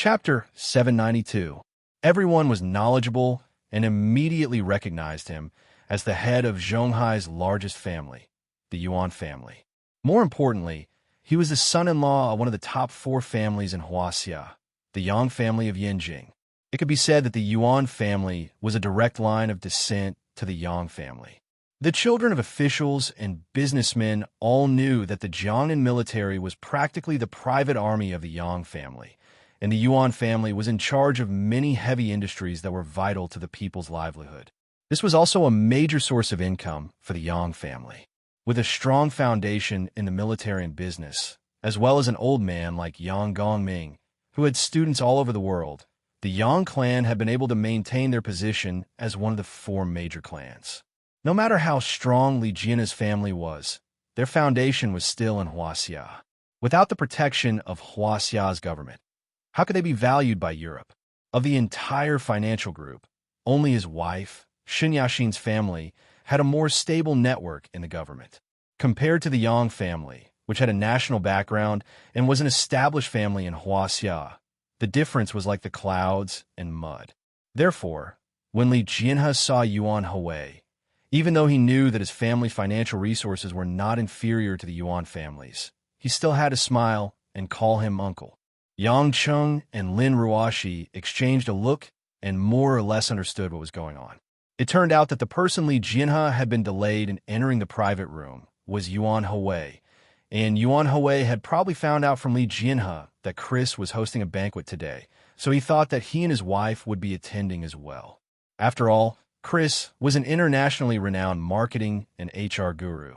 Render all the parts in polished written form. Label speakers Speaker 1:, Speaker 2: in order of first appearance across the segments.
Speaker 1: Chapter 792. Everyone was knowledgeable and immediately recognized him as the head of Zhonghai's largest family, the Yuan family. More importantly, he was the son-in-law of one of the top 4 families in Huaxia, the Yang family of Yinjing. It could be said that the Yuan family was a direct line of descent to the Yang family. The children of officials and businessmen all knew that the Jiangnan military was practically the private army of the Yang family, and the Yuan family was in charge of many heavy industries that were vital to the people's livelihood. This was also a major source of income for the Yang family. With a strong foundation in the military and business, as well as an old man like Yang Gongming, who had students all over the world, the Yang clan had been able to maintain their position as one of the 4 major clans. No matter how strong Li Jianhe's family was, their foundation was still in Huaxia. Without the protection of Huaxia's government, how could they be valued by Europe? Of the entire financial group, only his wife, Shen Yaxin's family, had a more stable network in the government. Compared to the Yang family, which had a national background and was an established family in Huaxia, the difference was like the clouds and mud. Therefore, when Li Jianhe saw Yuan Hui, even though he knew that his family's financial resources were not inferior to the Yuan family's, he still had to smile and call him uncle. Yang Cheng and Lin Ruoxi exchanged a look and more or less understood what was going on. It turned out that the person Li Jianhe had been delayed in entering the private room was Yuan Hui, and Yuan Hui had probably found out from Li Jianhe that Chris was hosting a banquet today, so he thought that he and his wife would be attending as well. After all, Chris was an internationally renowned marketing and HR guru.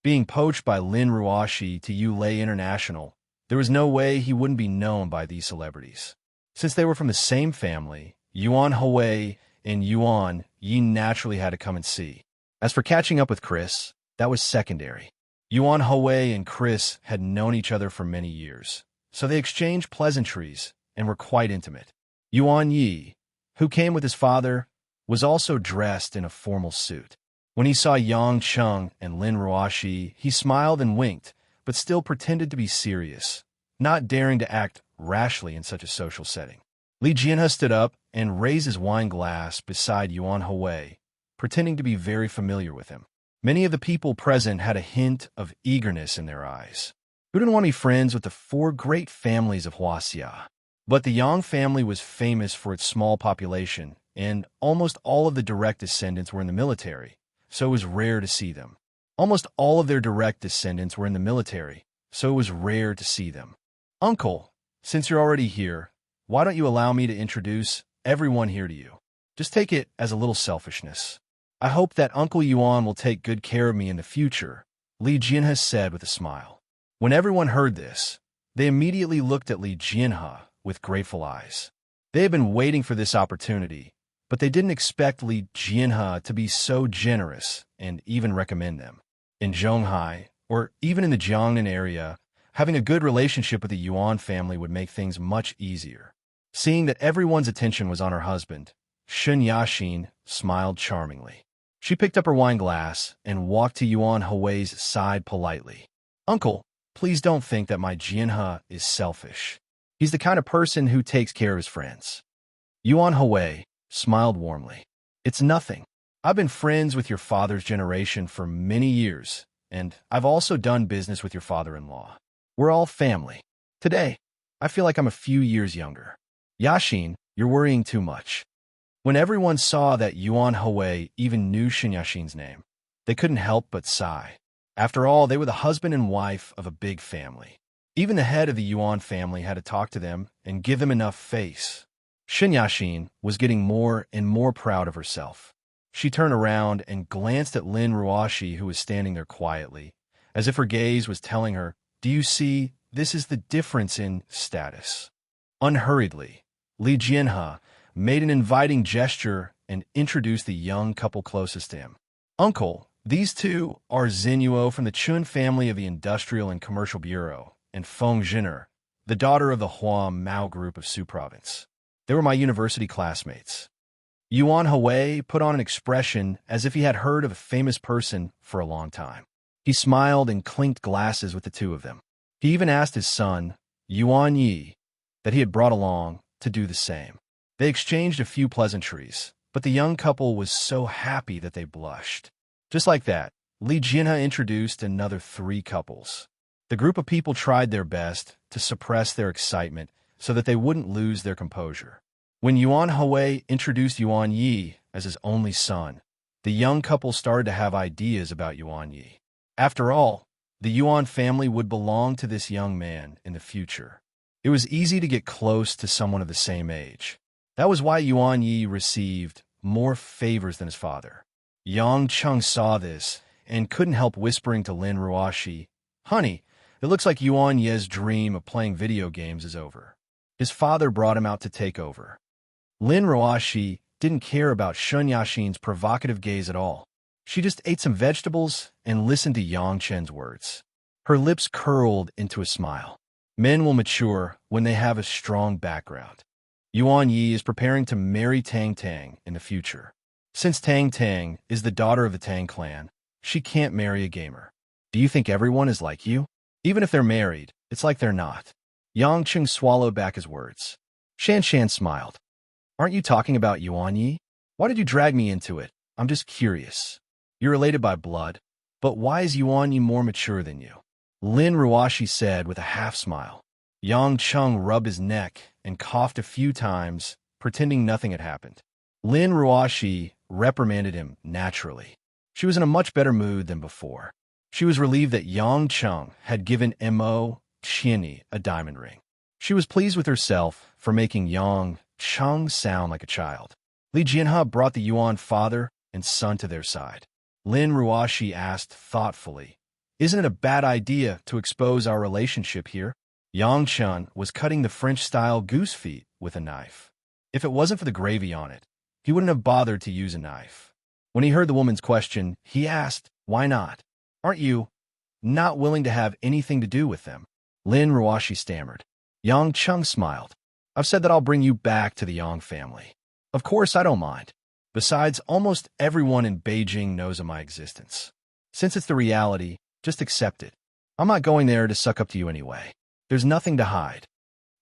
Speaker 1: Being poached by Lin Ruoxi to Yulei International, there was no way he wouldn't be known by these celebrities. Since they were from the same family, Yuan Hui and Yuan Yi naturally had to come and see. As for catching up with Chris, that was secondary. Yuan Hui and Chris had known each other for many years, so they exchanged pleasantries and were quite intimate. Yuan Yi, who came with his father, was also dressed in a formal suit. When he saw Yang Cheng and Lin Ruoxi, he smiled and winked, but still pretended to be serious, not daring to act rashly in such a social setting. Li Jianhe stood up and raised his wine glass beside Yuan Hui, pretending to be very familiar with him. Many of the people present had a hint of eagerness in their eyes. Who didn't want to be friends with the 4 great families of Huaxia? But the Yang family was famous for its small population, and almost all of the direct descendants were in the military, so it was rare to see them. Almost all of their direct descendants were in the military, so it was rare to see them. Uncle, since you're already here, why don't you allow me to introduce everyone here to you? Just take it as a little selfishness. I hope that Uncle Yuan will take good care of me in the future, Li Jianhe said with a smile. When everyone heard this, they immediately looked at Li Jianhe with grateful eyes. They had been waiting for this opportunity, but they didn't expect Li Jianhe to be so generous and even recommend them. In Zhonghai, or even in the Jiangnan area, having a good relationship with the Yuan family would make things much easier. Seeing that everyone's attention was on her husband, Shen Yaxin smiled charmingly. She picked up her wine glass and walked to Yuan Hui's side politely. Uncle, please don't think that my Jianhe is selfish. He's the kind of person who takes care of his friends. Yuan Hui smiled warmly. It's nothing. I've been friends with your father's generation for many years, and I've also done business with your father-in-law. We're all family. Today, I feel like I'm a few years younger. Yaxin, you're worrying too much. When everyone saw that Yuan Hui even knew Shen Yaxin's name, they couldn't help but sigh. After all, they were the husband and wife of a big family. Even the head of the Yuan family had to talk to them and give them enough face. Shen Yaxin was getting more and more proud of herself. She turned around and glanced at Lin Ruoxi, who was standing there quietly, as if her gaze was telling her, "Do you see, this is the difference in status." Unhurriedly, Li Jianhe made an inviting gesture and introduced the young couple closest to him. Uncle, these two are Xinyuo from the Chun family of the Industrial and Commercial Bureau, and Feng Zhin'er, the daughter of the Hua Mao group of Su province. They were my university classmates. Yuan Hui put on an expression as if he had heard of a famous person for a long time. He smiled and clinked glasses with the two of them. He even asked his son, Yuan Yi, that he had brought along, to do the same. They exchanged a few pleasantries, but the young couple was so happy that they blushed. Just like that, Li Jianhe introduced another 3 couples. The group of people tried their best to suppress their excitement so that they wouldn't lose their composure. When Yuan Hui introduced Yuan Yi as his only son, the young couple started to have ideas about Yuan Yi. After all, the Yuan family would belong to this young man in the future. It was easy to get close to someone of the same age. That was why Yuan Yi received more favors than his father. Yang Cheng saw this and couldn't help whispering to Lin Ruoxi, "Honey, it looks like Yuan Ye's dream of playing video games is over." His father brought him out to take over. Lin Ruoxi didn't care about Shun Yaxin's provocative gaze at all. She just ate some vegetables and listened to Yang Chen's words. Her lips curled into a smile. Men will mature when they have a strong background. Yuan Yi is preparing to marry Tang Tang in the future. Since Tang Tang is the daughter of the Tang clan, she can't marry a gamer. Do you think everyone is like you? Even if they're married, it's like they're not. Yang Cheng swallowed back his words. Shan Shan smiled. Aren't you talking about Yuan Yi? Why did you drag me into it? I'm just curious. You're related by blood, but why is Yuan Yi more mature than you? Lin Ruoxi said with a half-smile. Yang Cheng rubbed his neck and coughed a few times, pretending nothing had happened. Lin Ruoxi reprimanded him naturally. She was in a much better mood than before. She was relieved that Yang Cheng had given Mo Qianyi a diamond ring. She was pleased with herself for making Yang Cheng sound like a child. Li Jianhe brought the Yuan father and son to their side. Lin Ruoxi asked thoughtfully, "Isn't it a bad idea to expose our relationship here?" Yang Cheng was cutting the French-style goose feet with a knife. If it wasn't for the gravy on it, he wouldn't have bothered to use a knife. When he heard the woman's question, he asked, "Why not? Aren't you not willing to have anything to do with them?" Lin Ruoxi stammered. Yang Cheng smiled. "I've said that I'll bring you back to the Yang family. Of course, I don't mind. Besides, almost everyone in Beijing knows of my existence. Since it's the reality, just accept it. I'm not going there to suck up to you anyway. There's nothing to hide."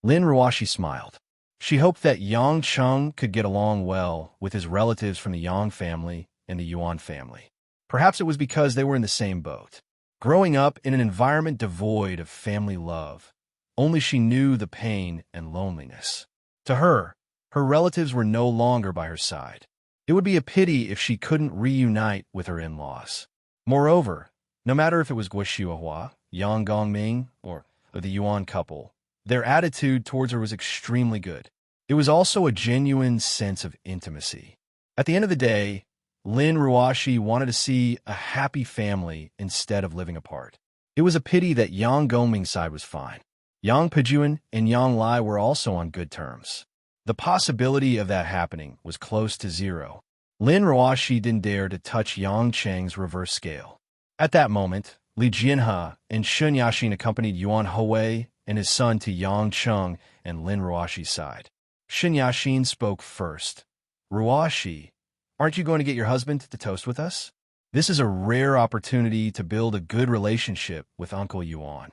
Speaker 1: Lin Ruoxi smiled. She hoped that Yang Cheng could get along well with his relatives from the Yang family and the Yuan family. Perhaps it was because they were in the same boat. Growing up in an environment devoid of family love, only she knew the pain and loneliness. To her, her relatives were no longer by her side. It would be a pity if she couldn't reunite with her in-laws. Moreover, no matter if it was Guo Xiuhua, Yang Gongming, or the Yuan couple, their attitude towards her was extremely good. It was also a genuine sense of intimacy. At the end of the day, Lin Ruoxi wanted to see a happy family instead of living apart. It was a pity that Yang Gongming's side was fine. Yang Pejuan and Yang Lai were also on good terms. The possibility of that happening was close to zero. Lin Ruoxi didn't dare to touch Yang Cheng's reverse scale. At that moment, Li Jianhe and Shun Yaxin accompanied Yuan Hui and his son to Yang Cheng and Lin Ruoxi's side. Shun Yaxin spoke first. "Ruoxi, aren't you going to get your husband to toast with us? This is a rare opportunity to build a good relationship with Uncle Yuan."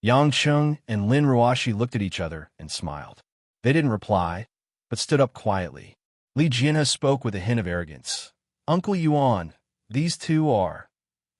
Speaker 1: Yang Cheng and Lin Ruoxi looked at each other and smiled. They didn't reply, but stood up quietly. Li Jianhe spoke with a hint of arrogance. "Uncle Yuan, these two are..."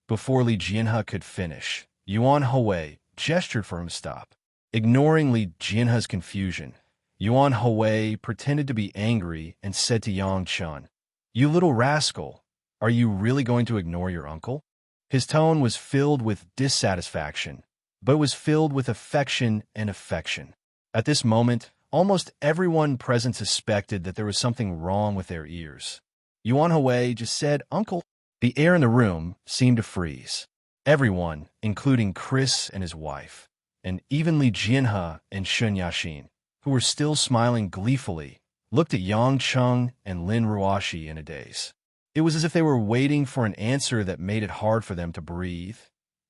Speaker 1: Before Li Jianhe could finish, Yuan Hui gestured for him to stop. Ignoring Li Jianhe's confusion, Yuan Hui pretended to be angry and said to Yang Cheng, "You little rascal, are you really going to ignore your uncle?" His tone was filled with dissatisfaction, but it was filled with affection and affection. At this moment, almost everyone present suspected that there was something wrong with their ears. Yuan Hui just said, "Uncle." The air in the room seemed to freeze. Everyone, including Chris and his wife, and even Li Jianhe and Shun Yaxin, who were still smiling gleefully, looked at Yang Cheng and Lin Ruoxi in a daze. It was as if they were waiting for an answer that made it hard for them to breathe.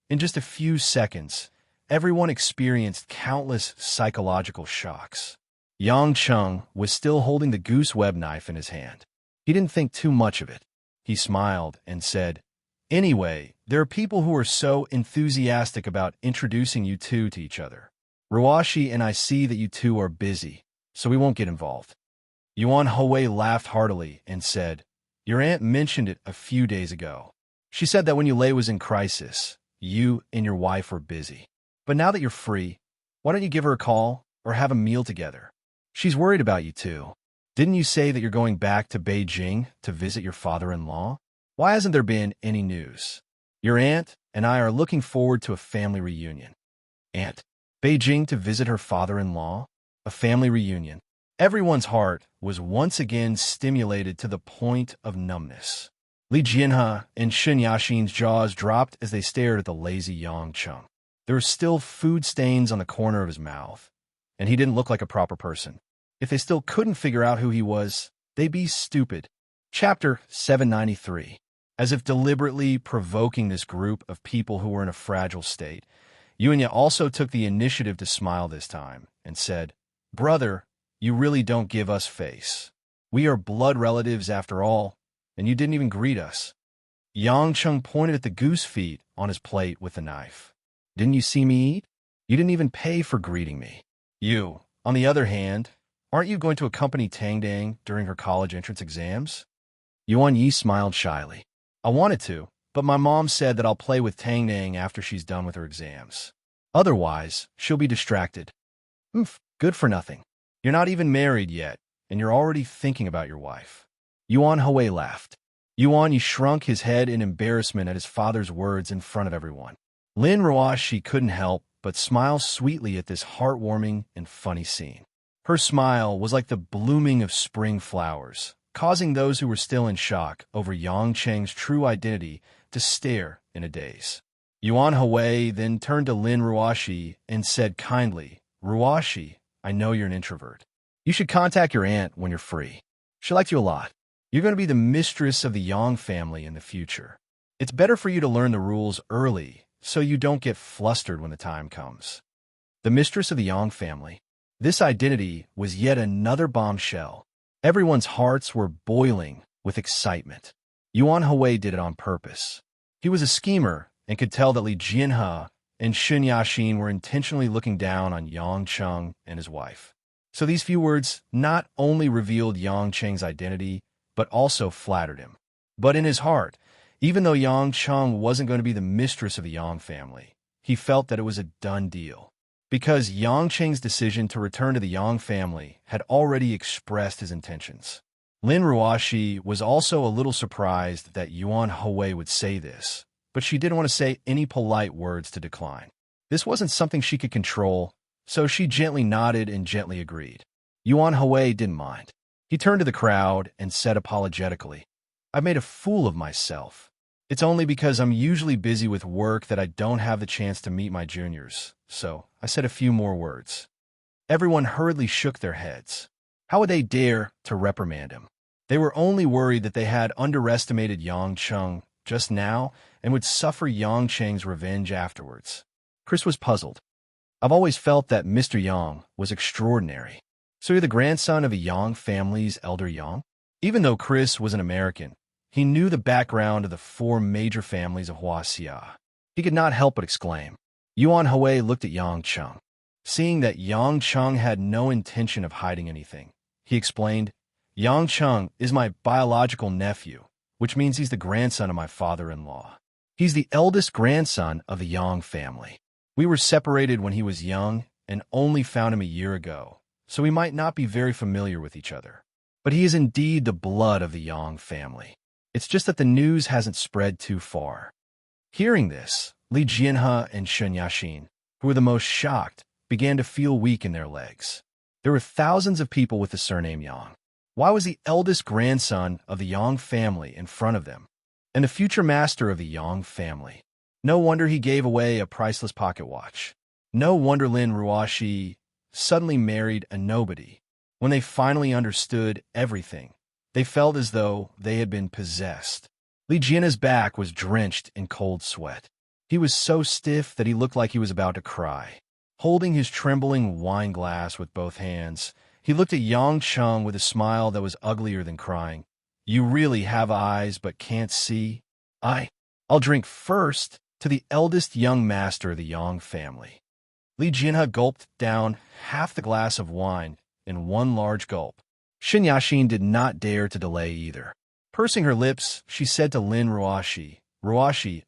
Speaker 1: In just a few seconds, everyone experienced countless psychological shocks. Yang Cheng was still holding the goose web knife in his hand. He didn't think too much of it. He smiled and said, "Anyway, there are people who are so enthusiastic about introducing you two to each other. Ruoxi and I see that you two are busy, so we won't get involved." Yuan Hui laughed heartily and said, "Your aunt mentioned it a few days ago. She said that when Yulei was in crisis, you and your wife were busy. But now that you're free, why don't you give her a call or have a meal together? She's worried about you too. Didn't you say that you're going back to Beijing to visit your father-in-law? Why hasn't there been any news? Your aunt and I are looking forward to a family reunion." Aunt, Beijing to visit her father-in-law? A family reunion. Everyone's heart was once again stimulated to the point of numbness. Li Jianhe and Shen Yaxin's jaws dropped as they stared at the lazy Yang Cheng. There were still food stains on the corner of his mouth, and he didn't look like a proper person. If they still couldn't figure out who he was, they'd be stupid. Chapter 793. As if deliberately provoking this group of people who were in a fragile state, Yuanya also took the initiative to smile this time and said, "Brother, you really don't give us face. We are blood relatives after all, and you didn't even greet us." Yang Cheng pointed at the goose feet on his plate with a knife. "Didn't you see me eat? You didn't even pay for greeting me. You, on the other hand, aren't you going to accompany Tang Dang during her college entrance exams?" Yuan Yi smiled shyly. "I wanted to, but my mom said that I'll play with Tang Dang after she's done with her exams. Otherwise, she'll be distracted." "Oof, good for nothing. You're not even married yet, and you're already thinking about your wife." Yuan Hui laughed. Yuan Yi shrunk his head in embarrassment at his father's words in front of everyone. Lin Ruoshi couldn't help but smile sweetly at this heartwarming and funny scene. Her smile was like the blooming of spring flowers, causing those who were still in shock over Yang Cheng's true identity to stare in a daze. Yuan Hui then turned to Lin Ruoshi and said kindly, "Ruoshi, I know you're an introvert. You should contact your aunt when you're free. She liked you a lot. You're going to be the mistress of the Yang family in the future. It's better for you to learn the rules early so you don't get flustered when the time comes." The mistress of the Yang family. This identity was yet another bombshell. Everyone's hearts were boiling with excitement. Yuan Hui did it on purpose. He was a schemer and could tell that Li Jianhe and Shen Yaxin were intentionally looking down on Yang Cheng and his wife. So these few words not only revealed Yang Cheng's identity, but also flattered him. But in his heart, even though Yang Cheng wasn't going to be the mistress of the Yang family, he felt that it was a done deal. Because Yang Cheng's decision to return to the Yang family had already expressed his intentions. Lin Ruoshi was also a little surprised that Yuan Hui would say this, but she didn't want to say any polite words to decline. This wasn't something she could control, so she gently nodded and gently agreed. Yuan Hui didn't mind. He turned to the crowd and said apologetically, "I made a fool of myself. It's only because I'm usually busy with work that I don't have the chance to meet my juniors, so I said a few more words." Everyone hurriedly shook their heads. How would they dare to reprimand him? They were only worried that they had underestimated Yang Cheng just now and would suffer Yang Cheng's revenge afterwards. Chris was puzzled. "I've always felt that Mr. Yang was extraordinary. So you're the grandson of a Yang family's elder Yang?" Even though Chris was an American, he knew the background of the four major families of Huaxia. He could not help but exclaim. Yuan Hui looked at Yang Cheng. Seeing that Yang Cheng had no intention of hiding anything, he explained, "Yang Cheng is my biological nephew, which means he's the grandson of my father-in-law. He's the eldest grandson of the Yang family. We were separated when he was young and only found him a year ago, so we might not be very familiar with each other. But he is indeed the blood of the Yang family. It's just that the news hasn't spread too far." Hearing this, Li Jianhe and Shen Yaxin, who were the most shocked, began to feel weak in their legs. There were thousands of people with the surname Yang. Why was the eldest grandson of the Yang family in front of them, and the future master of the Yang family? No wonder he gave away a priceless pocket watch. No wonder Lin Ruoshi suddenly married a nobody. When they finally understood everything, they felt as though they had been possessed. Li Jianhe's back was drenched in cold sweat. He was so stiff that he looked like he was about to cry. Holding his trembling wine glass with both hands, he looked at Yang Cheng with a smile that was uglier than crying. "You really have eyes but can't see? I'll drink first to the eldest young master of the Yang family." Li Jianhe gulped down half the glass of wine in one large gulp. Xin Yaxin did not dare to delay either. Pursing her lips, she said to Lin Ruoxi, "Ruoxi,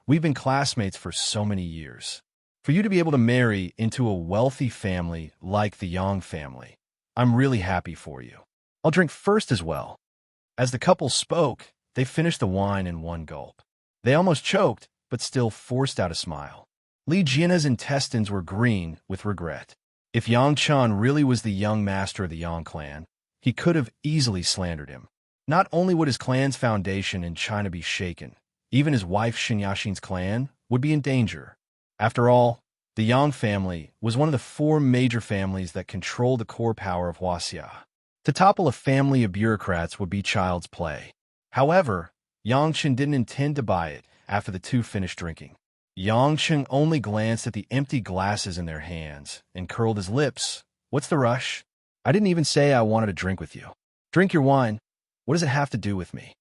Speaker 1: we've been classmates for so many years. For you to be able to marry into a wealthy family like the Yang family, I'm really happy for you. I'll drink first as well." As the couple spoke, they finished the wine in one gulp. They almost choked, but still forced out a smile. Li Jian's intestines were green with regret. If Yang Chun really was the young master of the Yang clan, he could have easily slandered him. Not only would his clan's foundation in China be shaken, even his wife Xin Yaxin's clan would be in danger. After all, the Yang family was one of the four major families that controlled the core power of Huaxia. To topple a family of bureaucrats would be child's play. However, Yang Chen didn't intend to buy it after the two finished drinking. Yang Chen only glanced at the empty glasses in their hands and curled his lips. "What's the rush? I didn't even say I wanted to drink with you. Drink your wine. What does it have to do with me?"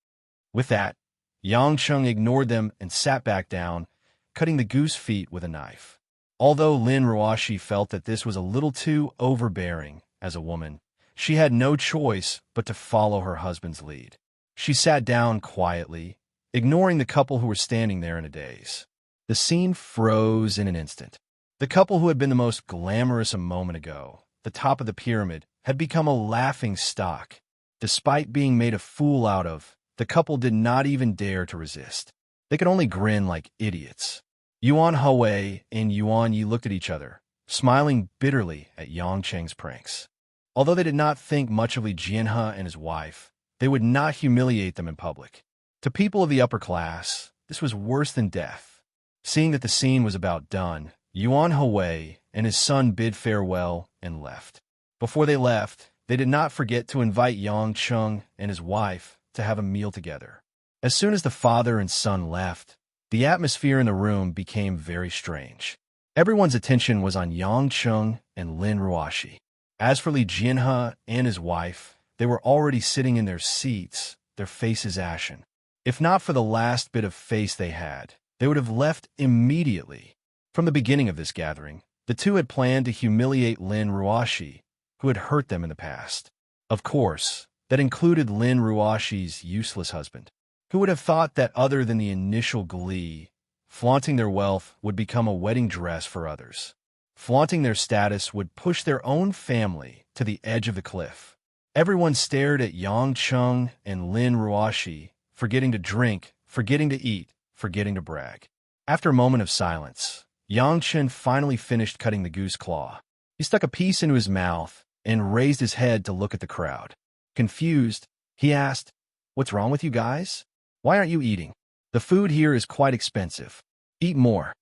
Speaker 1: With that, Yang Chen ignored them and sat back down, cutting the goose feet with a knife. Although Lin Ruoxi felt that this was a little too overbearing as a woman, she had no choice but to follow her husband's lead. She sat down quietly, ignoring the couple who were standing there in a daze. The scene froze in an instant. The couple who had been the most glamorous a moment ago, the top of the pyramid, had become a laughing stock. Despite being made a fool out of, the couple did not even dare to resist. They could only grin like idiots. Yuan Hawei and Yuan Yi looked at each other, smiling bitterly at Yang Cheng's pranks. Although they did not think much of Li Jianhe and his wife, they would not humiliate them in public. To people of the upper class, this was worse than death. Seeing that the scene was about done, Yuan Hawei and his son bid farewell and left. Before they left, they did not forget to invite Yang Cheng and his wife to have a meal together. As soon as the father and son left, the atmosphere in the room became very strange. Everyone's attention was on Yang Cheng and Lin Ruoxi. As for Li Jianhe and his wife, they were already sitting in their seats, their faces ashen. If not for the last bit of face they had, they would have left immediately. From the beginning of this gathering, the two had planned to humiliate Lin Ruoxi, who had hurt them in the past. Of course, that included Lin Ruoxi's useless husband. Who would have thought that other than the initial glee, flaunting their wealth would become a wedding dress for others? Flaunting their status would push their own family to the edge of the cliff. Everyone stared at Yang Cheng and Lin Ruoxi, forgetting to drink, forgetting to eat, forgetting to brag. After a moment of silence, Yang Chen finally finished cutting the goose claw. He stuck a piece into his mouth and raised his head to look at the crowd. Confused, he asked, "What's wrong with you guys? Why aren't you eating? The food here is quite expensive. Eat more."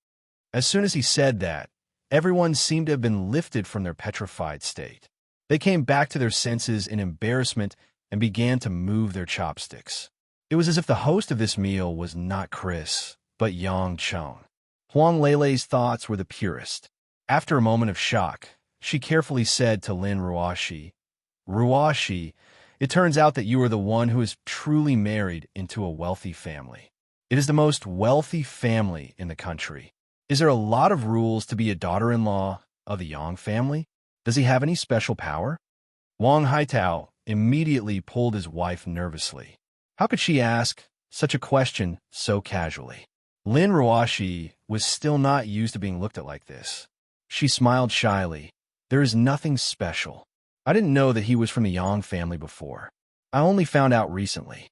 Speaker 1: As soon as he said that, everyone seemed to have been lifted from their petrified state. They came back to their senses in embarrassment and began to move their chopsticks. It was as if the host of this meal was not Chris, but Yang Cheng. Huang Leilei's thoughts were the purest. After a moment of shock, she carefully said to Lin Ruoxi, "Ruoxi, it turns out that you are the one who is truly married into a wealthy family. It is the most wealthy family in the country. Is there a lot of rules to be a daughter-in-law of the Yang family? Does he have any special power?" Wang Haitao immediately pulled his wife nervously. How could she ask such a question so casually? Lin Ruoxi was still not used to being looked at like this. She smiled shyly. "There is nothing special. I didn't know that he was from the Yang family before. I only found out recently."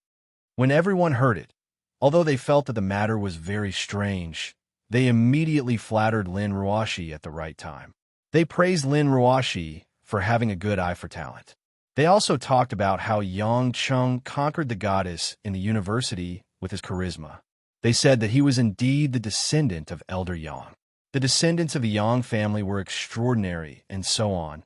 Speaker 1: When everyone heard it, although they felt that the matter was very strange, they immediately flattered Lin Ruoxi at the right time. They praised Lin Ruoxi for having a good eye for talent. They also talked about how Yang Cheng conquered the goddess in the university with his charisma. They said that he was indeed the descendant of Elder Yang. The descendants of the Yang family were extraordinary, and so on.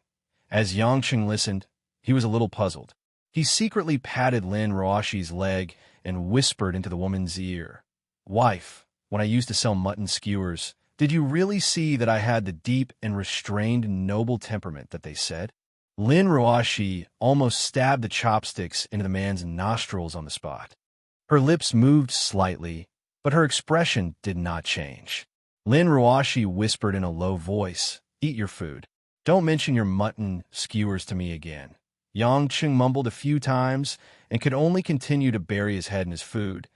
Speaker 1: As Yang Cheng listened, he was a little puzzled. He secretly patted Lin Ruoxi's leg and whispered into the woman's ear, "Wife, when I used to sell mutton skewers, did you really see that I had the deep and restrained noble temperament that they said?" Lin Ruoxi almost stabbed the chopsticks into the man's nostrils on the spot. Her lips moved slightly, but her expression did not change. Lin Ruoxi whispered in a low voice, "Eat your food." Don't mention your mutton skewers to me again. Yang Cheng mumbled a few times and could only continue to bury his head in his food.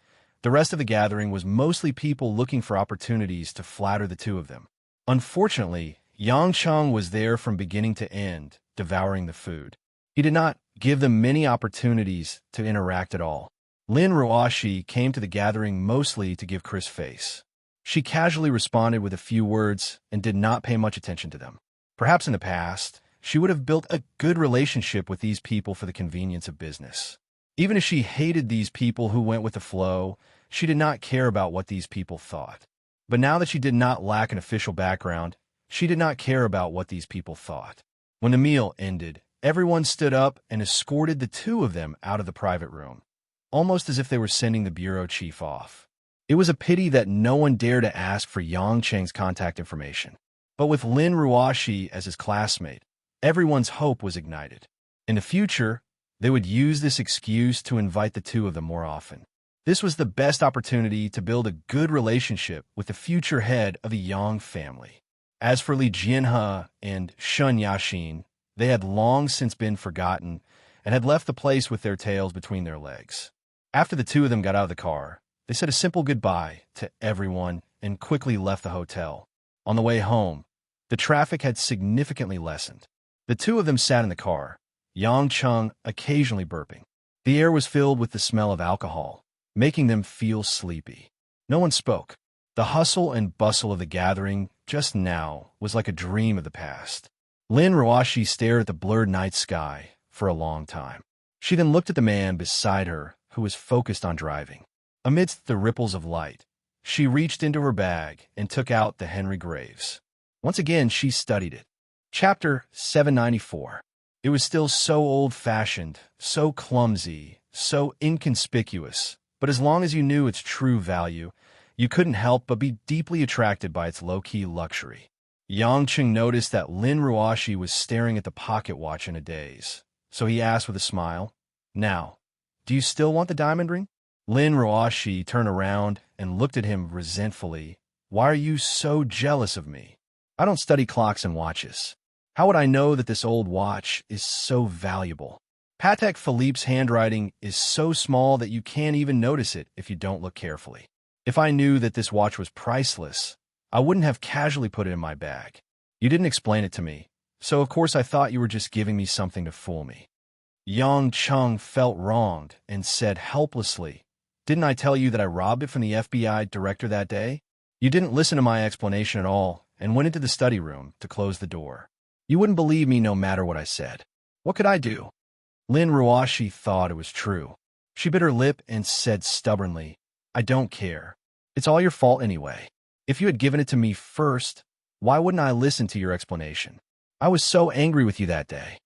Speaker 1: The rest of the gathering was mostly people looking for opportunities to flatter the two of them. Unfortunately, Yang Cheng was there from beginning to end, devouring the food. He did not give them many opportunities to interact at all. Lin Ruoshi came to the gathering mostly to give Chris face. She casually responded with a few words and did not pay much attention to them. Perhaps in the past, she would have built a good relationship with these people for the convenience of business. Even if she hated these people who went with the flow, she did not care about what these people thought. But now that she did not lack an official background, she did not care about what these people thought. When the meal ended, everyone stood up and escorted the two of them out of the private room, almost as if they were sending the bureau chief off. It was a pity that no one dared to ask for Yang Cheng's contact information. But with Lin Ruoshi as his classmate, everyone's hope was ignited. In the future, they would use this excuse to invite the two of them more often. This was the best opportunity to build a good relationship with the future head of the Yang family. As for Li Jianhe and Shun Yaxin, they had long since been forgotten and had left the place with their tails between their legs. After the two of them got out of the car, they said a simple goodbye to everyone and quickly left the hotel. On the way home, the traffic had significantly lessened. The two of them sat in the car, Yang Cheng occasionally burping. The air was filled with the smell of alcohol, making them feel sleepy. No one spoke. The hustle and bustle of the gathering just now was like a dream of the past. Lin Ruoshi stared at the blurred night sky for a long time. She then looked at the man beside her who was focused on driving. Amidst the ripples of light, she reached into her bag and took out the Henry Graves. Once again, she studied it. Chapter 794. It was still so old-fashioned, so clumsy, so inconspicuous, but as long as you knew its true value, you couldn't help but be deeply attracted by its low-key luxury. Yang Cheng noticed that Lin Ruoshi was staring at the pocket watch in a daze, so he asked with a smile, "Now, do you still want the diamond ring?" Lin Ruoshi turned around and looked at him resentfully. "Why are you so jealous of me? I don't study clocks and watches. How would I know that this old watch is so valuable? Patek Philippe's handwriting is so small that you can't even notice it if you don't look carefully. If I knew that this watch was priceless, I wouldn't have casually put it in my bag. You didn't explain it to me, so of course I thought you were just giving me something to fool me." Yang Cheng felt wronged and said helplessly, "Didn't I tell you that I robbed it from the FBI director that day? You didn't listen to my explanation at all and went into the study room to close the door. You wouldn't believe me no matter what I said. What could I do?" Lin Ruoshi thought it was true. She bit her lip and said stubbornly, "I don't care. It's all your fault anyway. If you had given it to me first, why wouldn't I listen to your explanation? I was so angry with you that day."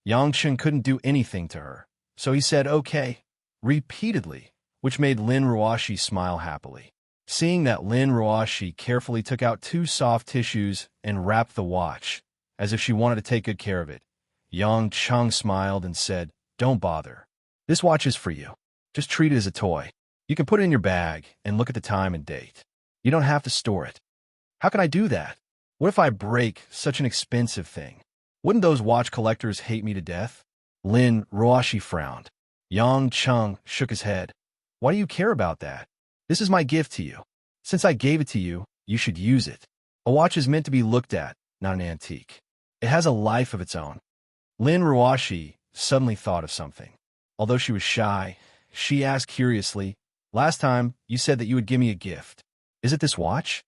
Speaker 1: Yang Cheng couldn't do anything to her, so he said okay, repeatedly, which made Lin Ruoshi smile happily. Seeing that Lin Ruoshi carefully took out 2 soft tissues and wrapped the watch, as if she wanted to take good care of it, Yang Cheng smiled and said, "Don't bother. This watch is for you. Just treat it as a toy. You can put it in your bag and look at the time and date. You don't have to store it." "How can I do that? What if I break such an expensive thing? Wouldn't those watch collectors hate me to death?" Lin Ruoshi frowned. Yang Cheng shook his head. "Why do you care about that? This is my gift to you. Since I gave it to you, you should use it. A watch is meant to be looked at, not an antique. It has a life of its own." Lin Ruoshi suddenly thought of something. Although she was shy, she asked curiously, "Last time, you said that you would give me a gift. Is it this watch?"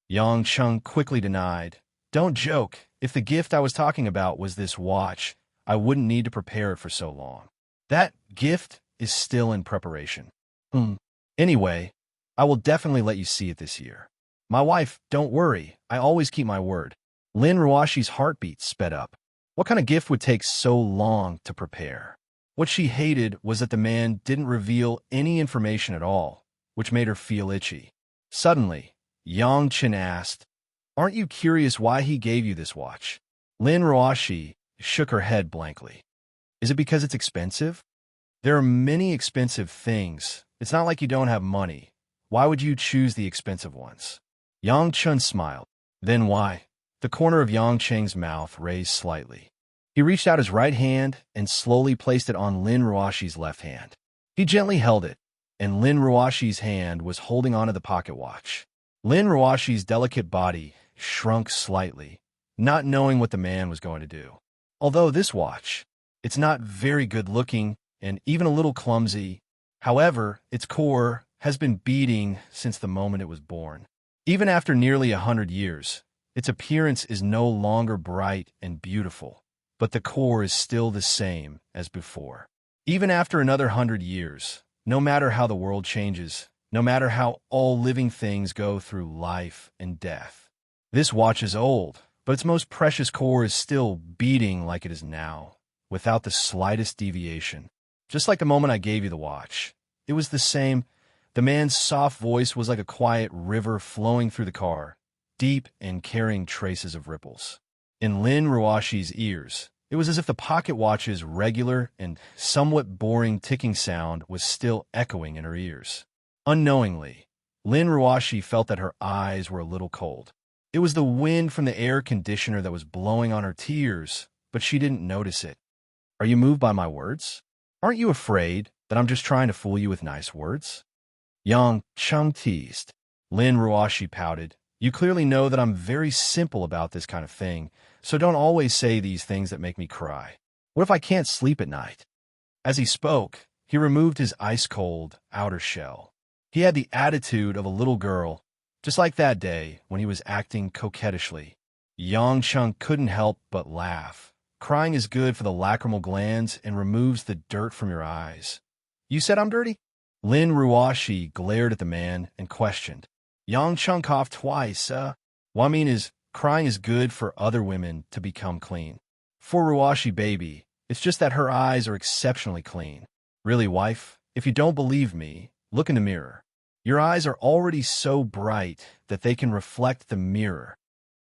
Speaker 1: Yang Cheng quickly denied. "Don't joke. If the gift I was talking about was this watch, I wouldn't need to prepare it for so long. That gift is still in preparation." Anyway, I will definitely let you see it this year. My wife, don't worry. I always keep my word." Lin Ruoshi's heartbeat sped up. What kind of gift would take so long to prepare? What she hated was that the man didn't reveal any information at all, which made her feel itchy. Suddenly, Yang Chen asked, "Aren't you curious why he gave you this watch?" Lin Ruoshi shook her head blankly. "Is it because it's expensive? There are many expensive things. It's not like you don't have money. Why would you choose the expensive ones?" Yang Chen smiled. "Then why? The corner of Yang Cheng's mouth raised slightly. He reached out his right hand and slowly placed it on Lin Ruoshi's left hand. He gently held it, and Lin Ruoshi's hand was holding onto the pocket watch. Lin Ruoshi's delicate body shrunk slightly, not knowing what the man was going to do. Although this watch, it's not very good-looking and even a little clumsy. However, its core has been beating since the moment it was born. Even after nearly 100 years, its appearance is no longer bright and beautiful, but the core is still the same as before. Even after another 100 years, no matter how the world changes, no matter how all living things go through life and death, this watch is old, but its most precious core is still beating like it is now, without the slightest deviation. Just like the moment I gave you the watch. It was the same. The man's soft voice was like a quiet river flowing through the car, deep and carrying traces of ripples. In Lin Ruoshi's ears, it was as if the pocket watch's regular and somewhat boring ticking sound was still echoing in her ears. Unknowingly, Lin Ruoshi felt that her eyes were a little cold. It was the wind from the air conditioner that was blowing on her tears, but she didn't notice it. Are you moved by my words? Aren't you afraid that I'm just trying to fool you with nice words? Yang Cheng teased. Lin Ruoshi pouted. You clearly know that I'm very simple about this kind of thing, so don't always say these things that make me cry. What if I can't sleep at night? As he spoke, he removed his ice-cold outer shell. He had the attitude of a little girl, just like that day when he was acting coquettishly. Yang Cheng couldn't help but laugh. Crying is good for the lacrimal glands and removes the dirt from your eyes. You said I'm dirty? Lin Ruoshi glared at the man and questioned. Yang Cheng coughed twice. What I mean is, crying is good for other women to become clean. For Ruoshi baby, it's just that her eyes are exceptionally clean. Really, wife, if you don't believe me, look in the mirror. Your eyes are already so bright that they can reflect the mirror.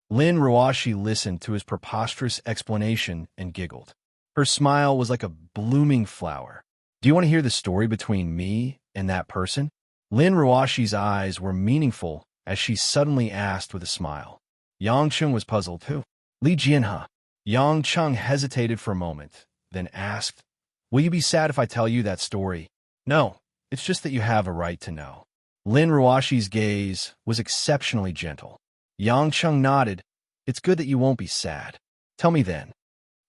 Speaker 1: Lin Ruoshi listened to his preposterous explanation and giggled. Her smile was like a blooming flower. Do you want to hear the story between me and that person? Lin Ruoshi's eyes were meaningful as she suddenly asked with a smile. Yang Cheng was puzzled too. Li Jianhe. Yang Cheng hesitated for a moment, then asked, Will you be sad if I tell you that story? No, it's just that you have a right to know. Lin Ruoshi's gaze was exceptionally gentle. Yang Cheng nodded. It's good that you won't be sad. Tell me then.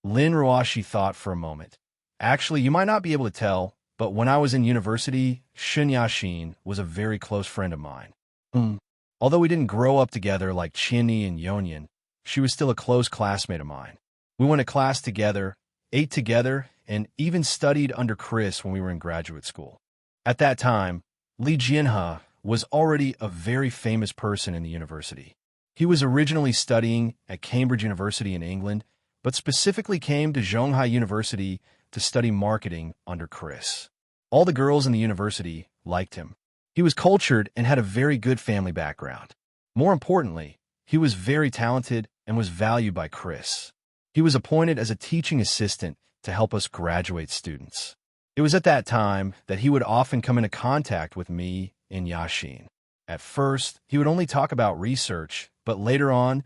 Speaker 1: Lin Ruoshi thought for a moment. Actually, you might not be able to tell, but when I was in university, Shun Yaxin was a very close friend of mine. Although we didn't grow up together like Qinyi and Yonyan, she was still a close classmate of mine. We went to class together, ate together, and even studied under Chris when we were in graduate school. At that time, Li Jianhe was already a very famous person in the university. He was originally studying at Cambridge University in England, but specifically came to Zhonghai University to study marketing under Chris. All the girls in the university liked him. He was cultured and had a very good family background. More importantly, he was very talented and was valued by Chris. He was appointed as a teaching assistant to help us graduate students. It was at that time that he would often come into contact with me and Yaxin. At first, he would only talk about research, but later on,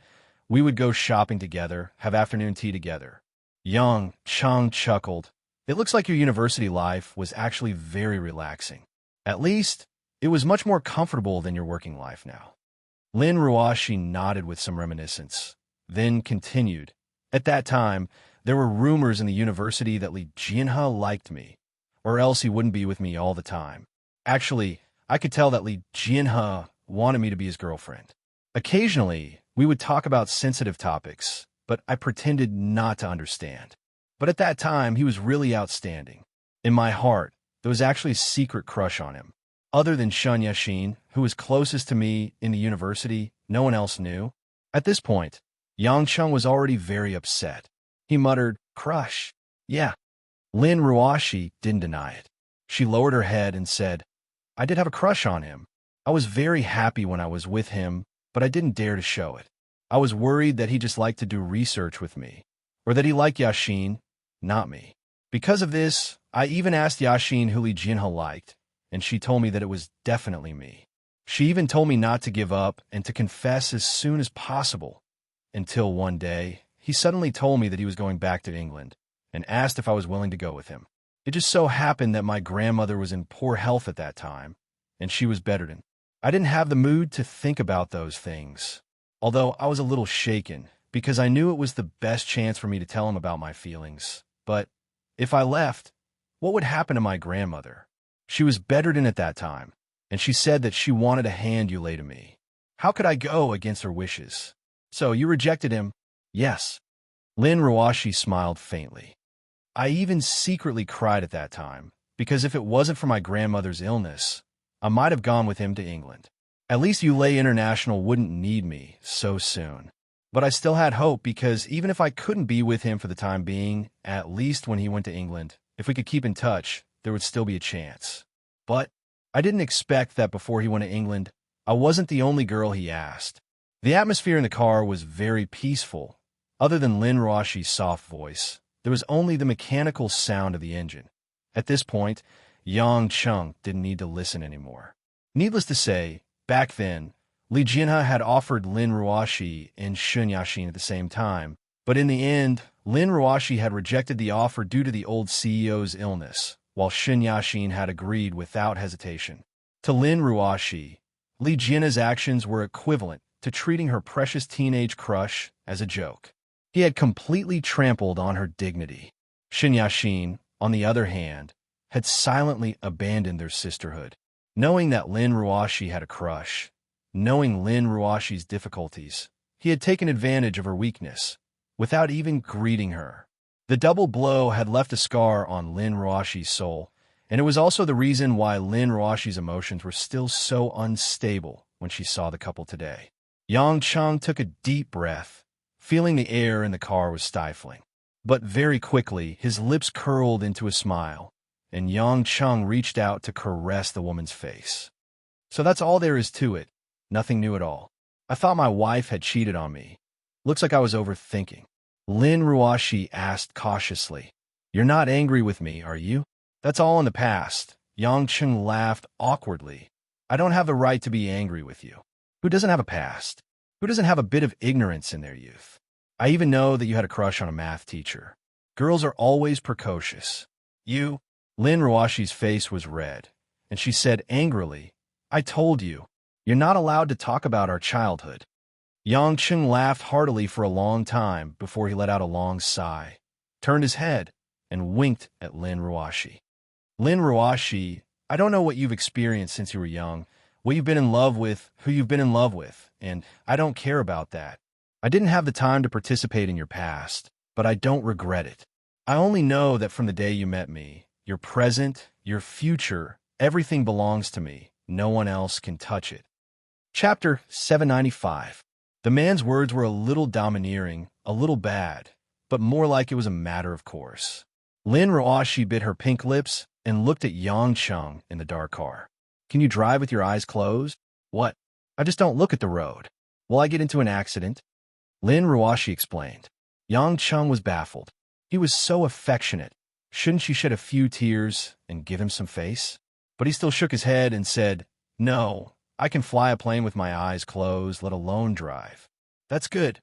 Speaker 1: we would go shopping together, have afternoon tea together. Yang Cheng chuckled. It looks like your university life was actually very relaxing. At least, it was much more comfortable than your working life now. Lin Ruoshi nodded with some reminiscence, then continued. At that time, there were rumors in the university that Li Jianhe liked me, or else he wouldn't be with me all the time. Actually, I could tell that Li Jianhe wanted me to be his girlfriend. Occasionally, we would talk about sensitive topics, but I pretended not to understand. But at that time, he was really outstanding. In my heart, there was actually a secret crush on him. Other than Shun Yaxin, who was closest to me in the university, no one else knew. At this point, Yang Cheng was already very upset. He muttered, Crush. Yeah. Lin Ruoshi didn't deny it. She lowered her head and said, I did have a crush on him. I was very happy when I was with him, but I didn't dare to show it. I was worried that he just liked to do research with me, or that he liked Yaxin, not me. Because of this, I even asked Yaxin who Li Jianhe liked, and she told me that it was definitely me. She even told me not to give up and to confess as soon as possible. until one day, he suddenly told me that he was going back to England and asked if I was willing to go with him. It just so happened that my grandmother was in poor health at that time, and she was bedridden. I didn't have the mood to think about those things, although I was a little shaken because I knew it was the best chance for me to tell him about my feelings. But if I left, what would happen to my grandmother? She was bedridden at that time, and she said that she wanted to hand Yulei to me. How could I go against her wishes? So you rejected him? Yes. Lin Ruashi smiled faintly. I even secretly cried at that time, because if it wasn't for my grandmother's illness, I might have gone with him to England. At least Yulei International wouldn't need me so soon. But I still had hope because even if I couldn't be with him for the time being, at least when he went to England, if we could keep in touch, there would still be a chance. But I didn't expect that before he went to England, I wasn't the only girl he asked. The atmosphere in the car was very peaceful. Other than Lin Ruashi's soft voice, there was only the mechanical sound of the engine. At this point, Yang Cheng didn't need to listen anymore. Needless to say, back then, Li Jinhe had offered Lin Ruashi and Shun Yaxin at the same time, but in the end, Lin Ruashi had rejected the offer due to the old CEO's illness, while Shun Yaxin had agreed without hesitation. To Lin Ruashi, Li Jinhe's actions were equivalent to treating her precious teenage crush as a joke. He had completely trampled on her dignity. Shun Yaxin, on the other hand, had silently abandoned their sisterhood. Knowing that Lin Ruashi had a crush, knowing Lin Ruashi's difficulties, he had taken advantage of her weakness, without even greeting her. The double blow had left a scar on Lin Ruashi's soul, and it was also the reason why Lin Ruashi's emotions were still so unstable when she saw the couple today. Yang Cheng took a deep breath, feeling the air in the car was stifling. But very quickly, his lips curled into a smile, and Yang Cheng reached out to caress the woman's face. So that's all there is to it. Nothing new at all. I thought my wife had cheated on me. Looks like I was overthinking. Lin Ruashi asked cautiously. You're not angry with me, are you? That's all in the past. Yang Cheng laughed awkwardly. I don't have the right to be angry with you. Who doesn't have a past? Who doesn't have a bit of ignorance in their youth? I even know that you had a crush on a math teacher. Girls are always precocious. You? Lin Ruashi's face was red, and she said angrily, I told you, you're not allowed to talk about our childhood. Yang Cheng laughed heartily for a long time before he let out a long sigh, turned his head, and winked at Lin Ruashi. Lin Ruashi, I don't know what you've experienced since you were young, what you've been in love with, who you've been in love with, and I don't care about that. I didn't have the time to participate in your past, but I don't regret it. I only know that from the day you met me, your present, your future, everything belongs to me. No one else can touch it. Chapter 795. The man's words were a little domineering, a little bad, but more like it was a matter of course. Lin Ruashi bit her pink lips and looked at Yang Cheng in the dark car. Can you drive with your eyes closed? What? I just don't look at the road. Will I get into an accident? Lin Ruashi explained. Yang Cheng was baffled. He was so affectionate. Shouldn't she shed a few tears and give him some face? But he still shook his head and said, No, I can fly a plane with my eyes closed, let alone drive. That's good.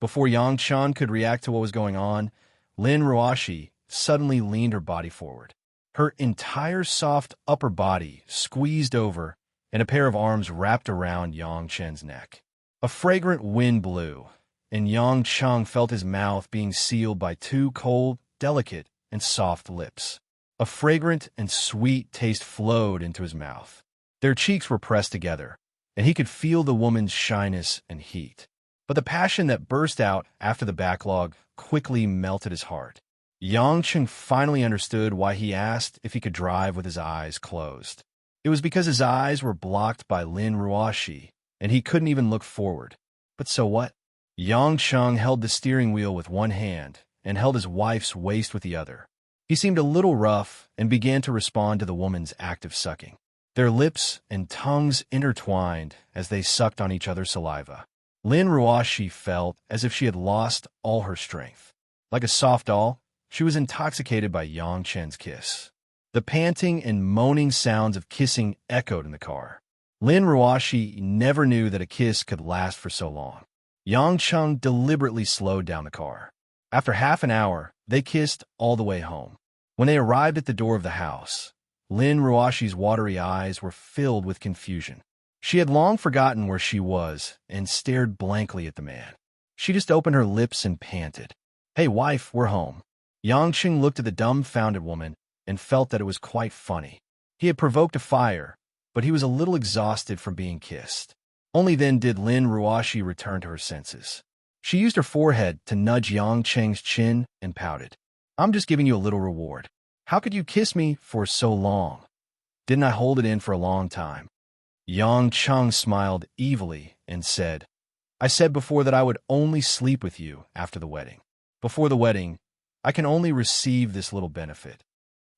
Speaker 1: Before Yang Cheng could react to what was going on, Lin Ruashi suddenly leaned her body forward. Her entire soft upper body squeezed over, and a pair of arms wrapped around Yang Chen's neck. A fragrant wind blew, and Yang Cheng felt his mouth being sealed by two cold, delicate, and soft lips. A fragrant and sweet taste flowed into his mouth. Their cheeks were pressed together, and he could feel the woman's shyness and heat. But the passion that burst out after the backlog quickly melted his heart. Yang Cheng finally understood why he asked if he could drive with his eyes closed. It was because his eyes were blocked by Lin Ruashi, and he couldn't even look forward. But so what? Yang Cheng held the steering wheel with one hand and held his wife's waist with the other. He seemed a little rough and began to respond to the woman's active sucking. Their lips and tongues intertwined as they sucked on each other's saliva. Lin Ruashi felt as if she had lost all her strength. Like a soft doll, she was intoxicated by Yang Chen's kiss. The panting and moaning sounds of kissing echoed in the car. Lin Ruashi never knew that a kiss could last for so long. Yang Chung deliberately slowed down the car. After half an hour, they kissed all the way home. When they arrived at the door of the house, Lin Ruashi's watery eyes were filled with confusion. She had long forgotten where she was and stared blankly at the man. She just opened her lips and panted. "Hey, wife, we're home." Yang Chung looked at the dumbfounded woman and felt that it was quite funny. He had provoked a fire, but he was a little exhausted from being kissed. Only then did Lin Ruashi return to her senses. She used her forehead to nudge Yang Cheng's chin and pouted. "I'm just giving you a little reward. How could you kiss me for so long? Didn't I hold it in for a long time?" Yang Cheng smiled evilly and said, "I said before that I would only sleep with you after the wedding. Before the wedding, I can only receive this little benefit."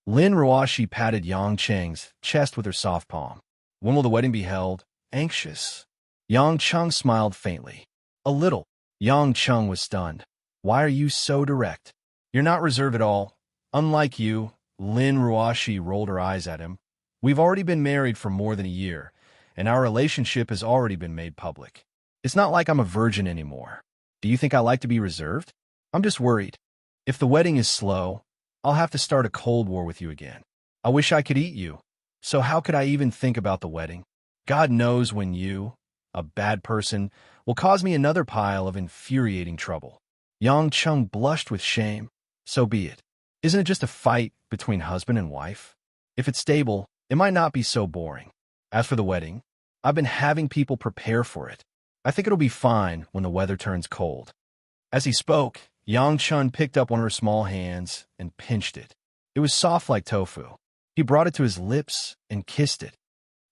Speaker 1: Lin Ruashi patted Yang Cheng's chest with her soft palm. "When will the wedding be held?" Anxious. Yang Cheng smiled faintly. "A little." Yang Cheng was stunned. "Why are you so direct? You're not reserved at all. Unlike you," Lin Ruashi rolled her eyes at him. "We've already been married for more than a year, and our relationship has already been made public. It's not like I'm a virgin anymore. Do you think I like to be reserved? I'm just worried. If the wedding is slow, I'll have to start a cold war with you again. I wish I could eat you. So how could I even think about the wedding? God knows when you, a bad person, will cause me another pile of infuriating trouble." Yang Chung blushed with shame. "So be it. Isn't it just a fight between husband and wife? If it's stable, it might not be so boring. As for the wedding, I've been having people prepare for it. I think it'll be fine when the weather turns cold." As he spoke, Yang Chun picked up one of her small hands and pinched it. It was soft like tofu. He brought it to his lips and kissed it.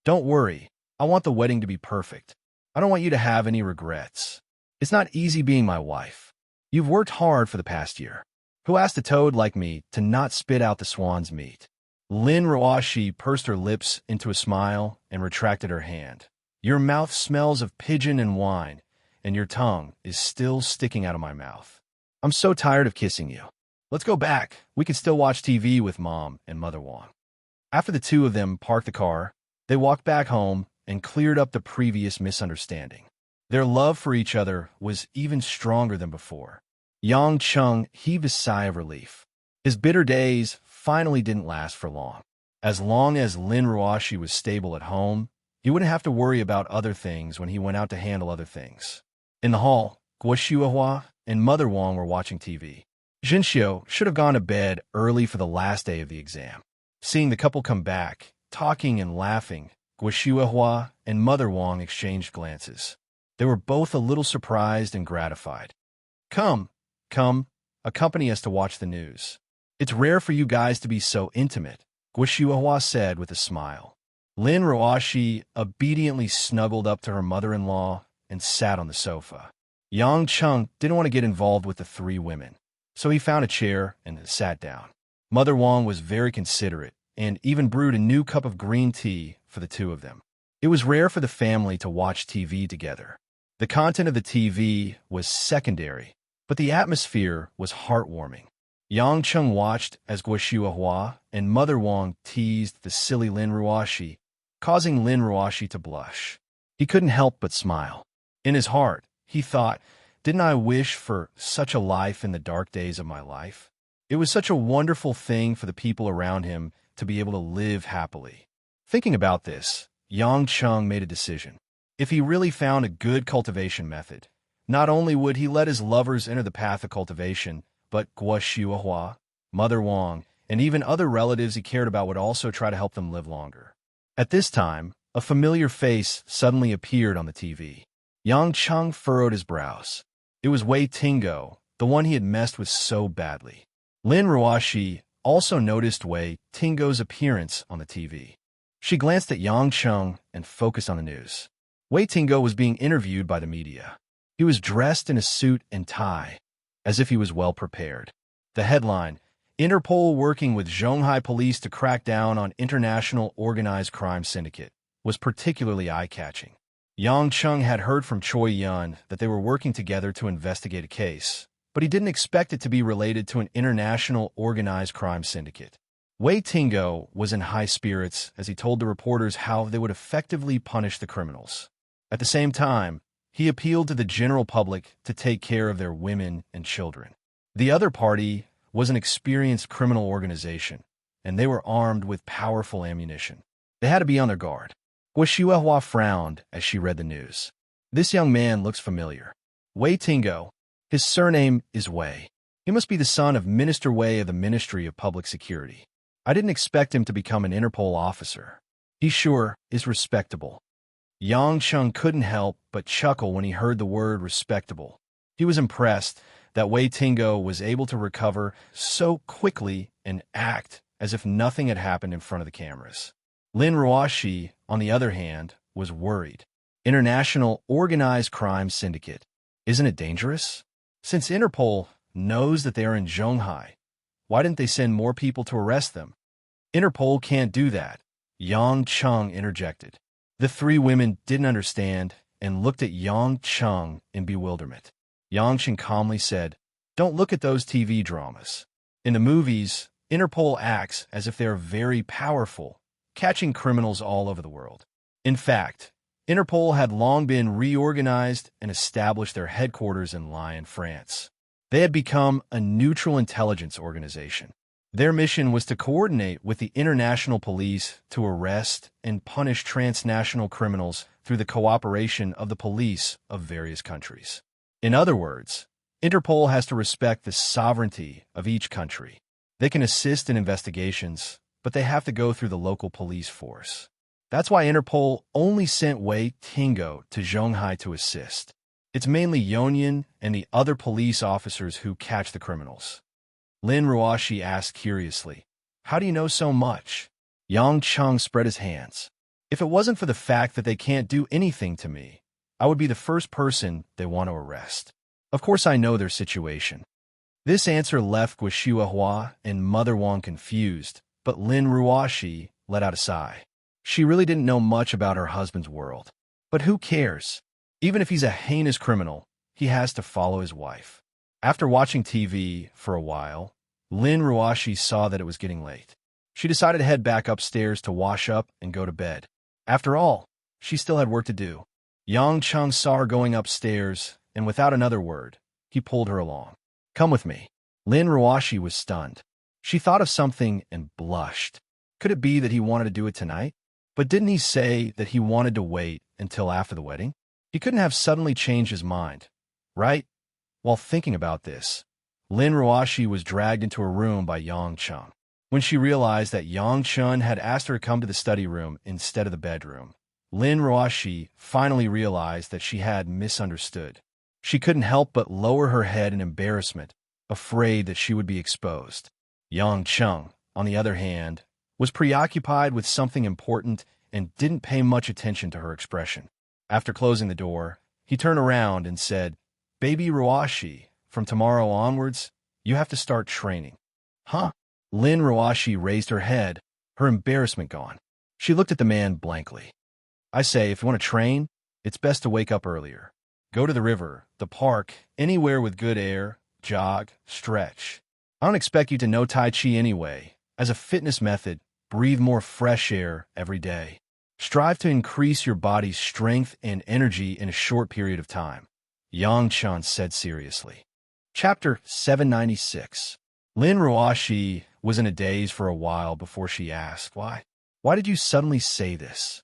Speaker 1: "Don't worry. I want the wedding to be perfect. I don't want you to have any regrets. It's not easy being my wife. You've worked hard for the past year. Who asked a toad like me to not spit out the swan's meat?" Lin Ruashi pursed her lips into a smile and retracted her hand. "Your mouth smells of pigeon and wine, and your tongue is still sticking out of my mouth. I'm so tired of kissing you. Let's go back. We can still watch TV with Mom and Mother Wong." After the two of them parked the car, they walked back home and cleared up the previous misunderstanding. Their love for each other was even stronger than before. Yang Chung heaved a sigh of relief. His bitter days finally didn't last for long. As long as Lin Ruashi was stable at home, he wouldn't have to worry about other things when he went out to handle other things. In the hall, Guo Shuihua and Mother Wong were watching TV. Jinxiu should have gone to bed early for the last day of the exam. Seeing the couple come back, talking and laughing, Guo Shuihua and Mother Wong exchanged glances. They were both a little surprised and gratified. Come, accompany us to watch the news. It's rare for you guys to be so intimate," Guo Shuihua said with a smile. Lin Ruashi obediently snuggled up to her mother-in-law and sat on the sofa. Yang Chung didn't want to get involved with the three women, so he found a chair and sat down. Mother Wong was very considerate and even brewed a new cup of green tea for the two of them. It was rare for the family to watch TV together. The content of the TV was secondary, but the atmosphere was heartwarming. Yang Chung watched as Guo Shuihua and Mother Wong teased the silly Lin Ruashi, causing Lin Ruashi to blush. He couldn't help but smile. In his heart, he thought, "Didn't I wish for such a life in the dark days of my life? It was such a wonderful thing for the people around him to be able to live happily." Thinking about this, Yang Chung made a decision. If he really found a good cultivation method, not only would he let his lovers enter the path of cultivation, but Guo Shuihua, Mother Wong, and even other relatives he cared about would also try to help them live longer. At this time, a familiar face suddenly appeared on the TV. Yang Chung furrowed his brows. It was Wei Tingo, the one he had messed with so badly. Lin Ruashi also noticed Wei Tingo's appearance on the TV. She glanced at Yang Chung and focused on the news. Wei Tingo was being interviewed by the media. He was dressed in a suit and tie, as if he was well prepared. The headline, "Interpol working with Zhonghai police to crack down on international organized crime syndicate," was particularly eye-catching. Yang Chung had heard from Choi Yun that they were working together to investigate a case, but he didn't expect it to be related to an international organized crime syndicate. Wei Tingo was in high spirits as he told the reporters how they would effectively punish the criminals. At the same time, he appealed to the general public to take care of their women and children. The other party was an experienced criminal organization, and they were armed with powerful ammunition. They had to be on their guard. Gua Xiuehua frowned as she read the news. This young man looks familiar. Wei Tingo. His surname is Wei. He must be the son of Minister Wei of the Ministry of Public Security. I didn't expect him to become an Interpol officer. He sure is respectable. Yang Cheng couldn't help but chuckle when he heard the word respectable. He was impressed that Wei Tingo was able to recover so quickly and act as if nothing had happened in front of the cameras. Lin Ruoxi, on the other hand, was worried. International Organized Crime Syndicate. Isn't it dangerous? Since Interpol knows that they are in Zhonghai, why didn't they send more people to arrest them? Interpol can't do that, Yang Cheng interjected. The three women didn't understand and looked at Yang Cheng in bewilderment. Yang Cheng calmly said, "Don't look at those TV dramas. In the movies, Interpol acts as if they're very powerful, catching criminals all over the world. In fact, Interpol had long been reorganized and established their headquarters in Lyon, France. They had become a neutral intelligence organization. Their mission was to coordinate with the international police to arrest and punish transnational criminals through the cooperation of the police of various countries. In other words, Interpol has to respect the sovereignty of each country. They can assist in investigations, but they have to go through the local police force. That's why Interpol only sent Wei Tingo to Zhonghai to assist. It's mainly Yonian and the other police officers who catch the criminals." Lin Ruoxi asked curiously, "How do you know so much?" Yang Cheng spread his hands. "If it wasn't for the fact that they can't do anything to me, I would be the first person they want to arrest. Of course I know their situation." This answer left Gua Xiuehua and Mother Wang confused, but Lin Ruoxi let out a sigh. She really didn't know much about her husband's world. But who cares? Even if he's a heinous criminal, he has to follow his wife. After watching TV for a while, Lin Ruoxi saw that it was getting late. She decided to head back upstairs to wash up and go to bed. After all, she still had work to do. Yang Cheng saw her going upstairs, and without another word, he pulled her along. "Come with me." Lin Ruoxi was stunned. She thought of something and blushed. Could it be that he wanted to do it tonight? But didn't he say that he wanted to wait until after the wedding? He couldn't have suddenly changed his mind, right? While thinking about this, Lin Ruoxi was dragged into a room by Yang Cheng. When she realized that Yang Cheng had asked her to come to the study room instead of the bedroom, Lin Ruoxi finally realized that she had misunderstood. She couldn't help but lower her head in embarrassment, afraid that she would be exposed. Yang Cheng, on the other hand, was preoccupied with something important and didn't pay much attention to her expression. After closing the door, he turned around and said, "Baby Ruoxi, from tomorrow onwards, you have to start training." "Huh?" Lin Ruoxi raised her head, her embarrassment gone. She looked at the man blankly. "I say, if you want to train, it's best to wake up earlier. Go to the river, the park, anywhere with good air, jog, stretch. I don't expect you to know Tai Chi anyway. As a fitness method, breathe more fresh air every day. Strive to increase your body's strength and energy in a short period of time," Yang Cheng said seriously. Chapter 796. Lin Ruoxi was in a daze for a while before she asked, Why did you suddenly say this?"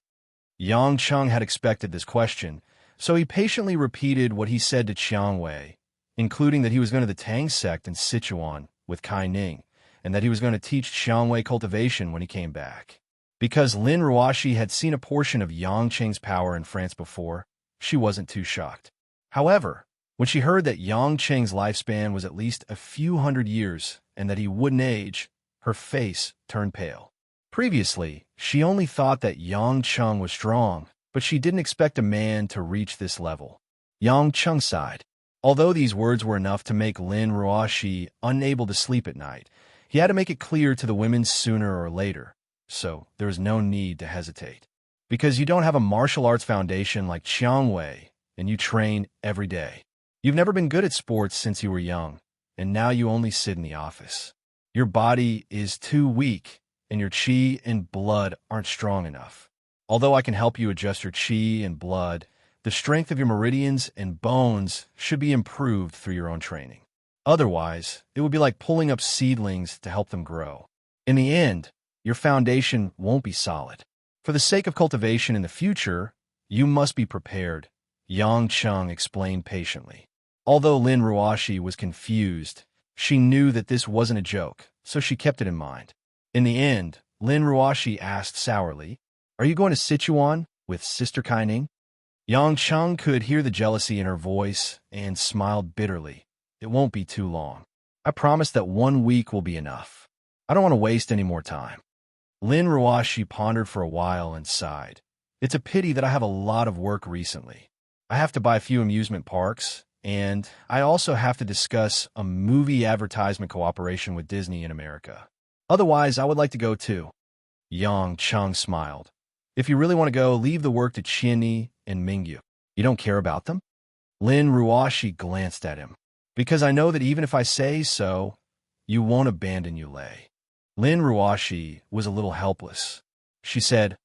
Speaker 1: Yang Cheng had expected this question, so he patiently repeated what he said to Chiang Wei, including that he was going to the Tang sect in Sichuan with Kai Ning, and that he was going to teach Chiang Wei cultivation when he came back. Because Lin Ruoxi had seen a portion of Yang Cheng's power in France before, she wasn't too shocked. However, when she heard that Yang Cheng's lifespan was at least a few hundred years and that he wouldn't age, her face turned pale. Previously, she only thought that Yang Cheng was strong, but she didn't expect a man to reach this level. Yang Cheng sighed. Although these words were enough to make Lin Ruoxi unable to sleep at night, he had to make it clear to the women sooner or later, so there was no need to hesitate. Because you don't have a martial arts foundation like Chiang Wei, and you train every day. You've never been good at sports since you were young, and now you only sit in the office. Your body is too weak, and your qi and blood aren't strong enough. Although I can help you adjust your qi and blood, The strength of your meridians and bones should be improved through your own training. Otherwise, it would be like pulling up seedlings to help them grow. In the end, your foundation won't be solid. For the sake of cultivation in the future, you must be prepared, Yang Chung explained patiently. Although Lin Ruoshi was confused, she knew that this wasn't a joke, so she kept it in mind. In the end, Lin Ruoshi asked sourly, "Are you going to Sichuan with Sister Kaining?" Yang Chung could hear the jealousy in her voice and smiled bitterly. "It won't be too long. I promise that 1 week will be enough. I don't want to waste any more time." Lin Ruoshi pondered for a while and sighed. "It's a pity that I have a lot of work recently. I have to buy a few amusement parks, and I also have to discuss a movie advertisement cooperation with Disney in America. Otherwise, I would like to go too." Yang Chung smiled. "If you really want to go, leave the work to Qianni and Mingyu. You don't care about them?" Lin Ruoshi glanced at him. "Because I know that even if I say so, you won't abandon Yulei." Lin Ruoshi was a little helpless. She said,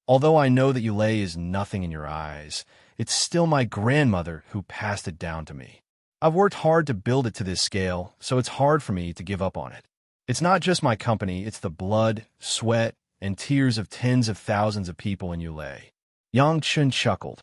Speaker 1: "Although I know that Yulei is nothing in your eyes, it's still my grandmother who passed it down to me. I've worked hard to build it to this scale, so it's hard for me to give up on it. It's not just my company, it's the blood, sweat, and tears of tens of thousands of people in Yulei." Yang Chun chuckled.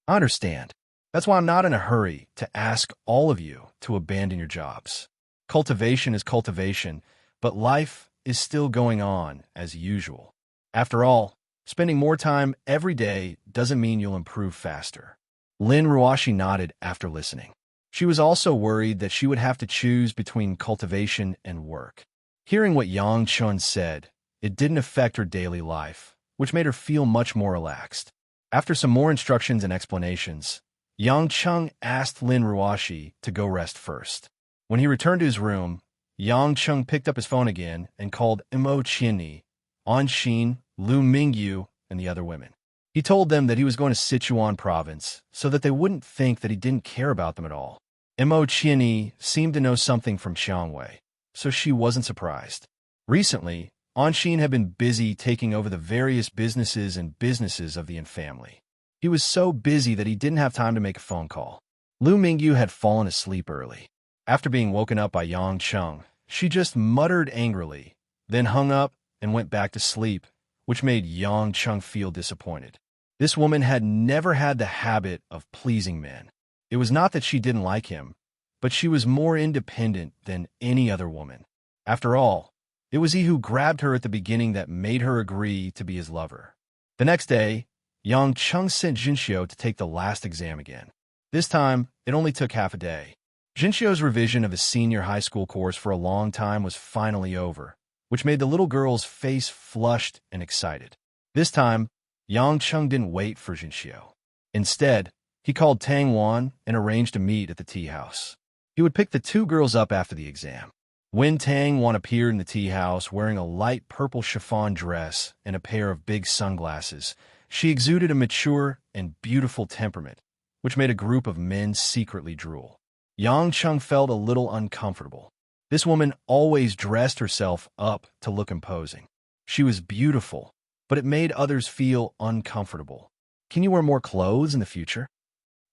Speaker 1: "I understand. That's why I'm not in a hurry to ask all of you to abandon your jobs. Cultivation is cultivation, but life is still going on as usual. After all, spending more time every day doesn't mean you'll improve faster." Lin Ruoshi nodded after listening. She was also worried that she would have to choose between cultivation and work. Hearing what Yang Chun said, it didn't affect her daily life, which made her feel much more relaxed. After some more instructions and explanations, Yang Chung asked Lin Ruoshi to go rest first. When he returned to his room, Yang Chung picked up his phone again and called Mo Qianni, An Xin, Lu Mingyu, and the other women. He told them that he was going to Sichuan province so that they wouldn't think that he didn't care about them at all. Mo Qianni seemed to know something from Xiangwei, so she wasn't surprised. Recently, An Xin had been busy taking over the various businesses of the Yin family. He was so busy that he didn't have time to make a phone call. Lu Mingyu had fallen asleep early. After being woken up by Yang Chung, she just muttered angrily, then hung up and went back to sleep, which made Yang Chung feel disappointed. This woman had never had the habit of pleasing men. It was not that she didn't like him, but she was more independent than any other woman. After all, it was he who grabbed her at the beginning that made her agree to be his lover. The next day, Yang Chung sent Jinxiu to take the last exam again. This time, it only took half a day. Jinxiu's revision of his senior high school course for a long time was finally over, which made the little girl's face flushed and excited. This time, Yang Chung didn't wait for Jinxiu. Instead, he called Tang Wan and arranged to meet at the tea house. He would pick the two girls up after the exam. When Tang Wan appeared in the tea house wearing a light purple chiffon dress and a pair of big sunglasses, she exuded a mature and beautiful temperament, which made a group of men secretly drool. Yang Chung felt a little uncomfortable. This woman always dressed herself up to look imposing. She was beautiful, but it made others feel uncomfortable. "Can you wear more clothes in the future?"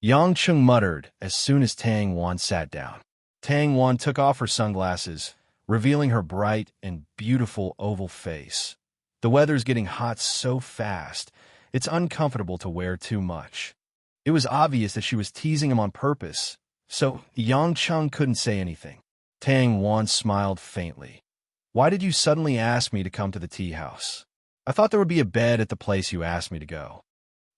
Speaker 1: Yang Chung muttered as soon as Tang Wan sat down. Tang Wan took off her sunglasses, revealing her bright and beautiful oval face. "The weather's getting hot so fast, it's uncomfortable to wear too much." It was obvious that she was teasing him on purpose, so Yang Chung couldn't say anything. Tang Wan smiled faintly. "Why did you suddenly ask me to come to the tea house? I thought there would be a bed at the place you asked me to go."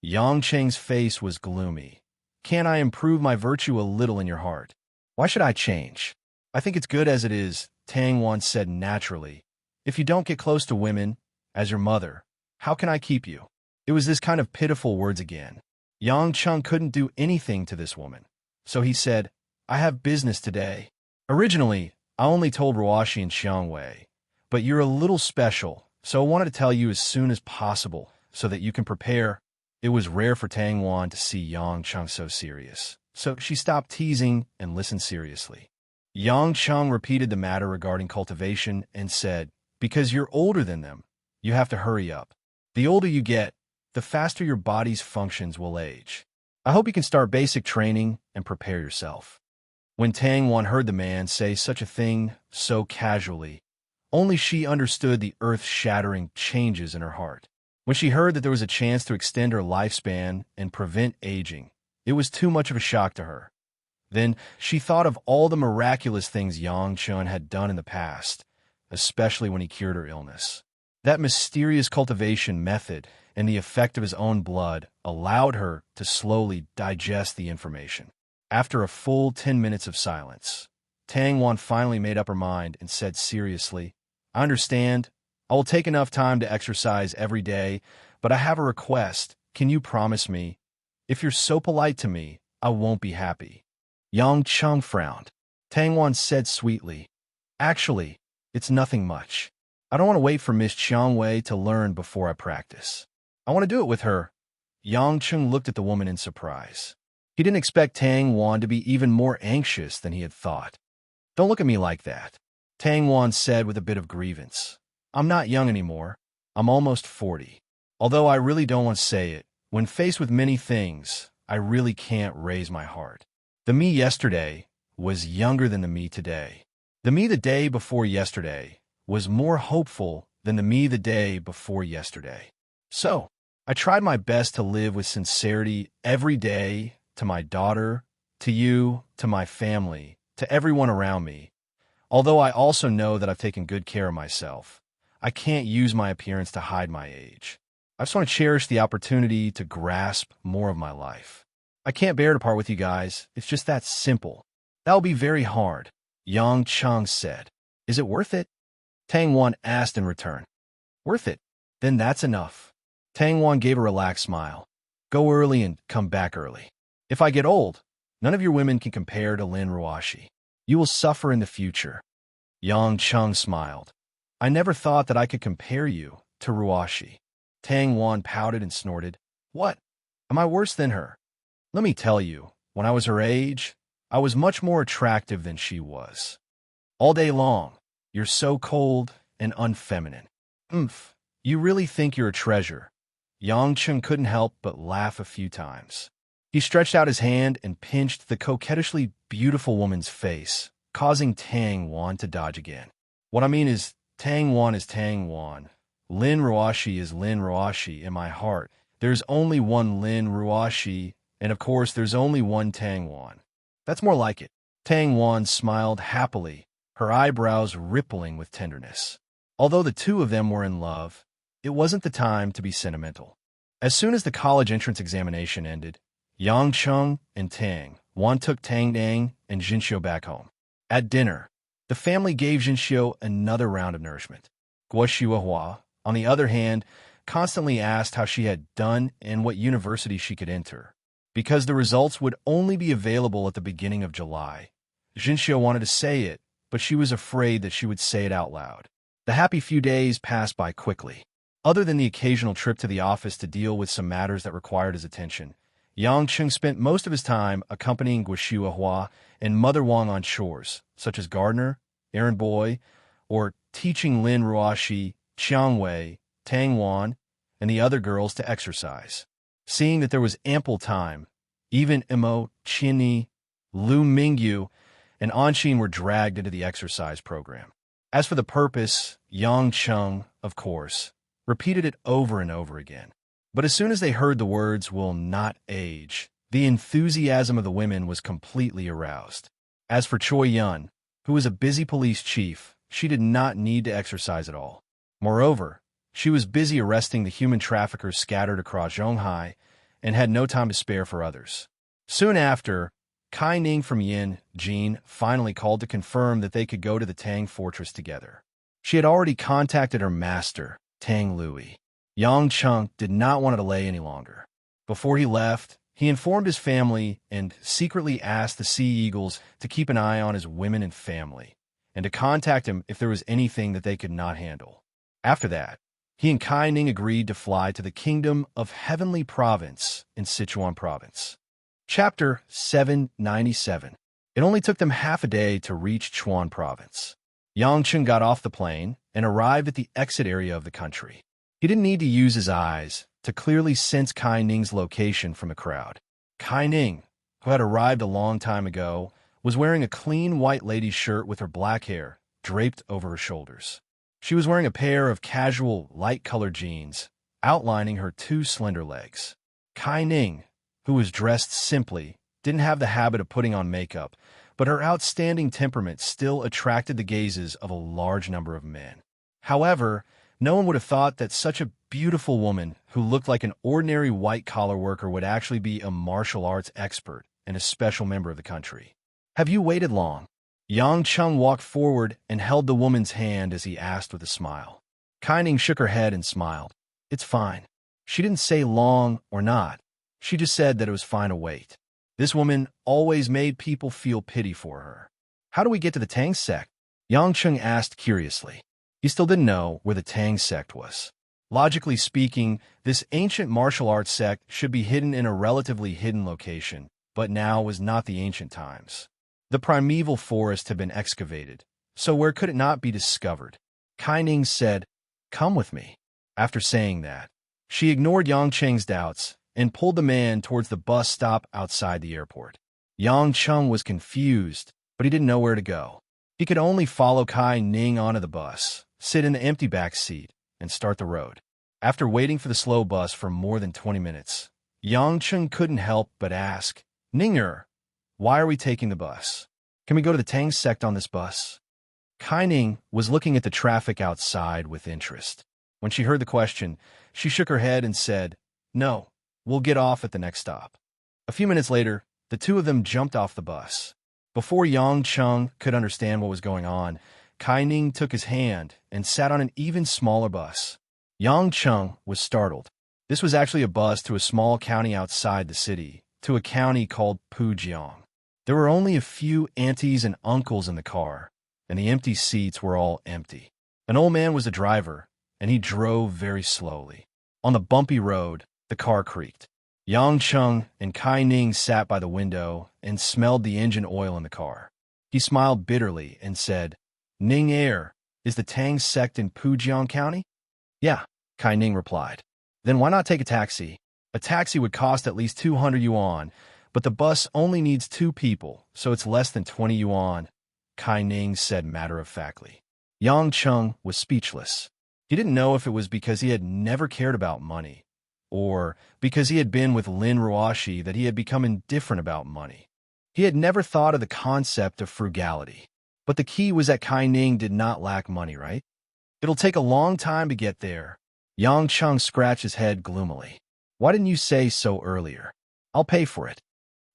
Speaker 1: Yang Cheng's face was gloomy. "Can't I improve my virtue a little in your heart? Why should I change? I think it's good as it is," Tang Wan said naturally. "If you don't get close to women, as your mother, how can I keep you?" It was this kind of pitiful words again. Yang Chung couldn't do anything to this woman, so he said, "I have business today. Originally, I only told Ruoshi and Xiangwei, but you're a little special, so I wanted to tell you as soon as possible so that you can prepare." It was rare for Tang Wan to see Yang Chung so serious, so she stopped teasing and listened seriously. Yang Chung repeated the matter regarding cultivation and said, "Because you're older than them, you have to hurry up. The older you get, the faster your body's functions will age. I hope you can start basic training and prepare yourself. When Tang Wan heard the man say such a thing so casually, only she understood the earth-shattering changes in her heart. When she heard that there was a chance to extend her lifespan and prevent aging, it was too much of a shock to her. Then she thought of all the miraculous things Yang Chun had done in the past, especially when he cured her illness. That mysterious cultivation method and the effect of his own blood allowed her to slowly digest the information. After a full 10 minutes of silence, Tang Wan finally made up her mind and said seriously, I understand. I will take enough time to exercise every day, but I have a request. Can you promise me? If you're so polite to me, I won't be happy. Yang Chung frowned. Tang Wan said sweetly, Actually, it's nothing much. I don't want to wait for Miss Chiang Wei to learn before I practice. I want to do it with her. Yang Chung looked at the woman in surprise. He didn't expect Tang Wan to be even more anxious than he had thought. Don't look at me like that, Tang Wan said with a bit of grievance. I'm not young anymore. I'm almost 40. Although I really don't want to say it, when faced with many things, I really can't raise my heart. The me yesterday was younger than the me today. The me the day before yesterday was more hopeful than the me the day before yesterday. So, I tried my best to live with sincerity every day to my daughter, to you, to my family, to everyone around me. Although I also know that I've taken good care of myself, I can't use my appearance to hide my age. I just want to cherish the opportunity to grasp more of my life. I can't bear to part with you guys. It's just that simple. That'll be very hard, Yang Chung said. Is it worth it? Tang Wan asked in return. Worth it? Then that's enough. Tang Wan gave a relaxed smile. Go early and come back early. If I get old, none of your women can compare to Lin Ruoshi. You will suffer in the future. Yang Chung smiled. I never thought that I could compare you to Ruoshi. Tang Wan pouted and snorted. What? Am I worse than her? Let me tell you, when I was her age, I was much more attractive than she was. All day long, you're so cold and unfeminine. You really think you're a treasure. Yang Chung couldn't help but laugh a few times. He stretched out his hand and pinched the coquettishly beautiful woman's face, causing Tang Wan to dodge again. What I mean is, Tang Wan is Tang Wan. Lin Ruoshi is Lin Ruoshi in my heart. There's only one Lin Ruoshi, and of course there's only one Tang Wan. That's more like it. Tang Wan smiled happily, her eyebrows rippling with tenderness. Although the two of them were in love, it wasn't the time to be sentimental. As soon as the college entrance examination ended, Yang Chung and Tang Wan took Tang Dang and Jinxiu back home. At dinner, the family gave Jinxiu another round of nourishment. Guo Shuahua, on the other hand, constantly asked how she had done and what university she could enter. Because the results would only be available at the beginning of July, Jinxiu wanted to say it, but she was afraid that she would say it out loud. The happy few days passed by quickly. Other than the occasional trip to the office to deal with some matters that required his attention, Yang Chung spent most of his time accompanying Guo Shuahua and Mother Wang on chores, such as gardener, errand boy, or teaching Lin Ruoshi, Chiang Wei, Tang Wan, and the other girls to exercise. Seeing that there was ample time, even Imo, Qinyi, Lu Mingyu, and Anshin were dragged into the exercise program. As for the purpose, Yang Chung, of course, repeated it over and over again. But as soon as they heard the words will not age, the enthusiasm of the women was completely aroused. As for Choi Yun, who was a busy police chief, she did not need to exercise at all. Moreover, she was busy arresting the human traffickers scattered across Zhonghai and had no time to spare for others. Soon after, Kai Ning from Yin Jin finally called to confirm that they could go to the Tang fortress together. She had already contacted her master, Tang Lui. Yang Chung did not want to delay any longer. Before he left, he informed his family and secretly asked the Sea Eagles to keep an eye on his women and family, and to contact him if there was anything that they could not handle. After that, he and Kai Ning agreed to fly to the Kingdom of Heavenly Province in Sichuan Province. Chapter 797. It only took them half a day to reach Chuan Province. Yang Chung got off the plane and arrived at the exit area of the country. He didn't need to use his eyes to clearly sense Kai Ning's location from the crowd. Kai Ning, who had arrived a long time ago, was wearing a clean white lady's shirt with her black hair draped over her shoulders. She was wearing a pair of casual, light-colored jeans, outlining her two slender legs. Kai Ning, who was dressed simply, didn't have the habit of putting on makeup, but her outstanding temperament still attracted the gazes of a large number of men. However, no one would have thought that such a beautiful woman who looked like an ordinary white-collar worker would actually be a martial arts expert and a special member of the country. "Have you waited long?" Yang Chung walked forward and held the woman's hand as he asked with a smile. Kai Ning shook her head and smiled. "It's fine." She didn't say long or not. She just said that it was fine to wait. This woman always made people feel pity for her. "How do we get to the Tang sect?" Yang Chung asked curiously. He still didn't know where the Tang sect was. Logically speaking, this ancient martial arts sect should be hidden in a relatively hidden location, but now was not the ancient times. The primeval forest had been excavated, so where could it not be discovered? Kai Ning said, "Come with me." After saying that, she ignored Yang Cheng's doubts and pulled the man towards the bus stop outside the airport. Yang Chung was confused, but he didn't know where to go. He could only follow Kai Ning onto the bus, sit in the empty back seat, and start the road. After waiting for the slow bus for more than 20 minutes, Yang Chung couldn't help but ask, "Ninger, why are we taking the bus? Can we go to the Tang sect on this bus?" Kai Ning was looking at the traffic outside with interest. When she heard the question, she shook her head and said, "No, we'll get off at the next stop." A few minutes later, the two of them jumped off the bus. Before Yang Chung could understand what was going on, Kai Ning took his hand and sat on an even smaller bus. Yang Chung was startled. This was actually a bus to a small county outside the city, to a county called Pujiang. There were only a few aunties and uncles in the car, and the empty seats were all empty. An old man was the driver, and he drove very slowly. On the bumpy road, the car creaked. Yang Chung and Kai Ning sat by the window and smelled the engine oil in the car. He smiled bitterly and said, "Ning Air, is the Tang sect in Pujiang County?" "Yeah," Kai Ning replied. "Then why not take a taxi? A taxi would cost at least 200 yuan, but the bus only needs 2 people, so it's less than 20 yuan, Kai Ning said matter-of-factly. Yang Chung was speechless. He didn't know if it was because he had never cared about money, or because he had been with Lin Ruoshi that he had become indifferent about money. He had never thought of the concept of frugality. But the key was that Kai Ning did not lack money, right? "It'll take a long time to get there." Yang Chung scratched his head gloomily. "Why didn't you say so earlier? I'll pay for it."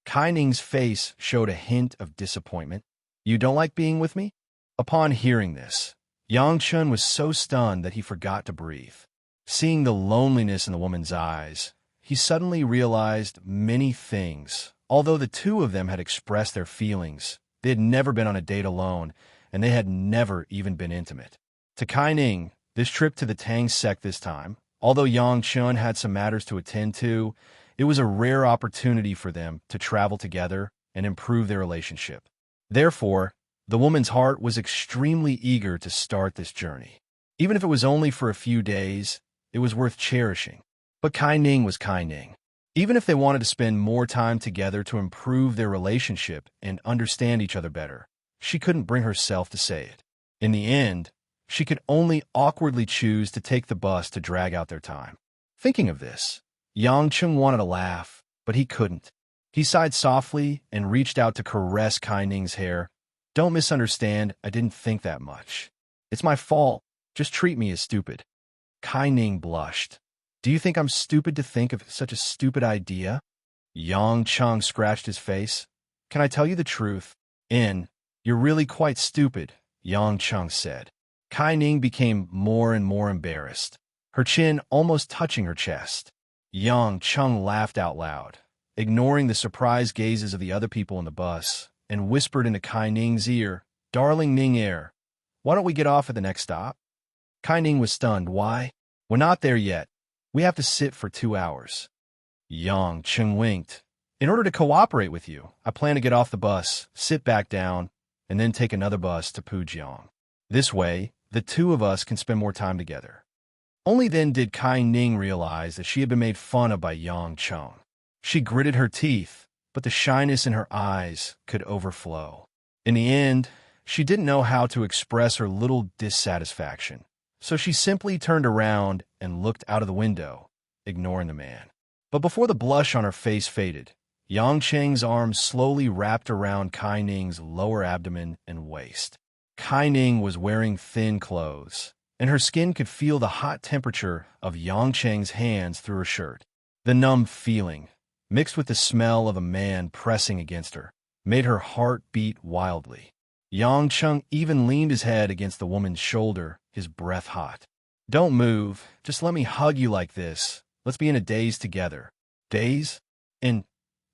Speaker 1: Kai Ning's face showed a hint of disappointment. "You don't like being with me?" Upon hearing this, Yang Chun was so stunned that he forgot to breathe. Seeing the loneliness in the woman's eyes, he suddenly realized many things. Although the two of them had expressed their feelings, they had never been on a date alone, and they had never even been intimate. To Kai Ning, this trip to the Tang sect this time, although Yang Chun had some matters to attend to, it was a rare opportunity for them to travel together and improve their relationship. Therefore, the woman's heart was extremely eager to start this journey. Even if it was only for a few days, it was worth cherishing. But Kai Ning was Kai Ning. Even if they wanted to spend more time together to improve their relationship and understand each other better, she couldn't bring herself to say it. In the end, she could only awkwardly choose to take the bus to drag out their time. Thinking of this, Yang Chung wanted to laugh, but he couldn't. He sighed softly and reached out to caress Kai Ning's hair. "Don't misunderstand, I didn't think that much. It's my fault. Just treat me as stupid." Kai Ning blushed. "Do you think I'm stupid to think of such a stupid idea?" Yang Chung scratched his face. "Can I tell you the truth? You're really quite stupid," Yang Chung said. Kai Ning became more and more embarrassed, her chin almost touching her chest. Yang Chung laughed out loud, ignoring the surprised gazes of the other people in the bus, and whispered into Kai Ning's ear, "Darling Ning Air, why don't we get off at the next stop?" Kai Ning was stunned. "Why? We're not there yet. We have to sit for 2 hours." Yang Chung winked. "In order to cooperate with you, I plan to get off the bus, sit back down, and then take another bus to Pujiang. This way, the two of us can spend more time together." Only then did Kai Ning realize that she had been made fun of by Yang Chung. She gritted her teeth, but the shyness in her eyes could overflow. In the end, she didn't know how to express her little dissatisfaction, so she simply turned around and looked out of the window, ignoring the man. But before the blush on her face faded, Yang Cheng's arms slowly wrapped around Kai Ning's lower abdomen and waist. Kai Ning was wearing thin clothes, and her skin could feel the hot temperature of Yang Cheng's hands through her shirt. The numb feeling, mixed with the smell of a man pressing against her, made her heart beat wildly. Yang Cheng even leaned his head against the woman's shoulder, his breath hot. "Don't move. Just let me hug you like this. Let's be in a daze together." Daze? And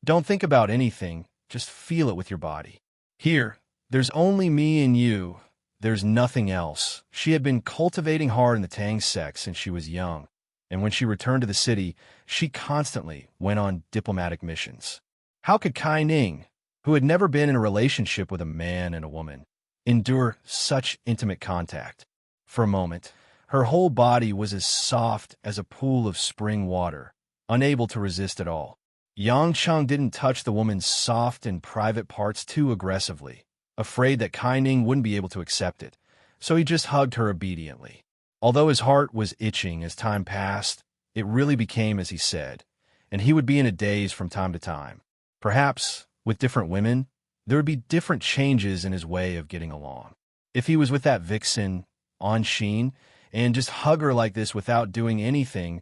Speaker 1: don't think about anything. Just feel it with your body. "Here, there's only me and you. There's nothing else." She had been cultivating hard in the Tang sect since she was young, and when she returned to the city, she constantly went on diplomatic missions. How could Kai Ning, who had never been in a relationship with a man and a woman, endure such intimate contact? For a moment, her whole body was as soft as a pool of spring water, unable to resist at all. Yang Cheng didn't touch the woman's soft and private parts too aggressively, afraid that Kai Ning wouldn't be able to accept it, so he just hugged her obediently. Although his heart was itching as time passed, it really became as he said, and he would be in a daze from time to time. Perhaps, with different women, there would be different changes in his way of getting along. If he was with that vixen, Anshin, and just hug her like this without doing anything,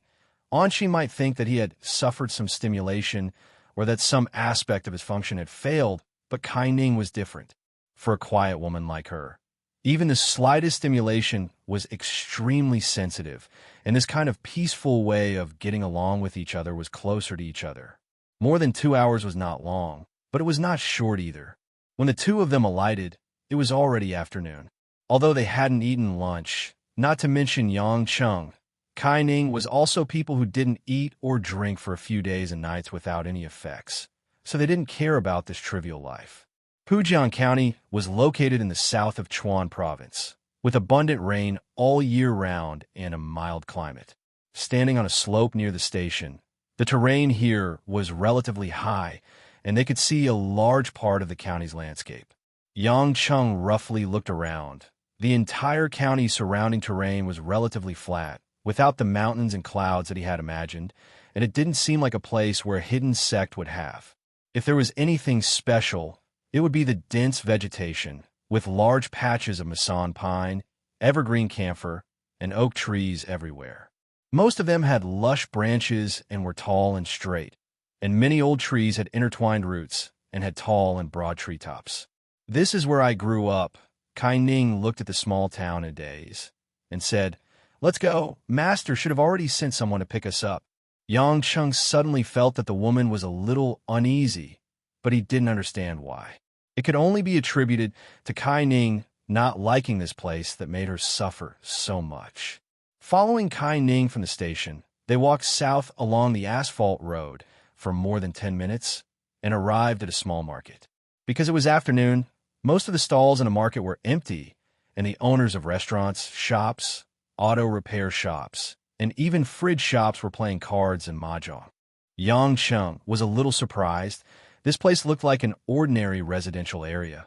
Speaker 1: Anshin might think that he had suffered some stimulation or that some aspect of his function had failed, but Kai Ning was different. For a quiet woman like her, even the slightest stimulation was extremely sensitive, and this kind of peaceful way of getting along with each other was closer to each other. More than 2 hours was not long, but it was not short either. When the two of them alighted, it was already afternoon. Although they hadn't eaten lunch, not to mention Yang Cheng, Kai Ning was also people who didn't eat or drink for a few days and nights without any effects, so they didn't care about this trivial life. Pujian County was located in the south of Chuan Province, with abundant rain all year round and a mild climate. Standing on a slope near the station, the terrain here was relatively high, and they could see a large part of the county's landscape. Yang Cheng roughly looked around. The entire county's surrounding terrain was relatively flat, without the mountains and clouds that he had imagined, and it didn't seem like a place where a hidden sect would have. If there was anything special, it would be the dense vegetation, with large patches of Masan pine, evergreen camphor, and oak trees everywhere. Most of them had lush branches and were tall and straight, and many old trees had intertwined roots and had tall and broad treetops. "This is where I grew up." Kai Ning looked at the small town in a daze and said, "Let's go. Master should have already sent someone to pick us up." Yang Cheng suddenly felt that the woman was a little uneasy, but he didn't understand why. It could only be attributed to Kai Ning not liking this place that made her suffer so much. Following Kai Ning from the station, they walked south along the asphalt road for more than 10 minutes and arrived at a small market. Because it was afternoon, most of the stalls in the market were empty, and the owners of restaurants, shops, auto repair shops, and even fridge shops were playing cards and mahjong. Yang Cheng was a little surprised. This place looked like an ordinary residential area.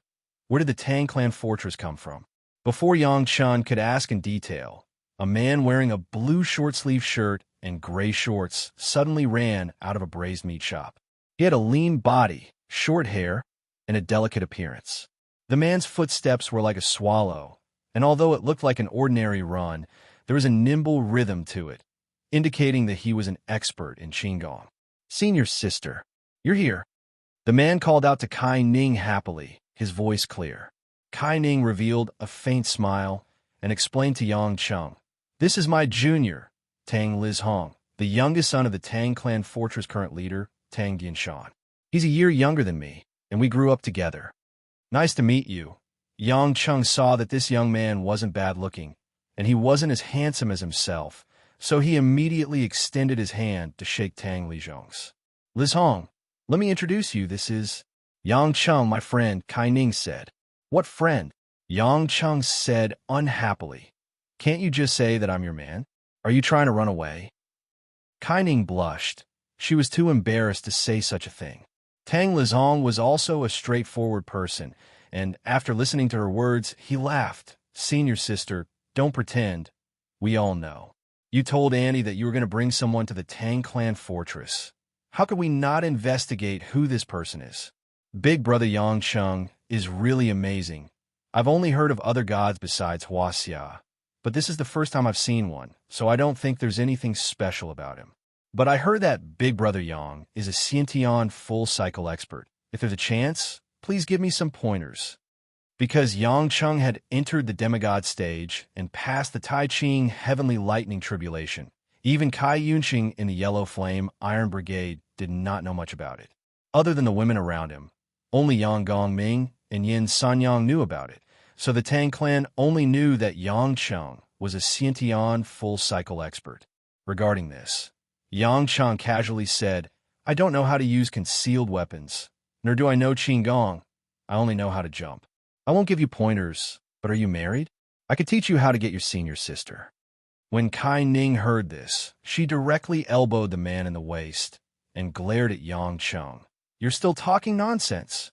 Speaker 1: Where did the Tang clan fortress come from? Before Yang Cheng could ask in detail, a man wearing a blue short-sleeved shirt and gray shorts suddenly ran out of a braised meat shop. He had a lean body, short hair, and a delicate appearance. The man's footsteps were like a swallow, and although it looked like an ordinary run, there was a nimble rhythm to it, indicating that he was an expert in Qigong. "Senior sister, you're here." The man called out to Kai Ning happily, his voice clear. Kai Ning revealed a faint smile and explained to Yang Cheng, "This is my junior, Tang Liz Hong, the youngest son of the Tang clan fortress current leader, Tang Dianshan. He's a year younger than me, and we grew up together." "Nice to meet you." Yang Cheng saw that this young man wasn't bad-looking, and he wasn't as handsome as himself, so he immediately extended his hand to shake Tang Lijong's. "Liz Hong, let me introduce you. This is Yang Cheng, my friend," Kai Ning said. "What friend?" Yang Cheng said unhappily. "Can't you just say that I'm your man? Are you trying to run away?" Kai Ning blushed. She was too embarrassed to say such a thing. Tang Lizong was also a straightforward person, and after listening to her words, he laughed. "Senior sister, don't pretend. We all know. You told Annie that you were going to bring someone to the Tang clan fortress. How could we not investigate who this person is? Big brother Yang Cheng is really amazing. I've only heard of other gods besides Huaxia, but this is the first time I've seen one, so I don't think there's anything special about him. But I heard that Big Brother Yang is a Xiantian full cycle expert. If there's a chance, please give me some pointers." Because Yang Cheng had entered the demigod stage and passed the Tai Ching heavenly lightning tribulation, even Kai Yunqing in the Yellow Flame Iron Brigade did not know much about it. Other than the women around him, only Yang Gongming and Yin Sanyang knew about it, so the Tang clan only knew that Yang Cheng was a Xiantian full cycle expert. Regarding this, Yang Cheng casually said, "I don't know how to use concealed weapons, nor do I know Qigong. I only know how to jump. I won't give you pointers, but are you married? I could teach you how to get your senior sister." When Kai Ning heard this, she directly elbowed the man in the waist and glared at Yang Cheng. "You're still talking nonsense."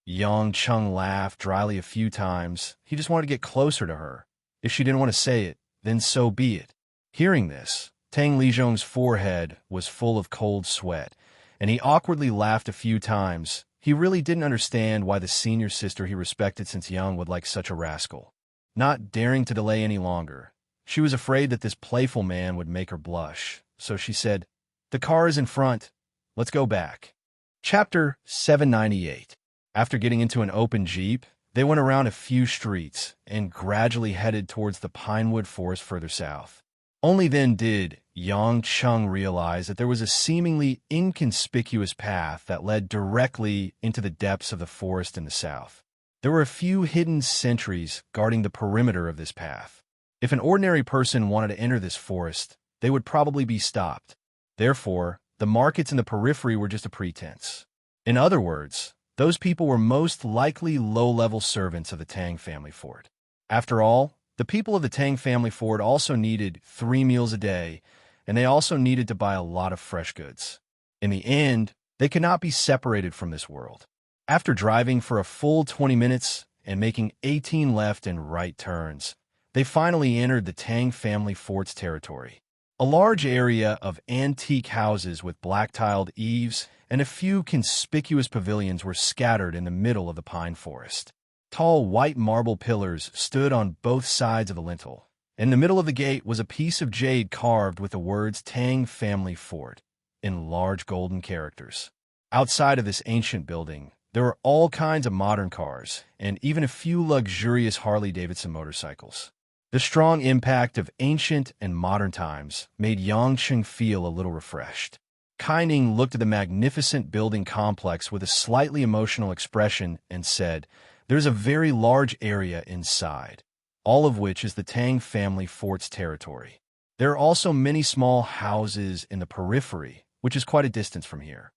Speaker 1: Yang Cheng laughed dryly a few times. He just wanted to get closer to her. If she didn't want to say it, then so be it. Hearing this, Tang Lizhong's forehead was full of cold sweat, and he awkwardly laughed a few times. He really didn't understand why the senior sister he respected since young would like such a rascal. Not daring to delay any longer, she was afraid that this playful man would make her blush, so she said, "The car is in front. Let's go back." Chapter 798. After getting into an open jeep, they went around a few streets and gradually headed towards the pinewood forest further south. Only then did Yang Cheng realize that there was a seemingly inconspicuous path that led directly into the depths of the forest in the south. There were a few hidden sentries guarding the perimeter of this path. If an ordinary person wanted to enter this forest, they would probably be stopped. Therefore, the markets in the periphery were just a pretense. In other words, those people were most likely low-level servants of the Tang family fort. After all, the people of the Tang family fort also needed 3 meals a day, and they also needed to buy a lot of fresh goods. In the end, they could not be separated from this world. After driving for a full 20 minutes and making 18 left and right turns, they finally entered the Tang family fort's territory. A large area of antique houses with black-tiled eaves and a few conspicuous pavilions were scattered in the middle of the pine forest. Tall white marble pillars stood on both sides of the lintel. In the middle of the gate was a piece of jade carved with the words Tang Family Fort in large golden characters. Outside of this ancient building, there were all kinds of modern cars and even a few luxurious Harley-Davidson motorcycles. The strong impact of ancient and modern times made Yang Cheng feel a little refreshed. Kai Ning looked at the magnificent building complex with a slightly emotional expression and said, "There's a very large area inside, all of which is the Tang family fort's territory. There are also many small houses in the periphery, which is quite a distance from here."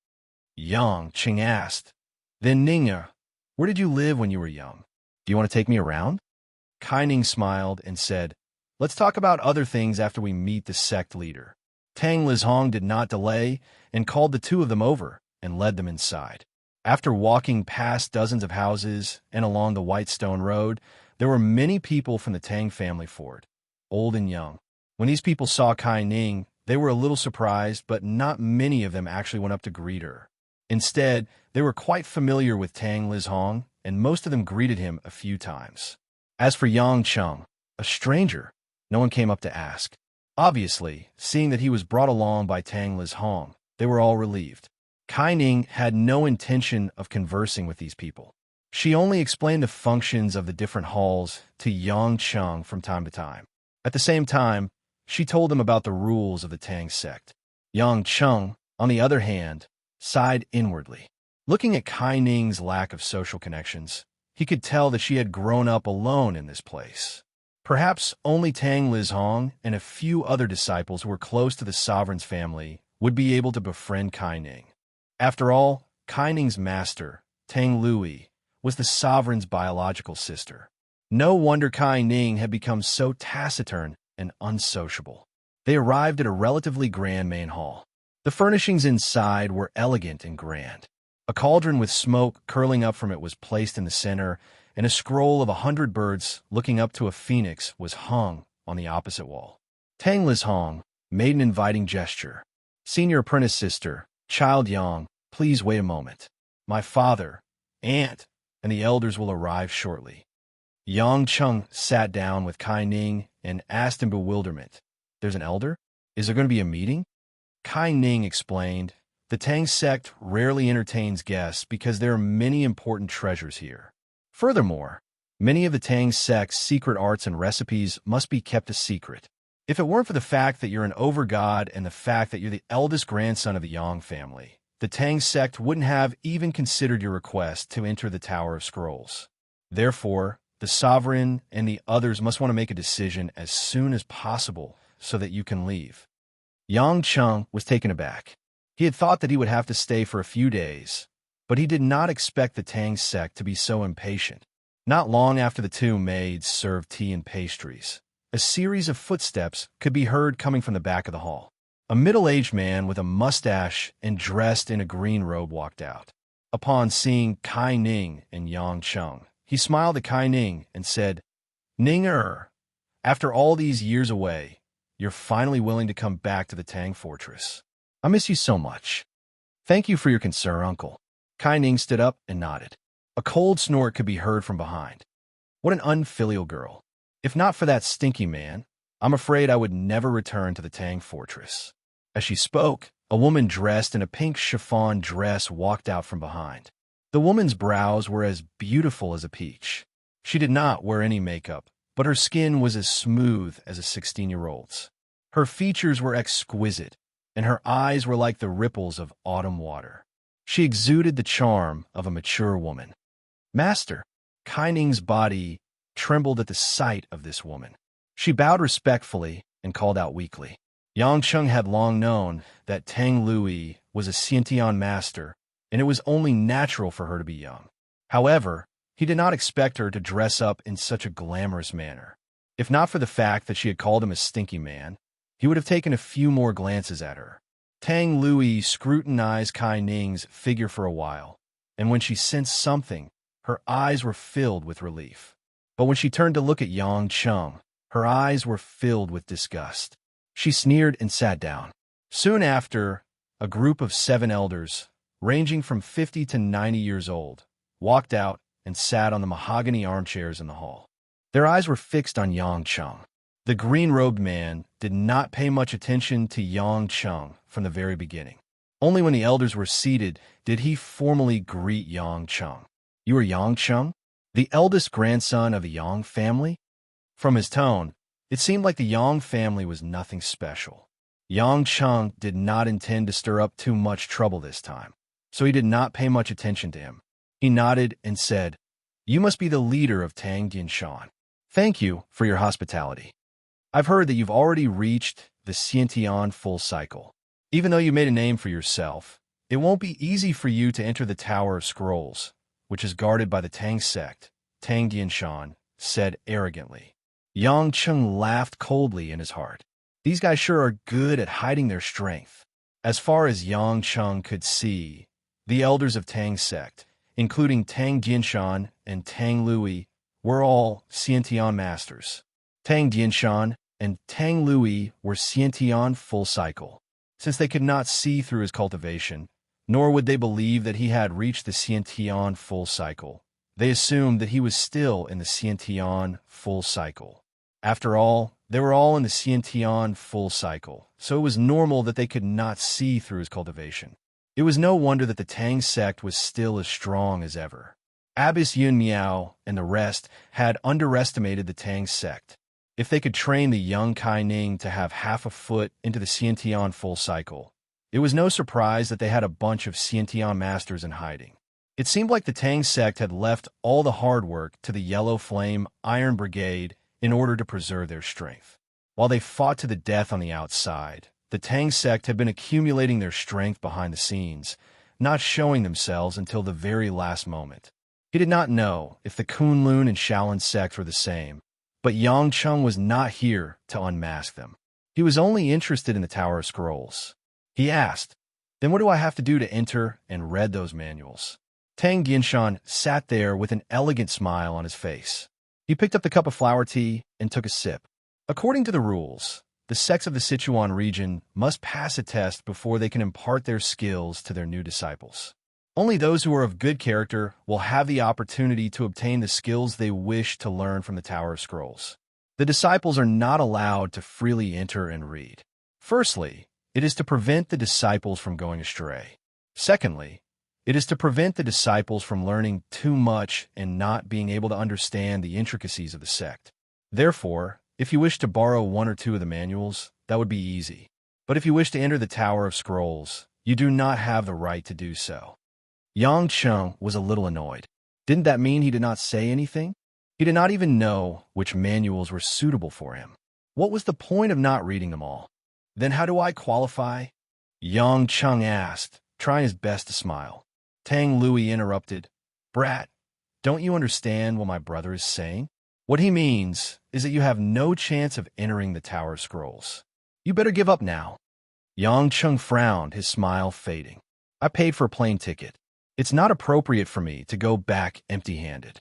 Speaker 1: Yang Cheng asked, "Then Ningya, where did you live when you were young? Do you want to take me around?" Kai Ning smiled and said, "Let's talk about other things after we meet the sect leader." Tang Lizhong did not delay and called the two of them over and led them inside. After walking past dozens of houses and along the white stone road, there were many people from the Tang family fort, old and young. When these people saw Kai Ning, they were a little surprised, but not many of them actually went up to greet her. Instead, they were quite familiar with Tang Lizhong, and most of them greeted him a few times. As for Yang Cheng, a stranger, no one came up to ask. Obviously, seeing that he was brought along by Tang Lizhong, they were all relieved. Kai Ning had no intention of conversing with these people. She only explained the functions of the different halls to Yang Cheng from time to time. At the same time, she told him about the rules of the Tang sect. Yang Cheng, on the other hand, sighed inwardly. Looking at Kai Ning's lack of social connections, he could tell that she had grown up alone in this place. Perhaps only Tang Lizhong and a few other disciples who were close to the sovereign's family would be able to befriend Kai Ning. After all, Kai Ning's master, Tang Lui, was the sovereign's biological sister. No wonder Kai Ning had become so taciturn and unsociable. They arrived at a relatively grand main hall. The furnishings inside were elegant and grand. A cauldron with smoke curling up from it was placed in the center, and a scroll of 100 birds looking up to a phoenix was hung on the opposite wall. Tang Lizhong made an inviting gesture. Senior apprentice sister, child Yang, please wait a moment. My father, aunt, and the elders will arrive shortly. Yang Cheng sat down with Kai Ning and asked in bewilderment, There's an elder? Is there going to be a meeting? Kai Ning explained, The Tang sect rarely entertains guests because there are many important treasures here. Furthermore, many of the Tang sect's secret arts and recipes must be kept a secret. If it weren't for the fact that you're an over-god and the fact that you're the eldest grandson of the Yang family, the Tang sect wouldn't have even considered your request to enter the Tower of Scrolls. Therefore, the sovereign and the others must want to make a decision as soon as possible so that you can leave. Yang Cheng was taken aback. He had thought that he would have to stay for a few days, but he did not expect the Tang sect to be so impatient. Not long after the two maids served tea and pastries, a series of footsteps could be heard coming from the back of the hall. A middle-aged man with a mustache and dressed in a green robe walked out. Upon seeing Kai Ning and Yang Cheng, he smiled at Kai Ning and said, Ning-er, after all these years away, you're finally willing to come back to the Tang fortress. I miss you so much. Thank you for your concern, uncle. Kai Ning stood up and nodded. A cold snort could be heard from behind. What an unfilial girl. If not for that stinky man, I'm afraid I would never return to the Tang fortress. As she spoke, a woman dressed in a pink chiffon dress walked out from behind. The woman's brows were as beautiful as a peach. She did not wear any makeup, but her skin was as smooth as a 16-year-old's. Her features were exquisite, and her eyes were like the ripples of autumn water. She exuded the charm of a mature woman. Master, Kai Ning's body trembled at the sight of this woman. She bowed respectfully and called out weakly. Yang Cheng had long known that Tang Lui was a Xiantian master, and it was only natural for her to be young. However, he did not expect her to dress up in such a glamorous manner. If not for the fact that she had called him a stinky man, he would have taken a few more glances at her. Tang Lui scrutinized Kai Ning's figure for a while, and when she sensed something, her eyes were filled with relief. But when she turned to look at Yang Cheng, her eyes were filled with disgust. She sneered and sat down. Soon after, a group of 7 elders, ranging from 50 to 90 years old, walked out and sat on the mahogany armchairs in the hall. Their eyes were fixed on Yang Cheng. The green-robed man did not pay much attention to Yang Cheng from the very beginning. Only when the elders were seated did he formally greet Yang Cheng. You are Yang Cheng, the eldest grandson of the Yang family? From his tone, it seemed like the Yang family was nothing special. Yang Cheng did not intend to stir up too much trouble this time, so he did not pay much attention to him. He nodded and said, You must be the leader of Tang Dinshan. Thank you for your hospitality. I've heard that you've already reached the Xiantian full cycle. Even though you made a name for yourself, it won't be easy for you to enter the Tower of Scrolls, which is guarded by the Tang sect, Tang Dinshan said arrogantly. Yang Cheng laughed coldly in his heart. These guys sure are good at hiding their strength. As far as Yang Cheng could see, the elders of Tang sect, including Tang Dinshan and Tang Lui, were all Xiantian masters. Tang Dinshan and Tang Lui were Xiantian full cycle. Since they could not see through his cultivation, nor would they believe that he had reached the Xiantian full cycle, they assumed that he was still in the Xiantian full cycle. After all, they were all in the Xiantian full cycle, so it was normal that they could not see through his cultivation. It was no wonder that the Tang sect was still as strong as ever. Abbess Yun Miao and the rest had underestimated the Tang sect. If they could train the young Kai Ning to have half a foot into the Xiantian full cycle, it was no surprise that they had a bunch of Xiantian masters in hiding. It seemed like the Tang sect had left all the hard work to the Yellow Flame Iron Brigade in order to preserve their strength. While they fought to the death on the outside, the Tang sect had been accumulating their strength behind the scenes, not showing themselves until the very last moment. He did not know if the Kunlun and Shaolin sects were the same, but Yang Cheng was not here to unmask them. He was only interested in the Tower of Scrolls. He asked. Then what do I have to do to enter and read those manuals? Tang Dianshan sat there with an elegant smile on his face. He picked up the cup of flower tea and took a sip. According to the rules, the sects of the Sichuan region must pass a test before they can impart their skills to their new disciples. Only those who are of good character will have the opportunity to obtain the skills they wish to learn from the Tower of Scrolls. The disciples are not allowed to freely enter and read. Firstly, it is to prevent the disciples from going astray. Secondly, it is to prevent the disciples from learning too much and not being able to understand the intricacies of the sect. Therefore, if you wish to borrow one or two of the manuals, that would be easy. But if you wish to enter the Tower of Scrolls, you do not have the right to do so. Yang Cheng was a little annoyed. Didn't that mean he did not say anything? He did not even know which manuals were suitable for him. What was the point of not reading them all? Then how do I qualify? Yang Cheng asked, trying his best to smile. Tang Lui interrupted. Brat, don't you understand what my brother is saying? What he means is that you have no chance of entering the Tower of Scrolls. You better give up now. Yang Cheng frowned, his smile fading. I paid for a plane ticket. It's not appropriate for me to go back empty-handed.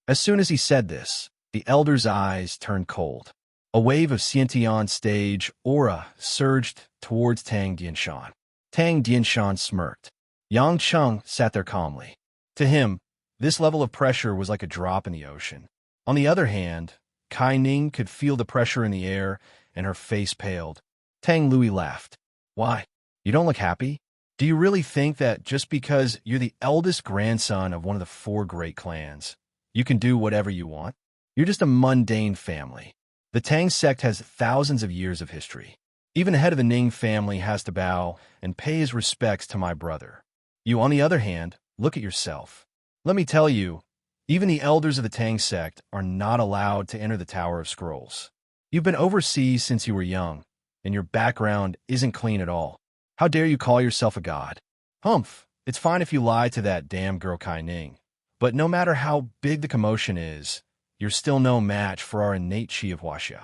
Speaker 1: As soon as he said this, the elder's eyes turned cold. A wave of Xiantian stage aura surged towards Tang Dianshan. Tang Dianshan smirked. Yang Cheng sat there calmly. To him, this level of pressure was like a drop in the ocean. On the other hand, Kai Ning could feel the pressure in the air, and her face paled. Tang Lui laughed. Why? You don't look happy? Do you really think that just because you're the eldest grandson of one of the 4 great clans, you can do whatever you want? You're just a mundane family. The Tang sect has thousands of years of history. Even the head of the Ning family has to bow and pay his respects to my brother. You, on the other hand, look at yourself. Let me tell you, even the elders of the Tang sect are not allowed to enter the Tower of Scrolls. You've been overseas since you were young, and your background isn't clean at all. How dare you call yourself a god? Humph, it's fine if you lie to that damn girl Kai Ning, but no matter how big the commotion is, you're still no match for our innate chi of Huaxia.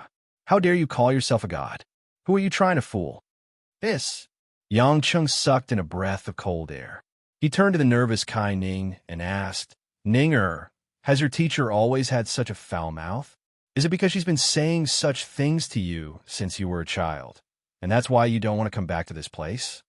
Speaker 1: How dare you call yourself a god? Who are you trying to fool? This. Yang Cheng sucked in a breath of cold air. He turned to the nervous Kai Ning and asked, Ninger, has your teacher always had such a foul mouth? Is it because she's been saying such things to you since you were a child, and that's why you don't want to come back to this place?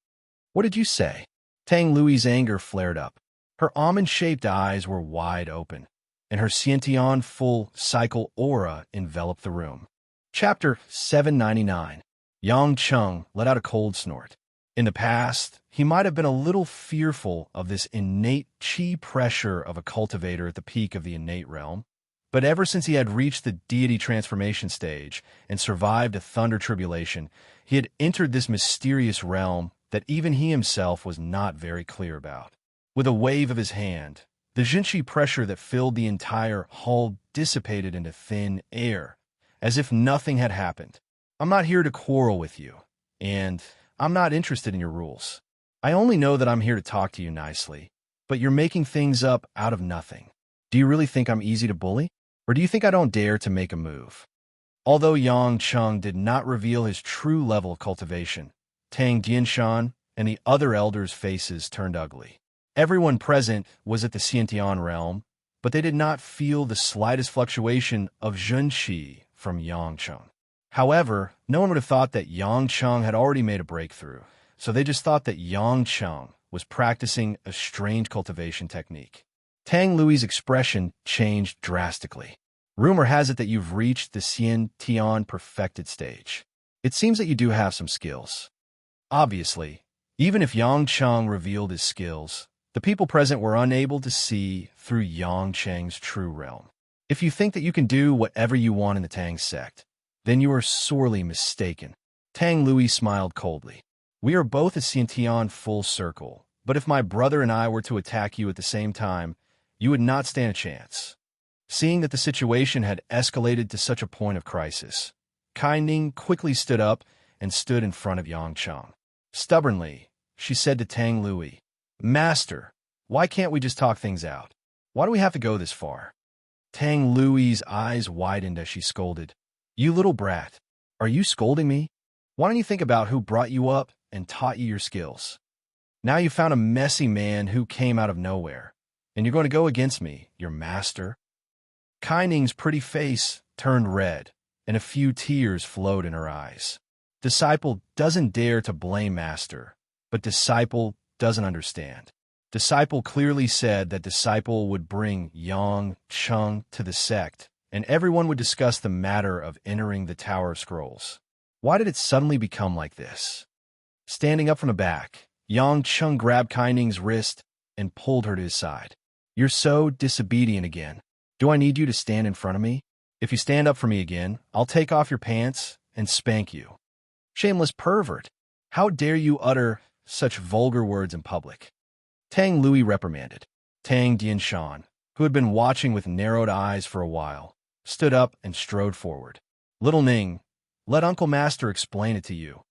Speaker 1: What did you say? Tang Lui's anger flared up. Her almond-shaped eyes were wide open, and her Xiantian full cycle aura enveloped the room. Chapter 799. Yang Cheng let out a cold snort. In the past, he might have been a little fearful of this innate chi pressure of a cultivator at the peak of the innate realm, but ever since he had reached the deity transformation stage and survived a thunder tribulation, he had entered this mysterious realm that even he himself was not very clear about. With a wave of his hand, the Jinchi pressure that filled the entire hall dissipated into thin air, as if nothing had happened. I'm not here to quarrel with you, and I'm not interested in your rules. I only know that I'm here to talk to you nicely, but you're making things up out of nothing. Do you really think I'm easy to bully? Or do you think I don't dare to make a move? Although Yang Cheng did not reveal his true level of cultivation, Tang Dianshan and the other elders' faces turned ugly. Everyone present was at the Xiantian realm, but they did not feel the slightest fluctuation of Zhenqi from Yang Cheng. However, no one would have thought that Yang Cheng had already made a breakthrough, so they just thought that Yang Cheng was practicing a strange cultivation technique. Tang Lui's expression changed drastically. Rumor has it that you've reached the Xiantian perfected stage. It seems that you do have some skills. Obviously, even if Yang Cheng revealed his skills, the people present were unable to see through Yang Cheng's true realm. If you think that you can do whatever you want in the Tang sect, then you are sorely mistaken. Tang Lui smiled coldly. We are both a Xiantian full circle, but if my brother and I were to attack you at the same time, you would not stand a chance. Seeing that the situation had escalated to such a point of crisis, Kai Ning quickly stood up and stood in front of Yang Cheng. Stubbornly, she said to Tang Lui, Master, why can't we just talk things out? Why do we have to go this far? Tang Lui's eyes widened as she scolded. You little brat, are you scolding me? Why don't you think about who brought you up and taught you your skills. Now you found a messy man who came out of nowhere, and you're going to go against me, your master?" Kai Ning's pretty face turned red, and a few tears flowed in her eyes. Disciple doesn't dare to blame master, but disciple doesn't understand. Disciple clearly said that disciple would bring Yang Cheng to the sect, and everyone would discuss the matter of entering the Tower of Scrolls. Why did it suddenly become like this? Standing up from the back, Yang Cheng grabbed Kai Ning's wrist and pulled her to his side. "You're so disobedient again. Do I need you to stand in front of me? If you stand up for me again, I'll take off your pants and spank you. Shameless pervert! How dare you utter such vulgar words in public?" Tang Lui reprimanded. Tang Dianshan, who had been watching with narrowed eyes for a while, stood up and strode forward. "Little Ning, let Uncle Master explain it to you."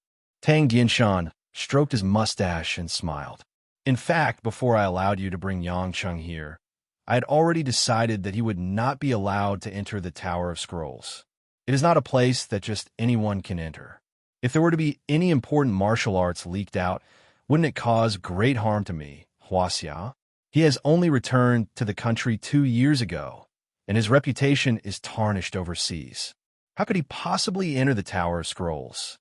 Speaker 1: Tang Dianshan stroked his mustache and smiled. "In fact, before I allowed you to bring Yang Cheng here, I had already decided that he would not be allowed to enter the Tower of Scrolls. It is not a place that just anyone can enter. If there were to be any important martial arts leaked out, wouldn't it cause great harm to me, Huaxia? He has only returned to the country 2 years ago, and his reputation is tarnished overseas. How could he possibly enter the Tower of Scrolls?"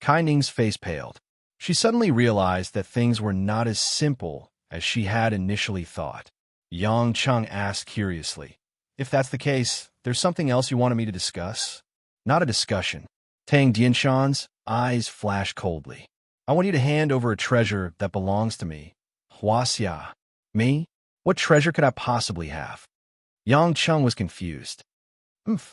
Speaker 1: Kai Ning's face paled. She suddenly realized that things were not as simple as she had initially thought. Yang Cheng asked curiously, "If that's the case, there's something else you wanted me to discuss?" "Not a discussion." Tang Dianshan's eyes flashed coldly. "I want you to hand over a treasure that belongs to me, Huaxia." "Me? What treasure could I possibly have?" Yang Cheng was confused.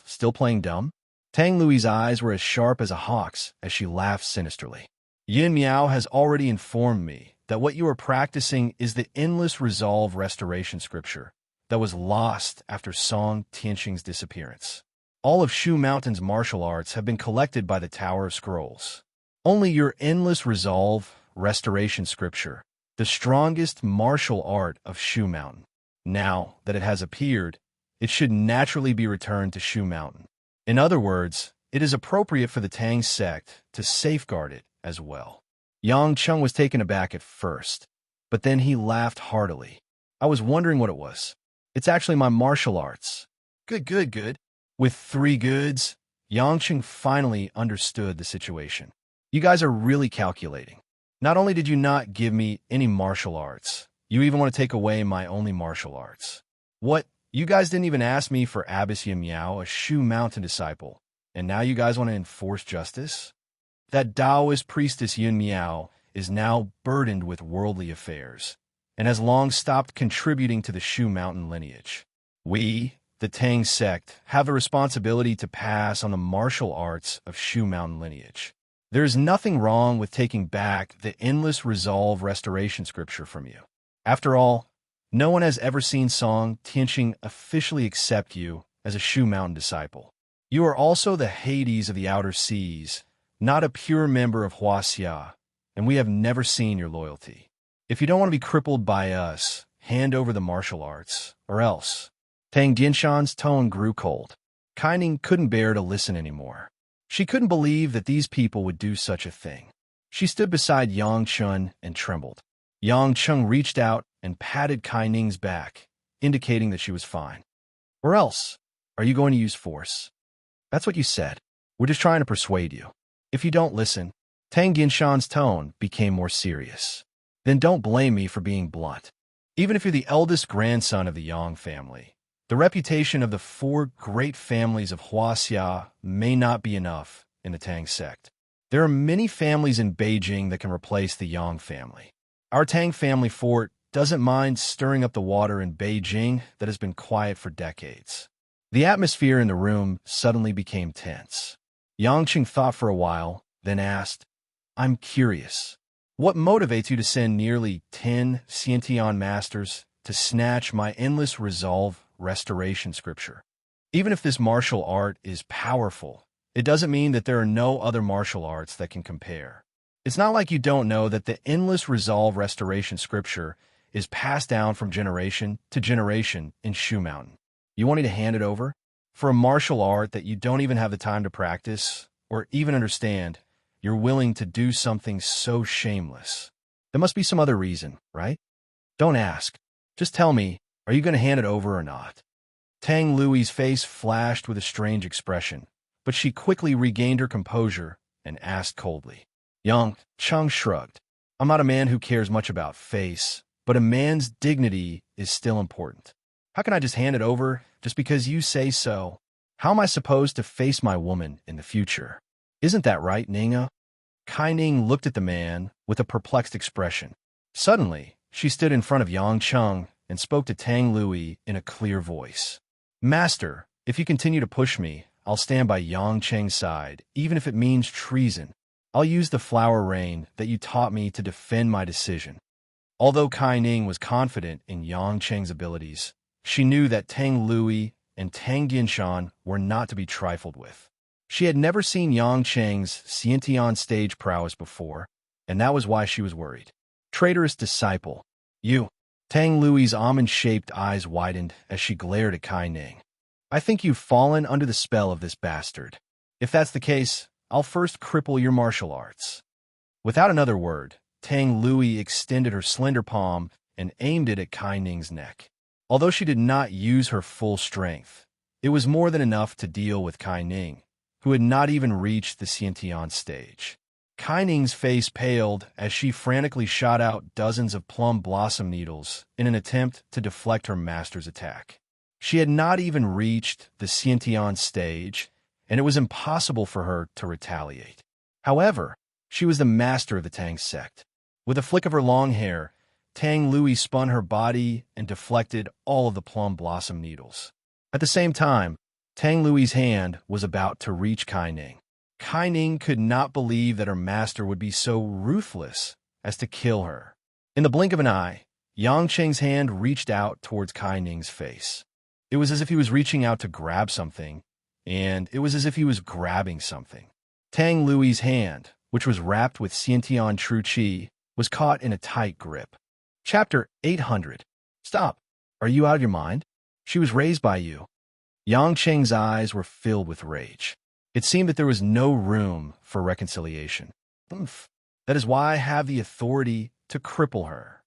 Speaker 1: Still playing dumb?" Tang Lui's eyes were as sharp as a hawk's as she laughed sinisterly. "Yin Miao has already informed me that what you are practicing is the endless resolve restoration scripture that was lost after Song Tianqing's disappearance. All of Shu Mountain's martial arts have been collected by the Tower of Scrolls. Only your endless resolve restoration scripture, the strongest martial art of Shu Mountain. Now that it has appeared, it should naturally be returned to Shu Mountain. In other words, it is appropriate for the Tang sect to safeguard it as well." Yang Cheng was taken aback at first, but then he laughed heartily. "I was wondering what it was. It's actually my martial arts." Good. With 3 goods, Yang Cheng finally understood the situation. "You guys are really calculating. Not only did you not give me any martial arts, you even want to take away my only martial arts. What? You guys didn't even ask me for Abbess Yin Miao, a Shu Mountain disciple, and now you guys want to enforce justice? That Taoist priestess Yin Miao is now burdened with worldly affairs, and has long stopped contributing to the Shu Mountain lineage. We, the Tang sect, have a responsibility to pass on the martial arts of Shu Mountain lineage. There is nothing wrong with taking back the endless resolve restoration scripture from you. After all, no one has ever seen Song Tianqing officially accept you as a Shu Mountain disciple. You are also the Hades of the outer seas, not a pure member of Huaxia, and we have never seen your loyalty. If you don't want to be crippled by us, hand over the martial arts, or else." Tang Dianshan's tone grew cold. Kai Ning couldn't bear to listen anymore. She couldn't believe that these people would do such a thing. She stood beside Yang Cheng and trembled. Yang Cheng reached out and patted Kai Ning's back, indicating that she was fine. "Or else, are you going to use force?" "That's what you said. We're just trying to persuade you. If you don't listen," Tang Dianshan's tone became more serious, "then don't blame me for being blunt. Even if you're the eldest grandson of the Yang family, the reputation of the 4 great families of Huaxia may not be enough in the Tang sect. There are many families in Beijing that can replace the Yang family. Our Tang family fort doesn't mind stirring up the water in Beijing that has been quiet for decades." The atmosphere in the room suddenly became tense. Yang Cheng thought for a while, then asked, "I'm curious. What motivates you to send nearly 10 Xiantian masters to snatch my endless resolve restoration scripture? Even if this martial art is powerful, it doesn't mean that there are no other martial arts that can compare. It's not like you don't know that the endless resolve restoration scripture is passed down from generation to generation in Shu Mountain. You want me to hand it over? For a martial art that you don't even have the time to practice or even understand, you're willing to do something so shameless? There must be some other reason, right? Don't ask. Just tell me, are you going to hand it over or not? Tang Lui's face flashed with a strange expression, but she quickly regained her composure and asked coldly. Yang Cheng shrugged. I'm not a man who cares much about face, but a man's dignity is still important. How can I just hand it over just because you say so? How am I supposed to face my woman in the future? Isn't that right, Ninga? Kai Ning looked at the man with a perplexed expression. Suddenly, she stood in front of Yang Cheng and spoke to Tang Lui in a clear voice. Master, if you continue to push me, I'll stand by Yang Cheng's side, even if it means treason. I'll use the flower rain that you taught me to defend my decision. Although Kai Ning was confident in Yang Cheng's abilities, she knew that Tang Lui and Tang Ginshan were not to be trifled with. She had never seen Yang Cheng's Xiantian stage prowess before, and that was why she was worried. Traitorous disciple. You. Tang Lui's almond-shaped eyes widened as she glared at Kai Ning. I think you've fallen under the spell of this bastard. If that's the case, I'll first cripple your martial arts. Without another word, Tang Lui extended her slender palm and aimed it at Kai Ning's neck. Although she did not use her full strength, it was more than enough to deal with Kai Ning, who had not even reached the Xiantian stage. Kai Ning's face paled as she frantically shot out dozens of plum blossom needles in an attempt to deflect her master's attack. She had not even reached the Xiantian stage, and it was impossible for her to retaliate. However, she was the master of the Tang sect. With a flick of her long hair, Tang Lui spun her body and deflected all of the plum blossom needles. At the same time, Tang Lui's hand was about to reach Kai Ning. Kai Ning could not believe that her master would be so ruthless as to kill her. In the blink of an eye, Yang Cheng's hand reached out towards Kai Ning's face. It was as if he was reaching out to grab something, and it was as if he was grabbing something. Tang Lui's hand, which was wrapped with Xiantian True Qi, was caught in a tight grip. Chapter 800. Stop. Are you out of your mind? She was raised by you. Yang Cheng's eyes were filled with rage. It seemed that there was no room for reconciliation. That is why I have the authority to cripple her.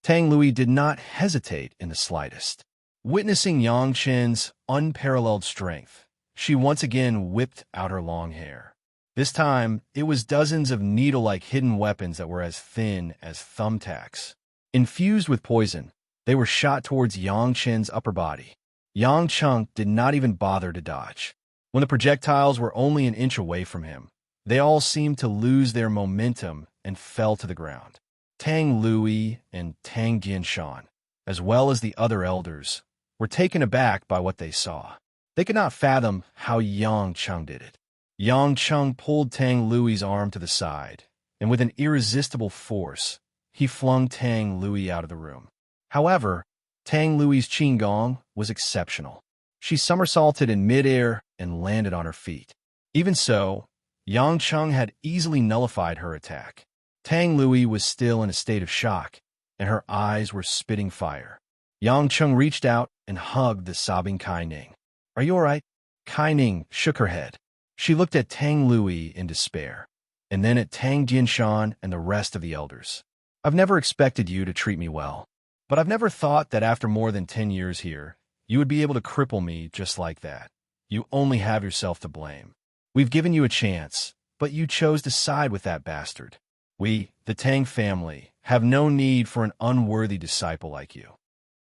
Speaker 1: Tang Lui did not hesitate in the slightest. Witnessing Yang Chen's unparalleled strength, she once again whipped out her long hair. This time, it was dozens of needle-like hidden weapons that were as thin as thumbtacks. Infused with poison, they were shot towards Yang Chen's upper body. Yang Cheng did not even bother to dodge. When the projectiles were only an inch away from him, they all seemed to lose their momentum and fell to the ground. Tang Lui and Tang Ginshan, as well as the other elders, were taken aback by what they saw. They could not fathom how Yang Cheng did it. Yang Cheng pulled Tang Lui's arm to the side, and with an irresistible force, he flung Tang Lui out of the room. However, Tang Lui's qigong was exceptional. She somersaulted in midair and landed on her feet. Even so, Yang Cheng had easily nullified her attack. Tang Lui was still in a state of shock, and her eyes were spitting fire. Yang Cheng reached out and hugged the sobbing Kai Ning. Are you all right? Kai Ning shook her head. She looked at Tang Lui in despair, and then at Tang Jinshan and the rest of the elders. I've never expected you to treat me well, but I've never thought that after more than 10 years here, you would be able to cripple me just like that. You only have yourself to blame. We've given you a chance, but you chose to side with that bastard. We, the Tang family, have no need for an unworthy disciple like you.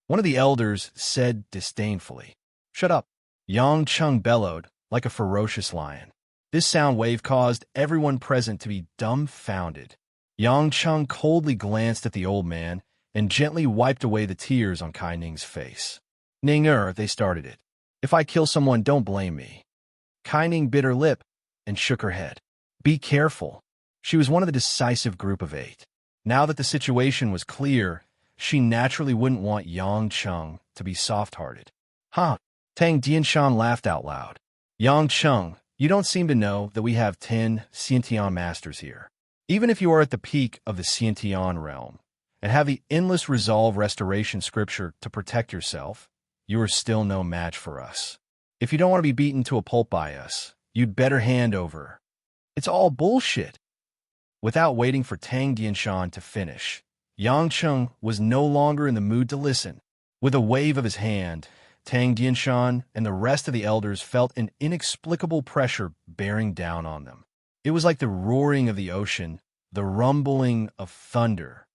Speaker 1: One of the elders said disdainfully. Shut up. Yang Cheng bellowed like a ferocious lion. This sound wave caused everyone present to be dumbfounded. Yang Cheng coldly glanced at the old man and gently wiped away the tears on Kai Ning's face. Ning they started it. If I kill someone, don't blame me. Kai Ning bit her lip and shook her head. Be careful. She was one of the decisive group of 8. Now that the situation was clear, she naturally wouldn't want Yang Cheng to be soft-hearted. Huh? Tang Dianshan laughed out loud. Yang Cheng, you don't seem to know that we have 10 Xiantian masters here. Even if you are at the peak of the Xiantian realm and have the endless resolve restoration scripture to protect yourself, you are still no match for us. If you don't want to be beaten to a pulp by us, you'd better hand over. It's all bullshit. Without waiting for Tang Dianshan to finish, Yang Cheng was no longer in the mood to listen. With a wave of his hand, Tang Dianshan and the rest of the elders felt an inexplicable pressure bearing down on them. It was like the roaring of the ocean, the rumbling of thunder.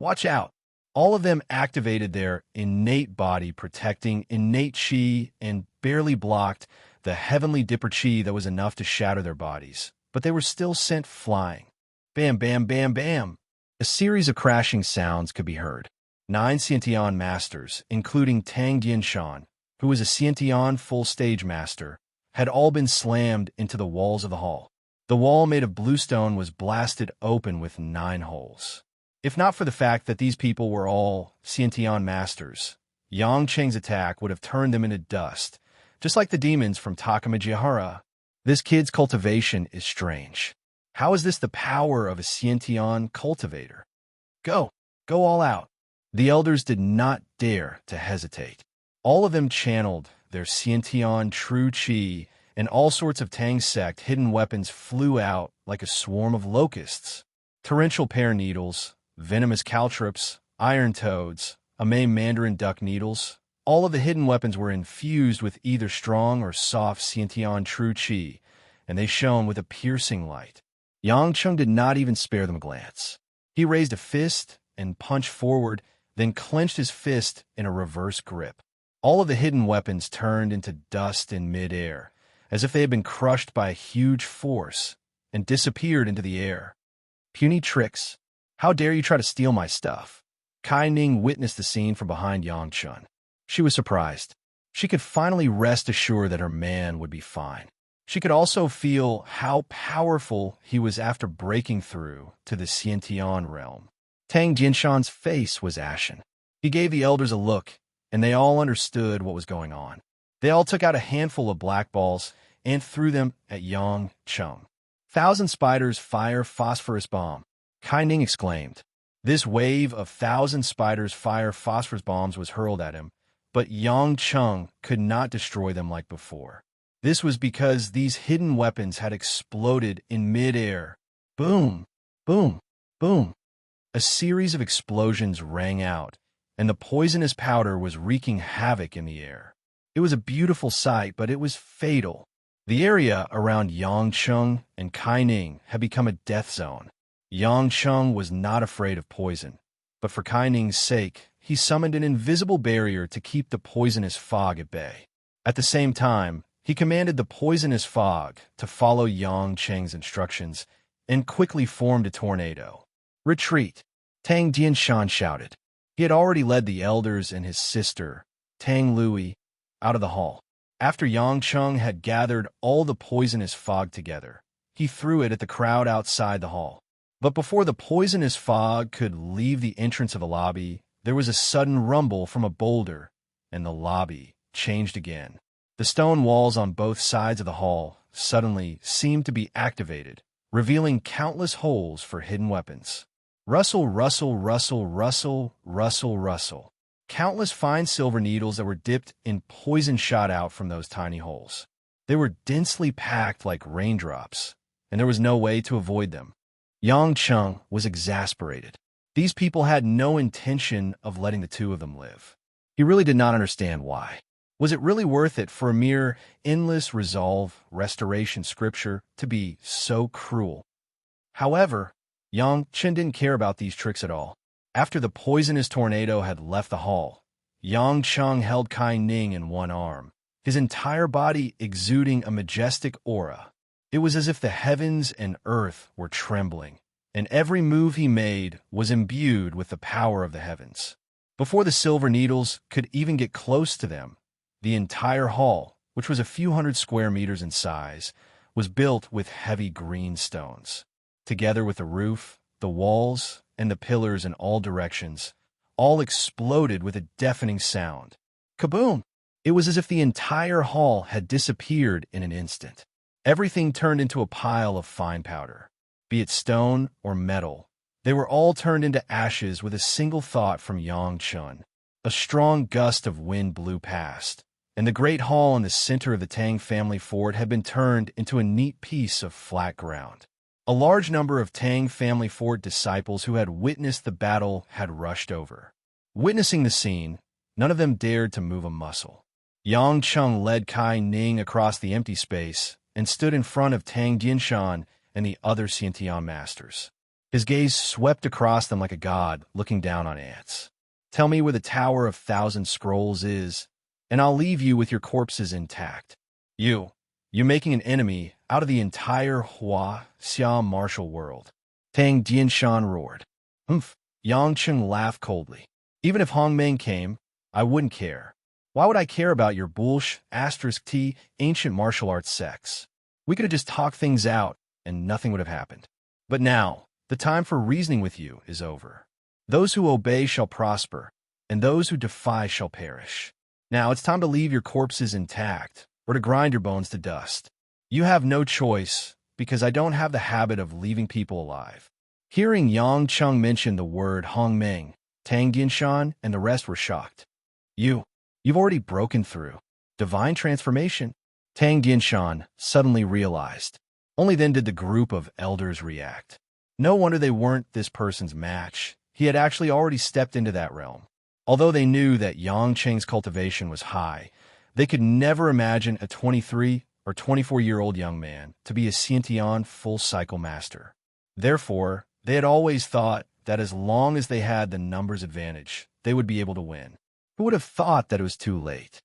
Speaker 1: Watch out! All of them activated their innate body, protecting innate chi, and barely blocked the heavenly dipper chi that was enough to shatter their bodies. But they were still sent flying. Bam, bam, bam, bam! A series of crashing sounds could be heard. 9 Xiantian masters, including Tang Dianshan, who was a Xiantian full stage master, had all been slammed into the walls of the hall. The wall made of blue stone was blasted open with 9 holes. If not for the fact that these people were all Xiantian masters, Yang Cheng's attack would have turned them into dust, just like the demons from Takamajihara. This kid's cultivation is strange. How is this the power of a Xiantian cultivator? Go all out. The elders did not dare to hesitate. All of them channeled their Xiantian true chi, and all sorts of Tang sect hidden weapons flew out like a swarm of locusts. Torrential pear needles, venomous caltrops, iron toads, Amei mandarin duck needles. All of the hidden weapons were infused with either strong or soft Xiantian true chi, and they shone with a piercing light. Yang Cheng did not even spare them a glance. He raised a fist and punched forward, then clenched his fist in a reverse grip. All of the hidden weapons turned into dust in midair, as if they had been crushed by a huge force, and disappeared into the air. Puny tricks! How dare you try to steal my stuff? Kai Ning witnessed the scene from behind Yang Chun. She was surprised. She could finally rest assured that her man would be fine. She could also feel how powerful he was after breaking through to the Xiantian realm. Tang Jinshan's face was ashen. He gave the elders a look, and they all understood what was going on. They all took out a handful of black balls and threw them at Yang Cheng. 1,000 spiders fire phosphorus bomb, Kai Ning exclaimed. This wave of 1,000 spiders fire phosphorus bombs was hurled at him, but Yang Cheng could not destroy them like before. This was because these hidden weapons had exploded in midair. Boom, boom, boom. A series of explosions rang out, and the poisonous powder was wreaking havoc in the air. It was a beautiful sight, but it was fatal. The area around Yang Cheng and Kai Ning had become a death zone. Yang Cheng was not afraid of poison, but for Kai Ning's sake, he summoned an invisible barrier to keep the poisonous fog at bay. At the same time, he commanded the poisonous fog to follow Yang Cheng's instructions and quickly formed a tornado. Retreat! Tang Dianshan shouted. He had already led the elders and his sister, Tang Lui, out of the hall. After Yang Cheng had gathered all the poisonous fog together, he threw it at the crowd outside the hall. But before the poisonous fog could leave the entrance of the lobby, there was a sudden rumble from a boulder, and the lobby changed again. The stone walls on both sides of the hall suddenly seemed to be activated, revealing countless holes for hidden weapons. Rustle, rustle, rustle, rustle, rustle, rustle. Countless fine silver needles that were dipped in poison shot out from those tiny holes. They were densely packed like raindrops, and there was no way to avoid them. Yang Cheng was exasperated. These people had no intention of letting the two of them live. He really did not understand why. Was it really worth it for a mere endless resolve restoration scripture to be so cruel? However, Yang Chen didn't care about these tricks at all. After the poisonous tornado had left the hall, Yang Cheng held Kai Ning in one arm, his entire body exuding a majestic aura. It was as if the heavens and earth were trembling, and every move he made was imbued with the power of the heavens. Before the silver needles could even get close to them, the entire hall, which was a few hundred square meters in size, was built with heavy green stones. Together with the roof, the walls, and the pillars in all directions, all exploded with a deafening sound. Kaboom! It was as if the entire hall had disappeared in an instant. Everything turned into a pile of fine powder. Be it stone or metal, they were all turned into ashes with a single thought from Yang Chun. A strong gust of wind blew past, and the great hall in the center of the Tang family fort had been turned into a neat piece of flat ground. A large number of Tang family fort disciples who had witnessed the battle had rushed over. Witnessing the scene, none of them dared to move a muscle. Yang Cheng led Kai Ning across the empty space and stood in front of Tang Jinshan and the other Xiantian masters. His gaze swept across them like a god looking down on ants. "Tell me where the Tower of Thousand Scrolls is, and I'll leave you with your corpses intact. You making an enemy out of the entire Hua Xia martial world." Tang Jinshan roared. "Humph." Yang Cheng laughed coldly. "Even if Hong Meng came, I wouldn't care. Why would I care about your *T ancient martial arts sects? We could have just talked things out, and nothing would have happened. But now, the time for reasoning with you is over. Those who obey shall prosper, and those who defy shall perish. Now it's time to leave your corpses intact, or to grind your bones to dust. You have no choice, because I don't have the habit of leaving people alive." Hearing Yang Cheng mention the word Hong Meng, Tang Jinshan and the rest were shocked. You've already broken through divine transformation?" Tang Jinshan suddenly realized. Only then did the group of elders react. No wonder they weren't this person's match. He had actually already stepped into that realm. Although they knew that Yang Cheng's cultivation was high, they could never imagine a 23 or 24-year-old young man to be a Xiantian full-cycle master. Therefore, they had always thought that as long as they had the numbers advantage, they would be able to win. Who would have thought that it was too late?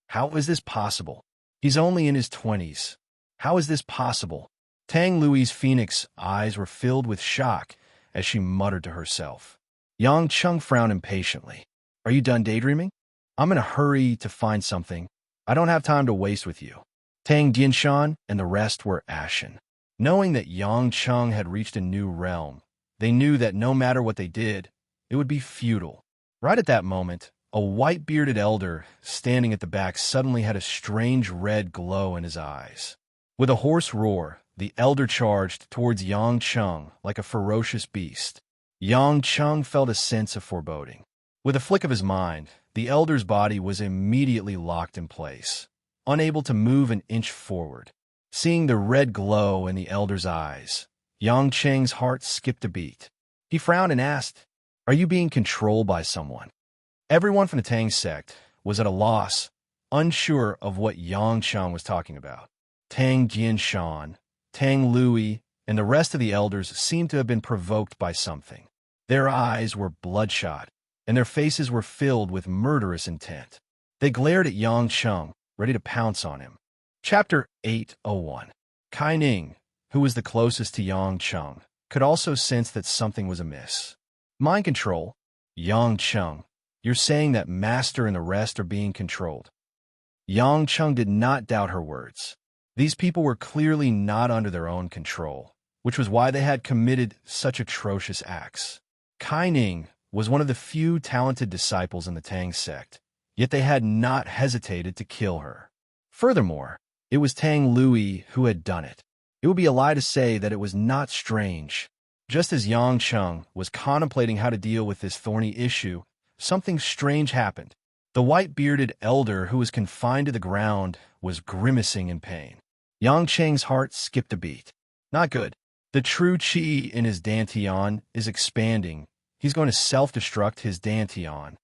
Speaker 1: How is this possible? He's only in his 20s. How is this possible? Tang Lui's phoenix eyes were filled with shock as she muttered to herself. Yang Cheng frowned impatiently. "Are you done daydreaming? I'm in a hurry to find something. I don't have time to waste with you." Tang Jinshan and the rest were ashen. Knowing that Yang Cheng had reached a new realm, they knew that no matter what they did, it would be futile. Right at that moment, a white-bearded elder standing at the back suddenly had a strange red glow in his eyes. With a hoarse roar, the elder charged towards Yang Cheng like a ferocious beast. Yang Cheng felt a sense of foreboding. With a flick of his mind, the elder's body was immediately locked in place, unable to move an inch forward. Seeing the red glow in the elder's eyes, Yang Cheng's heart skipped a beat. He frowned and asked, "Are you being controlled by someone?" Everyone from the Tang sect was at a loss, unsure of what Yang Cheng was talking about. Tang Jinshan, Tang Lui, and the rest of the elders seemed to have been provoked by something. Their eyes were bloodshot, and their faces were filled with murderous intent. They glared at Yang Cheng, ready to pounce on him. Chapter 801. Kai Ning, who was the closest to Yang Cheng, could also sense that something was amiss. "Mind control? Yang Cheng, you're saying that Master and the rest are being controlled?" Yang Cheng did not doubt her words. These people were clearly not under their own control, which was why they had committed such atrocious acts. Kai Ning was one of the few talented disciples in the Tang sect, yet they had not hesitated to kill her. Furthermore, it was Tang Lui who had done it. It would be a lie to say that it was not strange. Just as Yang Cheng was contemplating how to deal with this thorny issue, something strange happened. The white-bearded elder who was confined to the ground was grimacing in pain. Yang Cheng's heart skipped a beat. Not good. The true qi in his dantian is expanding. He's going to self-destruct his dantian.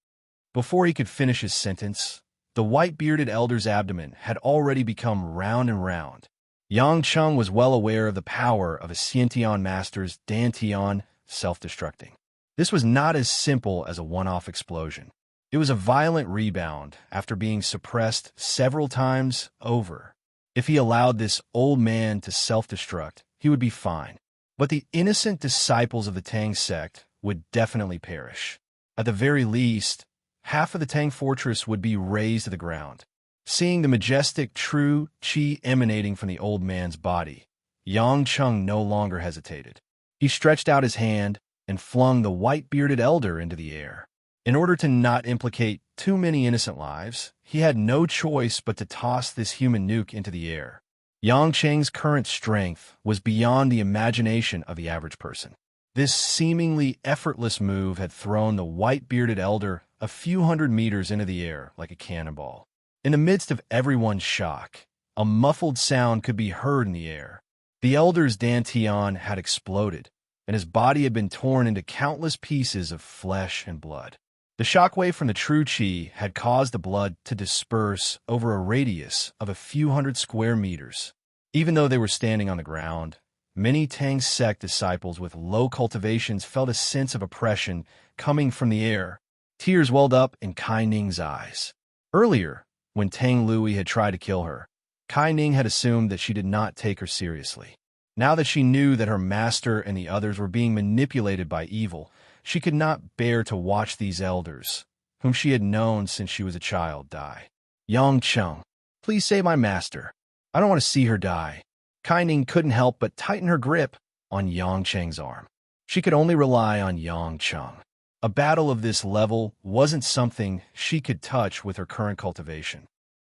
Speaker 1: Before he could finish his sentence, the white-bearded elder's abdomen had already become round and round. Yang Cheng was well aware of the power of a Xiantian master's dantian self-destructing. This was not as simple as a one-off explosion. It was a violent rebound after being suppressed several times over. If he allowed this old man to self-destruct, he would be fine. But the innocent disciples of the Tang sect would definitely perish. At the very least, half of the Tang fortress would be razed to the ground. Seeing the majestic true qi emanating from the old man's body, Yang Cheng no longer hesitated. He stretched out his hand and flung the white-bearded elder into the air. In order to not implicate too many innocent lives, he had no choice but to toss this human nuke into the air. Yang Cheng's current strength was beyond the imagination of the average person. This seemingly effortless move had thrown the white-bearded elder a few hundred meters into the air like a cannonball. In the midst of everyone's shock, a muffled sound could be heard in the air. The elder's dantian had exploded, and his body had been torn into countless pieces of flesh and blood. The shockwave from the true chi had caused the blood to disperse over a radius of a few hundred square meters. Even though they were standing on the ground, many Tang sect disciples with low cultivations felt a sense of oppression coming from the air. Tears welled up in Kai Ning's eyes. Earlier, when Tang Lui had tried to kill her, Kai Ning had assumed that she did not take her seriously. Now that she knew that her master and the others were being manipulated by evil, she could not bear to watch these elders, whom she had known since she was a child, die. Yang Cheng, please save my master. I don't want to see her die. Kai Ning couldn't help but tighten her grip on Yang Cheng's arm. She could only rely on Yang Cheng. A battle of this level wasn't something she could touch with her current cultivation.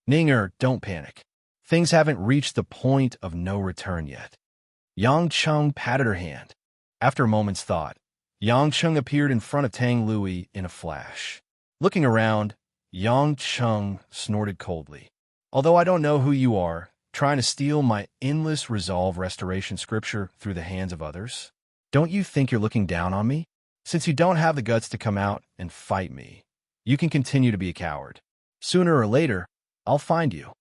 Speaker 1: Ninger, don't panic. Things haven't reached the point of no return yet. Yang Cheng patted her hand. After a moment's thought, Yang Cheng appeared in front of Tang Lui in a flash. Looking around, Yang Cheng snorted coldly. Although I don't know who you are, trying to steal my endless resolve restoration scripture through the hands of others? Don't you think you're looking down on me? Since you don't have the guts to come out and fight me, you can continue to be a coward. Sooner or later, I'll find you.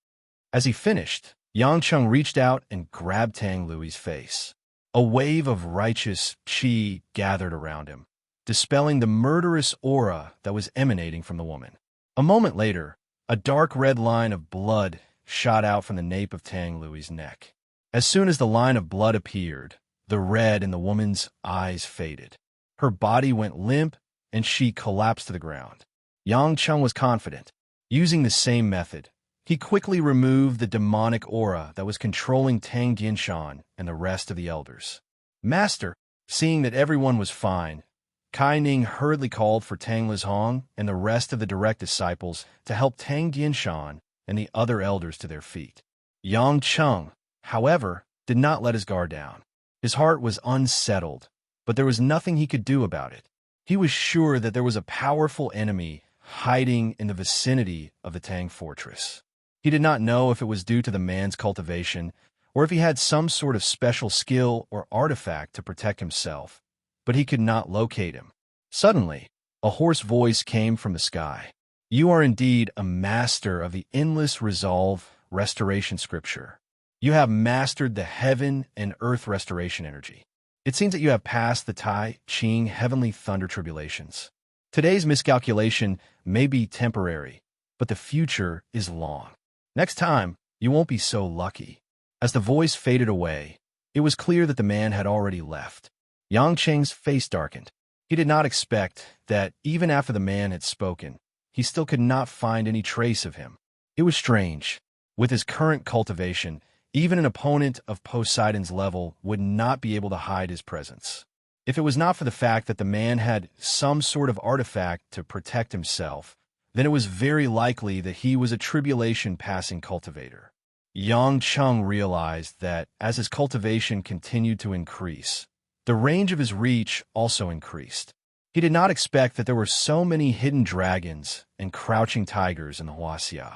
Speaker 1: As he finished, Yang Cheng reached out and grabbed Tang Lui's face. A wave of righteous qi gathered around him, dispelling the murderous aura that was emanating from the woman. A moment later, a dark red line of blood shot out from the nape of Tang Lui's neck. As soon as the line of blood appeared, the red in the woman's eyes faded. Her body went limp, and she collapsed to the ground. Yang Cheng was confident. Using the same method, he quickly removed the demonic aura that was controlling Tang Dianshan and the rest of the elders. Master, seeing that everyone was fine, Kai Ning hurriedly called for Tang Lizhong and the rest of the direct disciples to help Tang Dianshan and the other elders to their feet. Yang Cheng, however, did not let his guard down. His heart was unsettled, but there was nothing he could do about it. He was sure that there was a powerful enemy hiding in the vicinity of the Tang fortress. He did not know if it was due to the man's cultivation or if he had some sort of special skill or artifact to protect himself, but he could not locate him. Suddenly, a hoarse voice came from the sky. You are indeed a master of the endless resolve restoration scripture. You have mastered the heaven and earth restoration energy. It seems that you have passed the Tai Ching heavenly thunder tribulations. Today's miscalculation may be temporary, but the future is long. Next time, you won't be so lucky. As the voice faded away, it was clear that the man had already left. Yang Cheng's face darkened. He did not expect that, even after the man had spoken, he still could not find any trace of him. It was strange. With his current cultivation, even an opponent of Poseidon's level would not be able to hide his presence. If it was not for the fact that the man had some sort of artifact to protect himself, then it was very likely that he was a tribulation-passing cultivator. Yang Cheng realized that as his cultivation continued to increase, the range of his reach also increased. He did not expect that there were so many hidden dragons and crouching tigers in the Huaxia.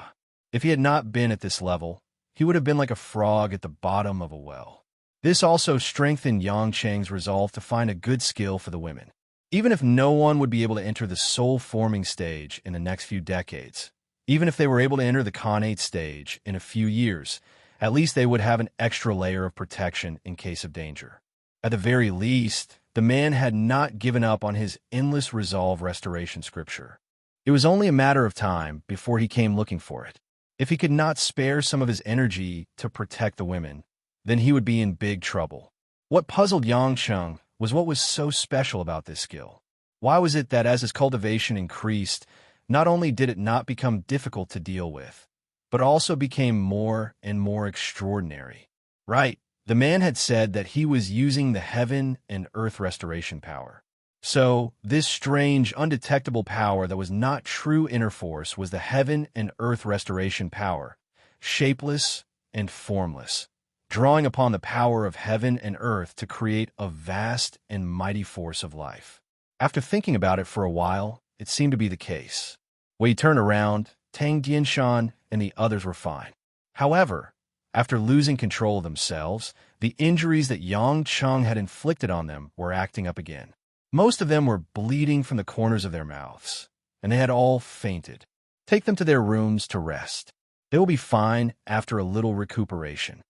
Speaker 1: If he had not been at this level, he would have been like a frog at the bottom of a well. This also strengthened Yang Cheng's resolve to find a good skill for the women. Even if no one would be able to enter the soul-forming stage in the next few decades, even if they were able to enter the Khanate stage in a few years, at least they would have an extra layer of protection in case of danger. At the very least, the man had not given up on his endless resolve restoration scripture. It was only a matter of time before he came looking for it. If he could not spare some of his energy to protect the women, then he would be in big trouble. What puzzled Yang Cheng was what was so special about this skill. Why was it that as his cultivation increased, not only did it not become difficult to deal with, but also became more and more extraordinary? Right, the man had said that he was using the heaven and earth restoration power. So, this strange, undetectable power that was not true inner force was the heaven and earth restoration power, shapeless and formless, drawing upon the power of heaven and earth to create a vast and mighty force of life. After thinking about it for a while, it seemed to be the case. When he turned around, Tang Dianshan and the others were fine. However, After losing control of themselves, the injuries that Yang Cheng had inflicted on them were acting up again. Most of them were bleeding from the corners of their mouths, and they had all fainted. Take them to their rooms to rest. They will be fine after a little recuperation.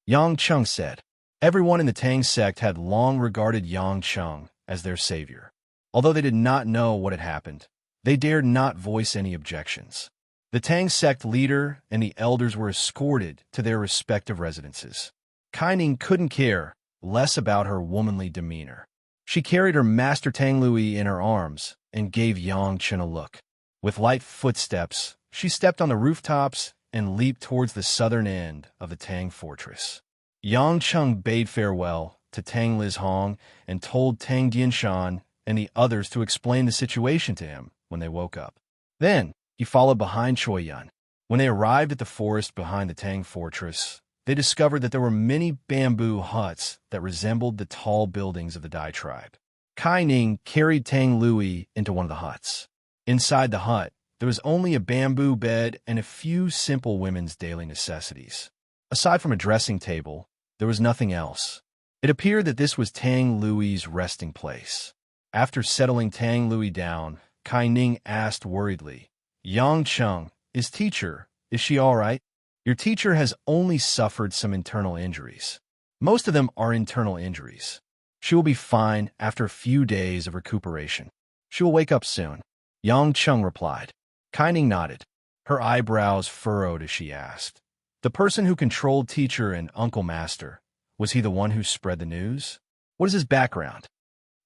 Speaker 1: Yang Cheng said. Everyone in the Tang sect had long regarded Yang Cheng as their savior. Although they did not know what had happened, they dared not voice any objections. The Tang sect leader and the elders were escorted to their respective residences. Kai Ning couldn't care less about her womanly demeanor. She carried her master Tang Lui in her arms and gave Yang Chen a look. With light footsteps, she stepped on the rooftops and leaped towards the southern end of the Tang fortress. Yang Cheng bade farewell to Tang Liz Hong and told Tang Dianshan and the others to explain the situation to him when they woke up. Then, he followed behind Choi Yun. When they arrived at the forest behind the Tang fortress, they discovered that there were many bamboo huts that resembled the tall buildings of the Dai tribe. Kai Ning carried Tang Lui into one of the huts. Inside the hut, there was only a bamboo bed and a few simple women's daily necessities. Aside from a dressing table, there was nothing else. It appeared that this was Tang Lui's resting place. After settling Tang Lui down, Kai Ning asked worriedly, Yang Cheng, is she all right? Your teacher has only suffered some internal injuries. Most of them are internal injuries. She will be fine after a few days of recuperation. She will wake up soon. Yang Cheng replied. Kai Ning nodded. Her eyebrows furrowed as she asked, the person who controlled teacher and Uncle Master, was he the one who spread the news? What is his background?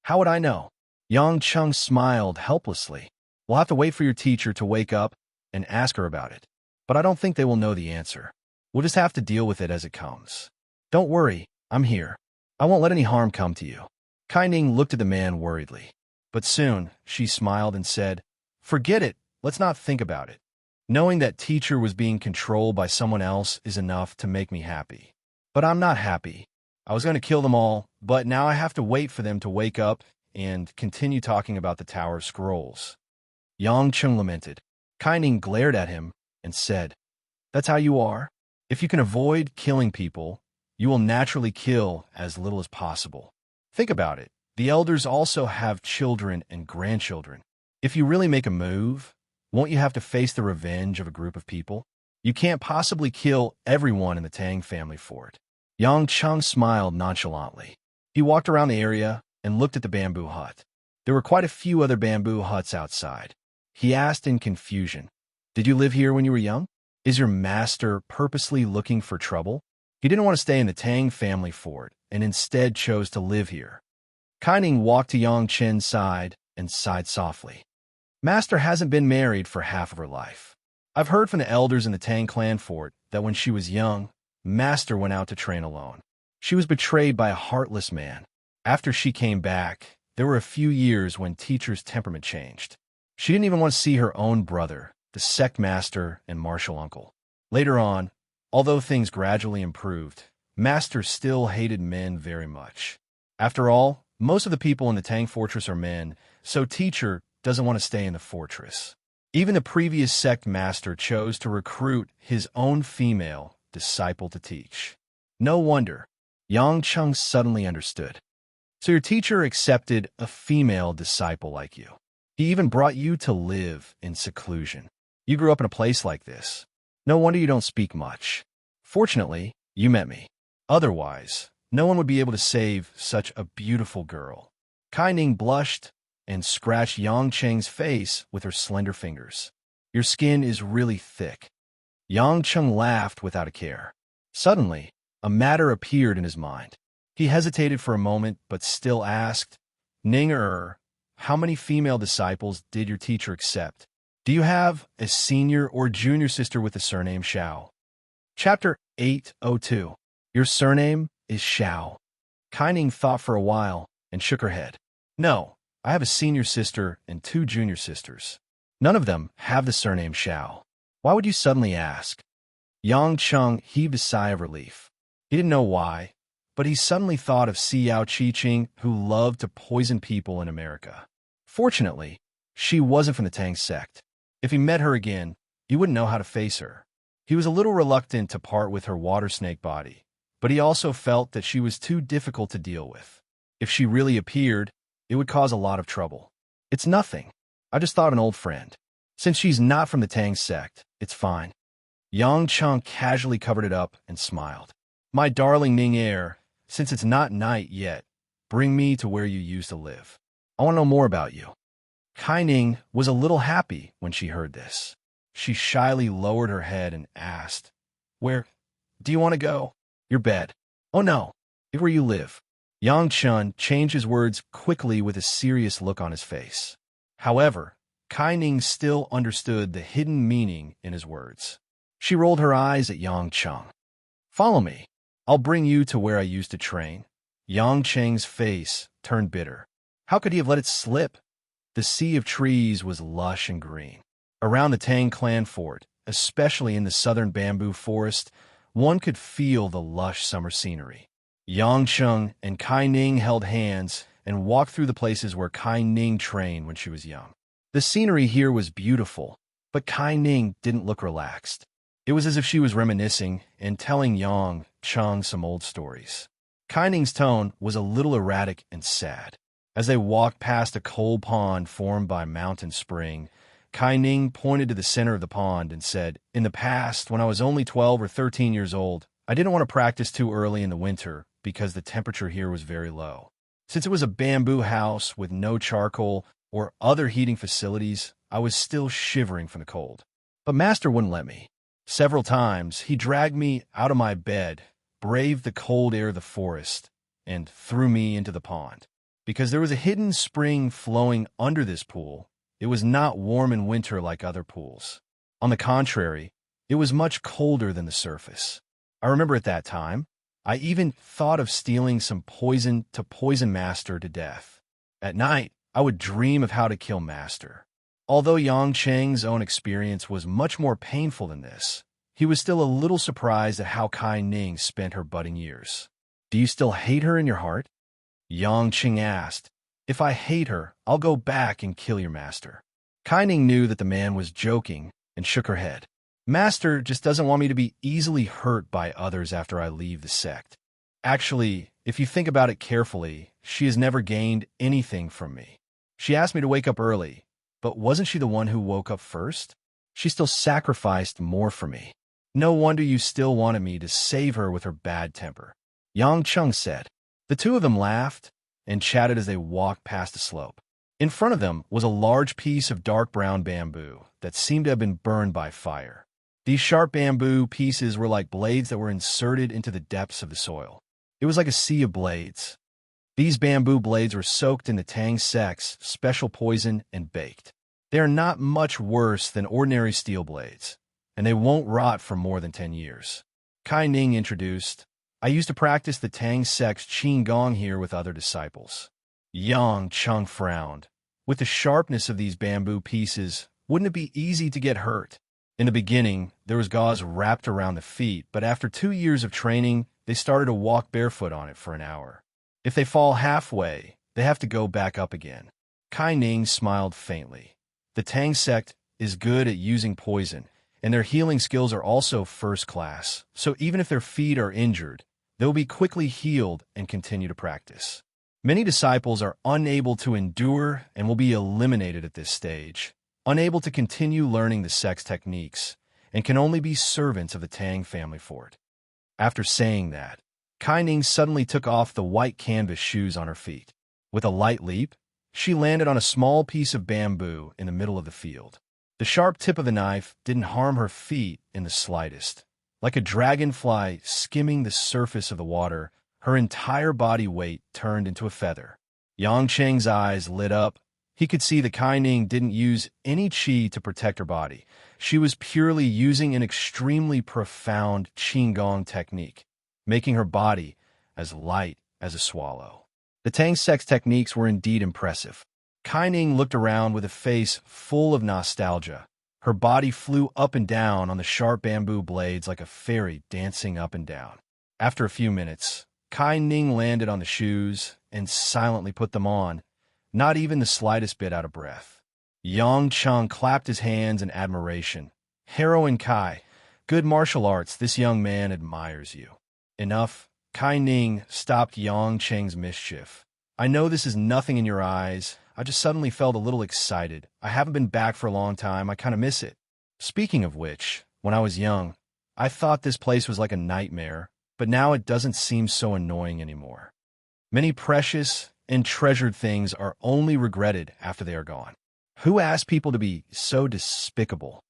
Speaker 1: How would I know? Yang Cheng smiled helplessly. We'll have to wait for your teacher to wake up and ask her about it. But I don't think they will know the answer. We'll just have to deal with it as it comes. Don't worry, I'm here. I won't let any harm come to you. Kai Ning looked at the man worriedly. But soon, she smiled and said, forget it, let's not think about it. Knowing that teacher was being controlled by someone else is enough to make me happy. But I'm not happy. I was going to kill them all, but now I have to wait for them to wake up and continue talking about the Tower of Scrolls. Yang Cheng lamented. Kai Ning glared at him and said, that's how you are? If you can avoid killing people, you will naturally kill as little as possible. Think about it. The elders also have children and grandchildren. If you really make a move, won't you have to face the revenge of a group of people? You can't possibly kill everyone in the Tang family for it. Yang Cheng smiled nonchalantly. He walked around the area and looked at the bamboo hut. There were quite a few other bamboo huts outside. He asked in confusion, did you live here when you were young? Is your master purposely looking for trouble? He didn't want to stay in the Tang family fort and instead chose to live here. Kai Ning walked to Yang Chen's side and sighed softly. Master hasn't been married for half of her life. I've heard from the elders in the Tang clan fort that when she was young, Master went out to train alone. She was betrayed by a heartless man. After she came back, there were a few years when teacher's temperament changed. She didn't even want to see her own brother, the sect master and martial uncle. Later on, although things gradually improved, Master still hated men very much. After all, most of the people in the Tang fortress are men, so teacher doesn't want to stay in the fortress. Even the previous sect master chose to recruit his own female disciple to teach. No wonder. Yang Cheng suddenly understood. So your teacher accepted a female disciple like you. He even brought you to live in seclusion. You grew up in a place like this. No wonder you don't speak much. Fortunately, you met me. Otherwise, no one would be able to save such a beautiful girl. Kai Ning blushed and scratched Yang Cheng's face with her slender fingers. Your skin is really thick. Yang Cheng laughed without a care. Suddenly, a matter appeared in his mind. He hesitated for a moment, but still asked, Ning, how many female disciples did your teacher accept? Do you have a senior or junior sister with the surname Xiao? Chapter 802. Your surname is Xiao. Kai Ning thought for a while and shook her head. No, I have a senior sister and 2 junior sisters. None of them have the surname Xiao. Why would you suddenly ask? Yang Cheng heaved a sigh of relief. He didn't know why, but he suddenly thought of Xiao Qiqing, who loved to poison people in America. Fortunately, she wasn't from the Tang sect. If he met her again, he wouldn't know how to face her. He was a little reluctant to part with her water snake body, but he also felt that she was too difficult to deal with. If she really appeared, it would cause a lot of trouble. It's nothing. I just thought an old friend. Since she's not from the Tang sect, it's fine. Yang Cheng casually covered it up and smiled. My darling Ning Air, since it's not night yet, bring me to where you used to live. I want to know more about you. Kai Ning was a little happy when she heard this. She shyly lowered her head and asked, Where do you want to go? Your bed. Oh no, it's where you live. Yang Chun changed his words quickly with a serious look on his face. However, Kai Ning still understood the hidden meaning in his words. She rolled her eyes at Yang Cheng. Follow me. I'll bring you to where I used to train. Yang Cheng's face turned bitter. How could he have let it slip? The sea of trees was lush and green. Around the Tang clan fort, especially in the southern bamboo forest, one could feel the lush summer scenery. Yang Cheng and Kai Ning held hands and walked through the places where Kai Ning trained when she was young. The scenery here was beautiful, but Kai Ning didn't look relaxed. It was as if she was reminiscing and telling Yang Cheng some old stories. Kai Ning's tone was a little erratic and sad. As they walked past a cold pond formed by mountain spring, Kai Ning pointed to the center of the pond and said, In the past, when I was only 12 or 13 years old, I didn't want to practice too early in the winter because the temperature here was very low. Since it was a bamboo house with no charcoal or other heating facilities, I was still shivering from the cold. But Master wouldn't let me. Several times, he dragged me out of my bed, braved the cold air of the forest, and threw me into the pond. Because there was a hidden spring flowing under this pool, it was not warm in winter like other pools. On the contrary, it was much colder than the surface. I remember at that time, I even thought of stealing some poison to poison Master to death. At night, I would dream of how to kill Master. Although Yang Cheng's own experience was much more painful than this, he was still a little surprised at how Kai Ning spent her budding years. Do you still hate her in your heart? Yang Cheng asked. If I hate her, I'll go back and kill your master. Kai Ning knew that the man was joking and shook her head. Master just doesn't want me to be easily hurt by others after I leave the sect. Actually, if you think about it carefully, she has never gained anything from me. She asked me to wake up early, but wasn't she the one who woke up first? She still sacrificed more for me. No wonder you still wanted me to save her with her bad temper. Yang Cheng said. The two of them laughed and chatted as they walked past the slope. In front of them was a large piece of dark brown bamboo that seemed to have been burned by fire. These sharp bamboo pieces were like blades that were inserted into the depths of the soil. It was like a sea of blades. These bamboo blades were soaked in the Tang sect's special poison and baked. They are not much worse than ordinary steel blades, and they won't rot for more than 10 years. Kai Ning introduced, I used to practice the Tang sect's Qigong here with other disciples. Yang Cheng frowned. With the sharpness of these bamboo pieces, wouldn't it be easy to get hurt? In the beginning, there was gauze wrapped around the feet, but after 2 years of training, they started to walk barefoot on it for an hour. If they fall halfway, they have to go back up again. Kai Ning smiled faintly. The Tang sect is good at using poison, and their healing skills are also first class, so even if their feet are injured, they'll be quickly healed and continue to practice. Many disciples are unable to endure and will be eliminated at this stage, unable to continue learning the sect's techniques, and can only be servants of the Tang family fort. After saying that, Kai Ning suddenly took off the white canvas shoes on her feet. With a light leap, she landed on a small piece of bamboo in the middle of the field. The sharp tip of the knife didn't harm her feet in the slightest. Like a dragonfly skimming the surface of the water, her entire body weight turned into a feather. Yang Cheng's eyes lit up. He could see that Kai Ning didn't use any qi to protect her body. She was purely using an extremely profound Qigong technique, making her body as light as a swallow. The Tang sect's techniques were indeed impressive. Kai Ning looked around with a face full of nostalgia. Her body flew up and down on the sharp bamboo blades like a fairy dancing up and down. After a few minutes, Kai Ning landed on the shoes and silently put them on, not even the slightest bit out of breath. Yang Cheng clapped his hands in admiration. Heroine Kai, Good martial arts, this young man admires you. Enough. Kai Ning stopped Yang Cheng's mischief. I know this is nothing in your eyes. I just suddenly felt a little excited. I haven't been back for a long time. I kind of miss it. Speaking of which, when I was young, I thought this place was like a nightmare, but now it doesn't seem so annoying anymore. Many precious and treasured things are only regretted after they are gone. Who asked people to be so despicable?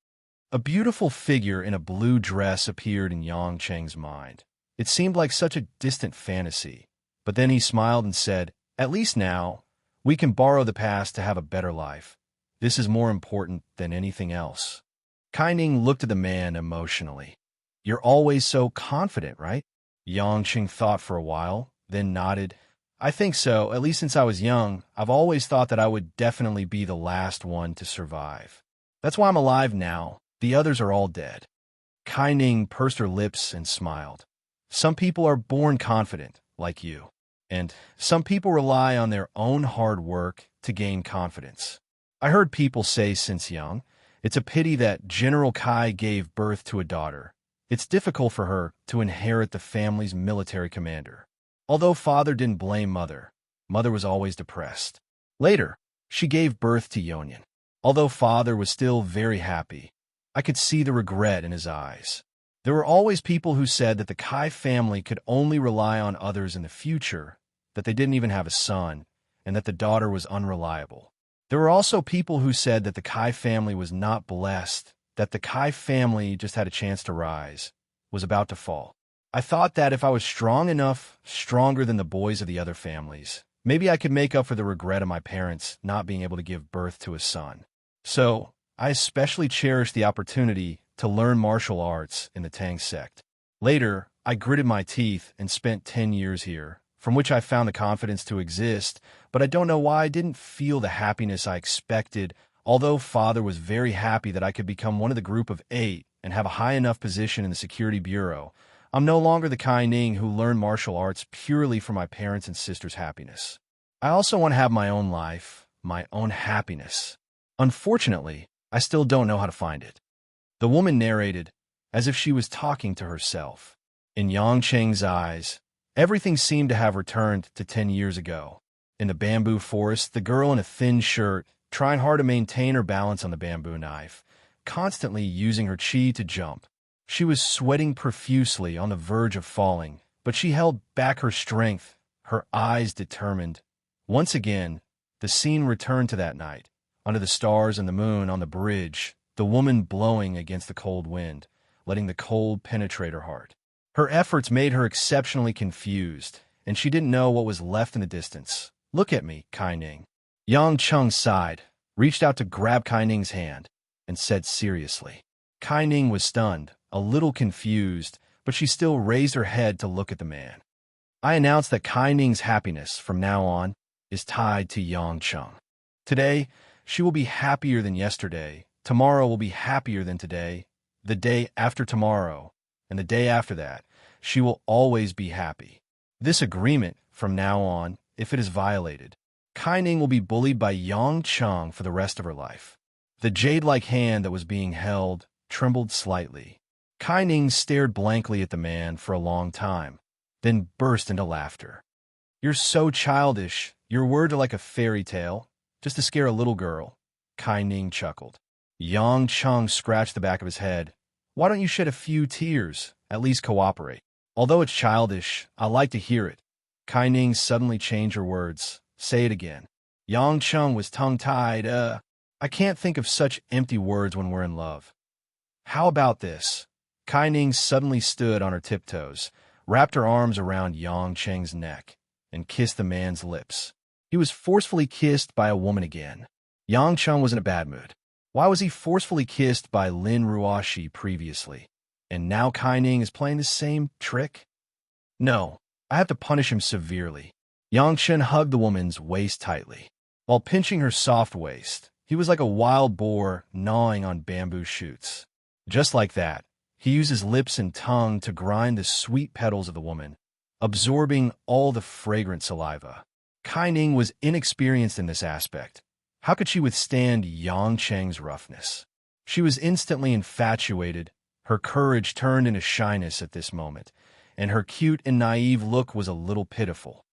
Speaker 1: A beautiful figure in a blue dress appeared in Yang Cheng's mind. It seemed like such a distant fantasy, but then he smiled and said, "At least now, we can borrow the past to have a better life. This is more important than anything else." Kai Ning looked at the man emotionally. "You're always so confident, right?" Yang Cheng thought for a while, then nodded. "I think so. At least since I was young, I've always thought that I would definitely be the last one to survive. That's why I'm alive now. The others are all dead." Kai Ning pursed her lips and smiled. "Some people are born confident, like you. And some people rely on their own hard work to gain confidence. I heard people say since young, it's a pity that General Kai gave birth to a daughter. It's difficult for her to inherit the family's military commander. Although father didn't blame mother, mother was always depressed. Later, she gave birth to Yonyan. Although father was still very happy, I could see the regret in his eyes. There were always people who said that the Kai family could only rely on others in the future, that they didn't even have a son, and that the daughter was unreliable. There were also people who said that the Kai family was not blessed, that the Kai family just had a chance to rise, was about to fall. I thought that if I was strong enough, stronger than the boys of the other families, maybe I could make up for the regret of my parents not being able to give birth to a son. So, I especially cherished the opportunity to learn martial arts in the Tang sect. Later, I gritted my teeth and spent 10 years here, from which I found the confidence to exist, but I don't know why I didn't feel the happiness I expected, although father was very happy that I could become one of the group of 8 and have a high enough position in the security bureau. I'm no longer the Kai Ning who learned martial arts purely for my parents' and sisters' happiness. I also want to have my own life, my own happiness. Unfortunately, I still don't know how to find it." The woman narrated, as if she was talking to herself. In Yang Cheng's eyes, everything seemed to have returned to 10 years ago. In the bamboo forest, the girl in a thin shirt, trying hard to maintain her balance on the bamboo knife, constantly using her chi to jump. She was sweating profusely on the verge of falling, but she held back her strength, her eyes determined. Once again, the scene returned to that night. Under the stars and the moon on the bridge, the woman blowing against the cold wind, letting the cold penetrate her heart. Her efforts made her exceptionally confused, and she didn't know what was left in the distance. "Look at me, Kai Ning." Yang Cheng sighed, reached out to grab Kai Ning's hand, and said seriously. Kai Ning was stunned, a little confused, but she still raised her head to look at the man. "I announce that Kai Ning's happiness from now on is tied to Yang Cheng. Today, she will be happier than yesterday. Tomorrow will be happier than today. The day after tomorrow, and the day after that, she will always be happy. This agreement, from now on, if it is violated, Kai Ning will be bullied by Yang Cheng for the rest of her life." The jade-like hand that was being held trembled slightly. Kai Ning stared blankly at the man for a long time, then burst into laughter. "You're so childish. Your words are like a fairy tale, just to scare a little girl." Kai Ning chuckled. Yang Cheng scratched the back of his head. "Why don't you shed a few tears? At least cooperate." "Although it's childish, I like to hear it." Kai Ning suddenly changed her words. "Say it again." Yang Cheng was tongue-tied. I can't think of such empty words when we're in love." "How about this?" Kai Ning suddenly stood on her tiptoes, wrapped her arms around Yang Cheng's neck, and kissed the man's lips. He was forcefully kissed by a woman again. Yang Cheng was in a bad mood. Why was he forcefully kissed by Lin Ruoshi previously? And now Kai Ning is playing the same trick? No, I have to punish him severely. Yang Chen hugged the woman's waist tightly. While pinching her soft waist, he was like a wild boar gnawing on bamboo shoots. Just like that, he used his lips and tongue to grind the sweet petals of the woman, absorbing all the fragrant saliva. Kai Ning was inexperienced in this aspect. How could she withstand Yang Cheng's roughness? She was instantly infatuated, Her courage turned into shyness at this moment, and her cute and naive look was a little pitiful.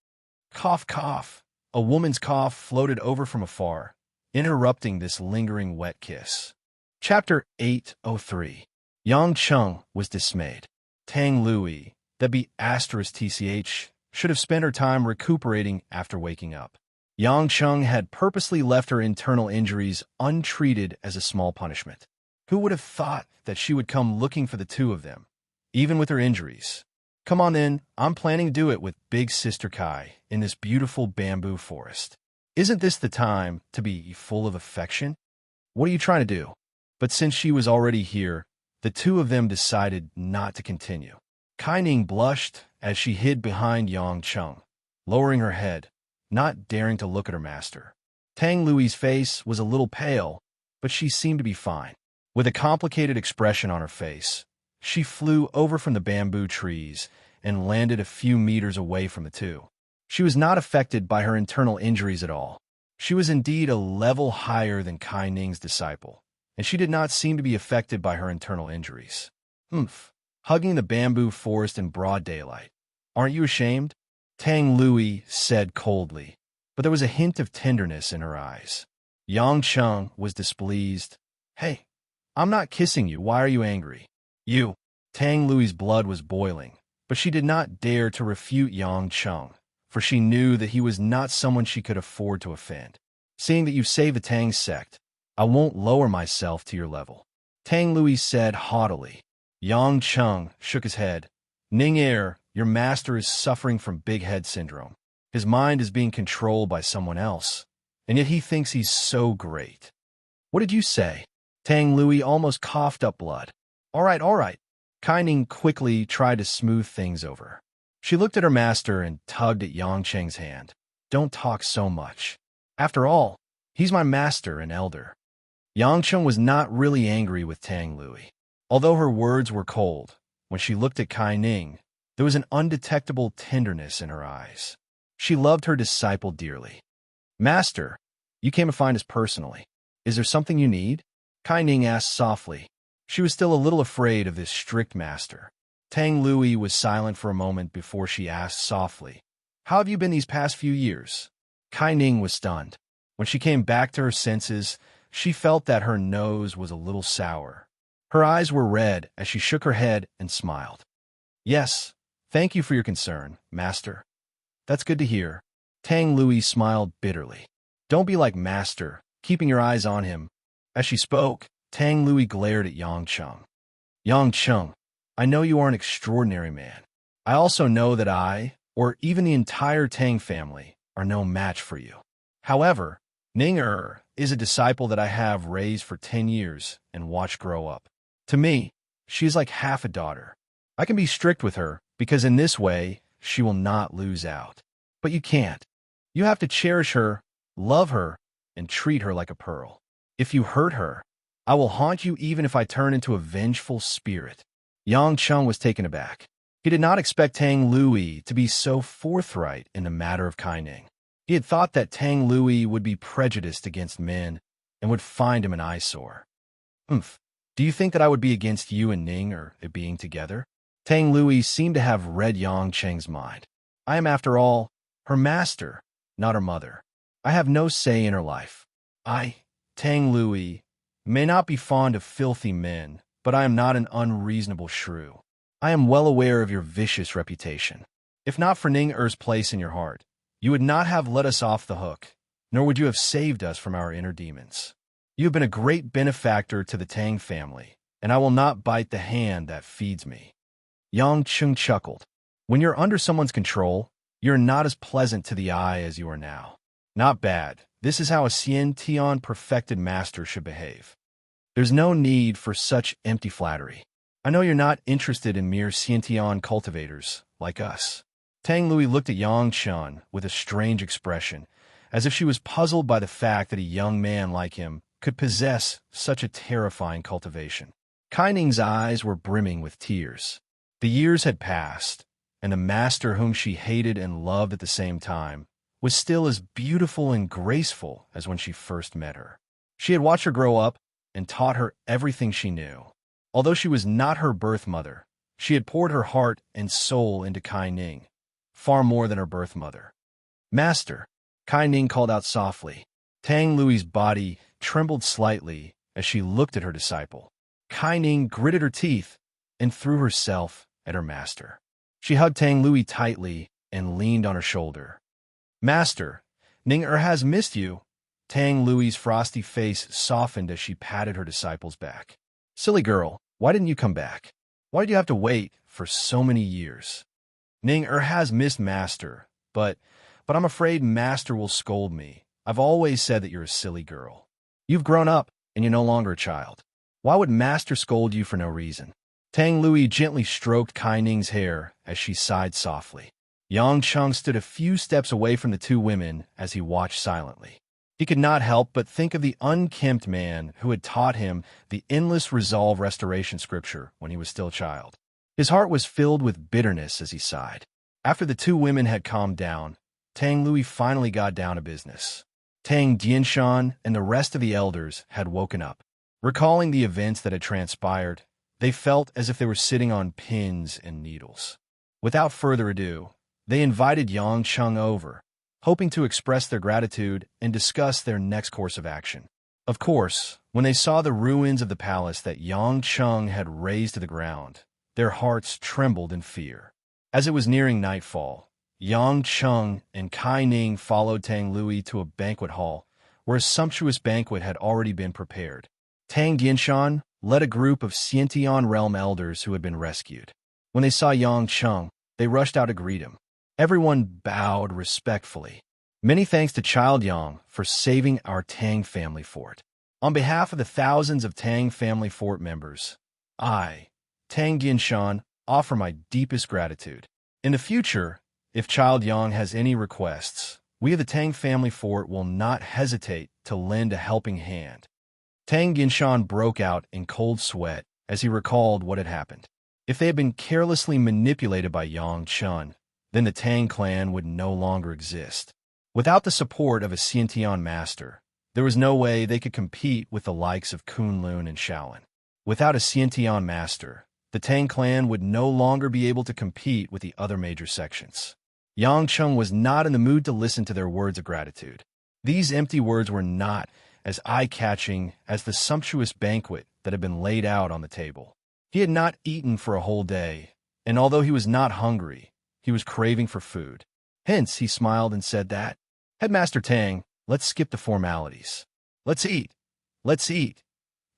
Speaker 1: Cough, cough. A woman's cough floated over from afar, interrupting this lingering wet kiss. Chapter 803. Yang Cheng was dismayed. Tang Lui, that be *TCH, should have spent her time recuperating after waking up. Yang Cheng had purposely left her internal injuries untreated as a small punishment. Who would have thought that she would come looking for the two of them, even with her injuries? Come on in, I'm planning to do it with Big Sister Kai in this beautiful bamboo forest. Isn't this the time to be full of affection? What are you trying to do? But since she was already here, the two of them decided not to continue. Kai Ning blushed as she hid behind Yang Cheng, lowering her head, not daring to look at her master. Tang Lui's face was a little pale, but she seemed to be fine. With a complicated expression on her face, she flew over from the bamboo trees and landed a few meters away from the two. She was not affected by her internal injuries at all. She was indeed a level higher than Kai Ning's disciple, and she did not seem to be affected by her internal injuries. Hugging the bamboo forest in broad daylight. Aren't you ashamed? Tang Lui said coldly, but there was a hint of tenderness in her eyes. Yang Cheng was displeased. Hey, I'm not kissing you. Why are you angry? You. Tang Lui's blood was boiling, but she did not dare to refute Yang Cheng, for she knew that he was not someone she could afford to offend. Seeing that you've saved the Tang sect, I won't lower myself to your level, Tang Lui said haughtily. Yang Cheng shook his head. Ning Er, your master is suffering from big head syndrome. His mind is being controlled by someone else, and yet he thinks he's so great. What did you say? Tang Lui almost coughed up blood. All right. Kai Ning quickly tried to smooth things over. She looked at her master and tugged at Yang Cheng's hand. Don't talk so much. After all, he's my master and elder. Yang Cheng was not really angry with Tang Lui. Although her words were cold, when she looked at Kai Ning, there was an undetectable tenderness in her eyes. She loved her disciple dearly. Master, you came to find us personally. Is there something you need? Kai Ning asked softly. She was still a little afraid of this strict master. Tang Lui was silent for a moment before she asked softly, How have you been these past few years? Kai Ning was stunned. When she came back to her senses, she felt that her nose was a little sour. Her eyes were red as she shook her head and smiled. Yes, thank you for your concern, master. That's good to hear. Tang Lui smiled bitterly. Don't be like master, keeping your eyes on him. As she spoke, Tang Lui glared at Yang Cheng. Yang Cheng, I know you are an extraordinary man. I also know that I, or even the entire Tang family, are no match for you. However, Ning Er is a disciple that I have raised for 10 years and watched grow up. To me, she is like half a daughter. I can be strict with her because in this way, she will not lose out. But you can't. You have to cherish her, love her, and treat her like a pearl. If you hurt her, I will haunt you even if I turn into a vengeful spirit. Yang Cheng was taken aback. He did not expect Tang Lui to be so forthright in the matter of Kai Ning. He had thought that Tang Lui would be prejudiced against men and would find him an eyesore. Do you think that I would be against you and Ning or it being together? Tang Lui seemed to have read Yang Cheng's mind. I am, after all, her master, not her mother. I have no say in her life. I, Tang Lui, may not be fond of filthy men, but I am not an unreasonable shrew. I am well aware of your vicious reputation. If not for Ning Er's place in your heart, you would not have let us off the hook, nor would you have saved us from our inner demons. You have been a great benefactor to the Tang family, and I will not bite the hand that feeds me. Yang Cheng chuckled. When you're under someone's control, you're not as pleasant to the eye as you are now. Not bad. This is how a Xian Tian perfected master should behave. There's no need for such empty flattery. I know you're not interested in mere Xian Tian cultivators like us. Tang Lui looked at Yang Cheng with a strange expression, as if she was puzzled by the fact that a young man like him could possess such a terrifying cultivation. Kai Ning's eyes were brimming with tears. The years had passed, and the master whom she hated and loved at the same time was still as beautiful and graceful as when she first met her. She had watched her grow up and taught her everything she knew. Although she was not her birth mother, she had poured her heart and soul into Kai Ning, far more than her birth mother. "Master," Kai Ning called out softly. Tang Lui's body trembled slightly as she looked at her disciple. Kai Ning gritted her teeth and threw herself at her master. She hugged Tang Lui tightly and leaned on her shoulder. "Master, Ning has missed you." Tang Lui's frosty face softened as she patted her disciple's back. "Silly girl, why didn't you come back? Why did you have to wait for so many years?" "Ning has missed Master, but I'm afraid Master will scold me. I've always said that you're a silly girl. You've grown up, and you're no longer a child. Why would Master scold you for no reason?" Tang Lui gently stroked Kai Ning's hair as she sighed softly. Yang Cheng stood a few steps away from the two women as he watched silently. He could not help but think of the unkempt man who had taught him the endless resolve restoration scripture when he was still a child. His heart was filled with bitterness as he sighed. After the two women had calmed down, Tang Lui finally got down to business. Tang Dianshan and the rest of the elders had woken up. Recalling the events that had transpired, they felt as if they were sitting on pins and needles. Without further ado, they invited Yang Cheng over, hoping to express their gratitude and discuss their next course of action. Of course, when they saw the ruins of the palace that Yang Cheng had razed to the ground, their hearts trembled in fear. As it was nearing nightfall, Yang Cheng and Kai Ning followed Tang Lui to a banquet hall where a sumptuous banquet had already been prepared. Tang Dianshan led a group of Xiantian realm elders who had been rescued. When they saw Yang Cheng, they rushed out to greet him. Everyone bowed respectfully. "Many thanks to Child Yang for saving our Tang family fort. On behalf of the thousands of Tang family fort members, I, Tang Dianshan, offer my deepest gratitude. In the future, if Child Yang has any requests, we of the Tang family fort will not hesitate to lend a helping hand." Tang Dianshan broke out in cold sweat as he recalled what had happened. If they had been carelessly manipulated by Yang Cheng, then the Tang clan would no longer exist. Without the support of a Xiantian master, there was no way they could compete with the likes of Kunlun and Shaolin. Without a Xiantian master, the Tang clan would no longer be able to compete with the other major sections. Yang Cheng was not in the mood to listen to their words of gratitude. These empty words were not as eye-catching as the sumptuous banquet that had been laid out on the table. He had not eaten for a whole day, and although he was not hungry, he was craving for food. Hence, he smiled and said that, "Headmaster Tang, let's skip the formalities. Let's eat. Let's eat."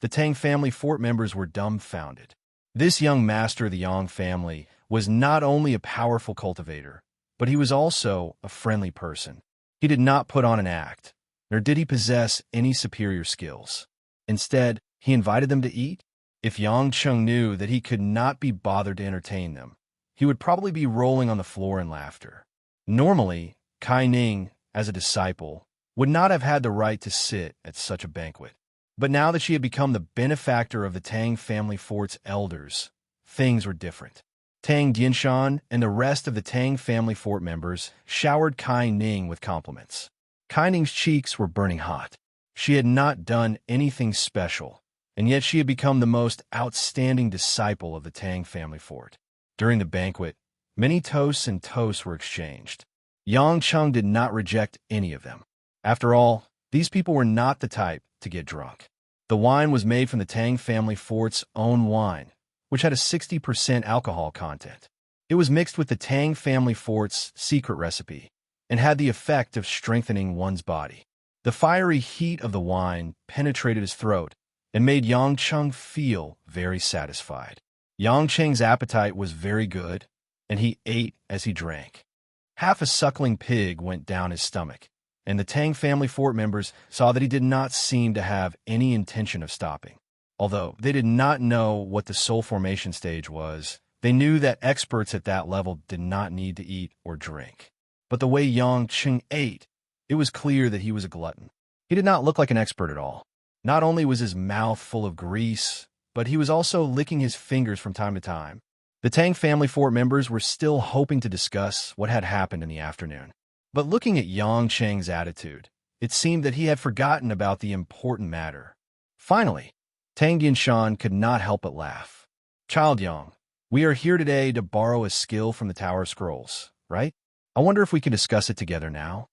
Speaker 1: The Tang family fort members were dumbfounded. This young master of the Yang family was not only a powerful cultivator, but he was also a friendly person. He did not put on an act, nor did he possess any superior skills. Instead, he invited them to eat. If Yang Cheng knew that he could not be bothered to entertain them, he would probably be rolling on the floor in laughter. Normally, Kai Ning, as a disciple, would not have had the right to sit at such a banquet. But now that she had become the benefactor of the Tang family fort's elders, things were different. Tang Dianshan and the rest of the Tang family fort members showered Kai Ning with compliments. Kai Ning's cheeks were burning hot. She had not done anything special, and yet she had become the most outstanding disciple of the Tang family fort. During the banquet, many toasts and toasts were exchanged. Yang Cheng did not reject any of them. After all, these people were not the type to get drunk. The wine was made from the Tang family fort's own wine, which had a 60% alcohol content. It was mixed with the Tang family fort's secret recipe and had the effect of strengthening one's body. The fiery heat of the wine penetrated his throat and made Yang Cheng feel very satisfied. Yang Cheng's appetite was very good, and he ate as he drank. Half a suckling pig went down his stomach, and the Tang family fort members saw that he did not seem to have any intention of stopping. Although they did not know what the soul formation stage was, they knew that experts at that level did not need to eat or drink. But the way Yang Cheng ate, it was clear that he was a glutton. He did not look like an expert at all. Not only was his mouth full of grease, but he was also licking his fingers from time to time. The Tang family fort members were still hoping to discuss what had happened in the afternoon. But looking at Yang Cheng's attitude, it seemed that he had forgotten about the important matter. Finally, Tang Dinshan could not help but laugh. Child Yang, we are here today to borrow a skill from the Tower of Scrolls, right? I wonder if we can discuss it together now.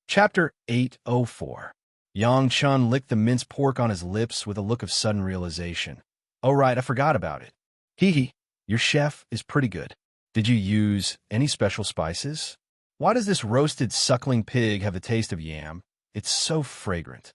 Speaker 1: Chapter 804. Yang Chun licked the minced pork on his lips with a look of sudden realization. Oh right, I forgot about it. Hee hee, your chef is pretty good. Did you use any special spices? Why does this roasted suckling pig have the taste of yam? It's so fragrant.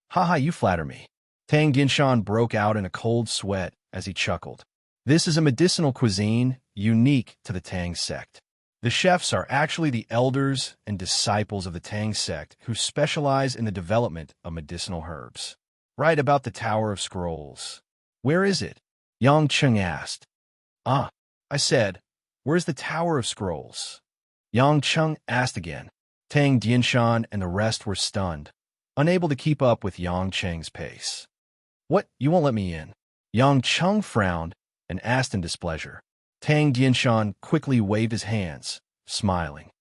Speaker 1: Haha, you flatter me. Tang Dinshan broke out in a cold sweat as he chuckled. This is a medicinal cuisine unique to the Tang sect. The chefs are actually the elders and disciples of the Tang sect who specialize in the development of medicinal herbs. Right about the Tower of Scrolls. Where is it? Yang Cheng asked. Ah, I said, where's the Tower of Scrolls? Yang Cheng asked again. Tang Dinshan and the rest were stunned, unable to keep up with Yang Cheng's pace. What, you won't let me in? Yang Cheng frowned and asked in displeasure. Tang Dinshan quickly waved his hands, smiling.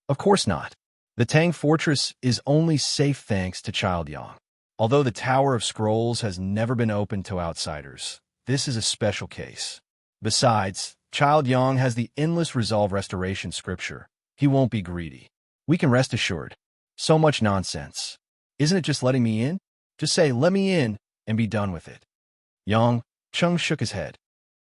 Speaker 1: Of course not. The Tang Fortress is only safe thanks to Child Yang. Although the Tower of Scrolls has never been open to outsiders, this is a special case. Besides, Child Yang has the endless resolve restoration scripture. He won't be greedy. We can rest assured. So much nonsense. Isn't it just letting me in? Just say, let me in, and be done with it. Yang Cheng shook his head.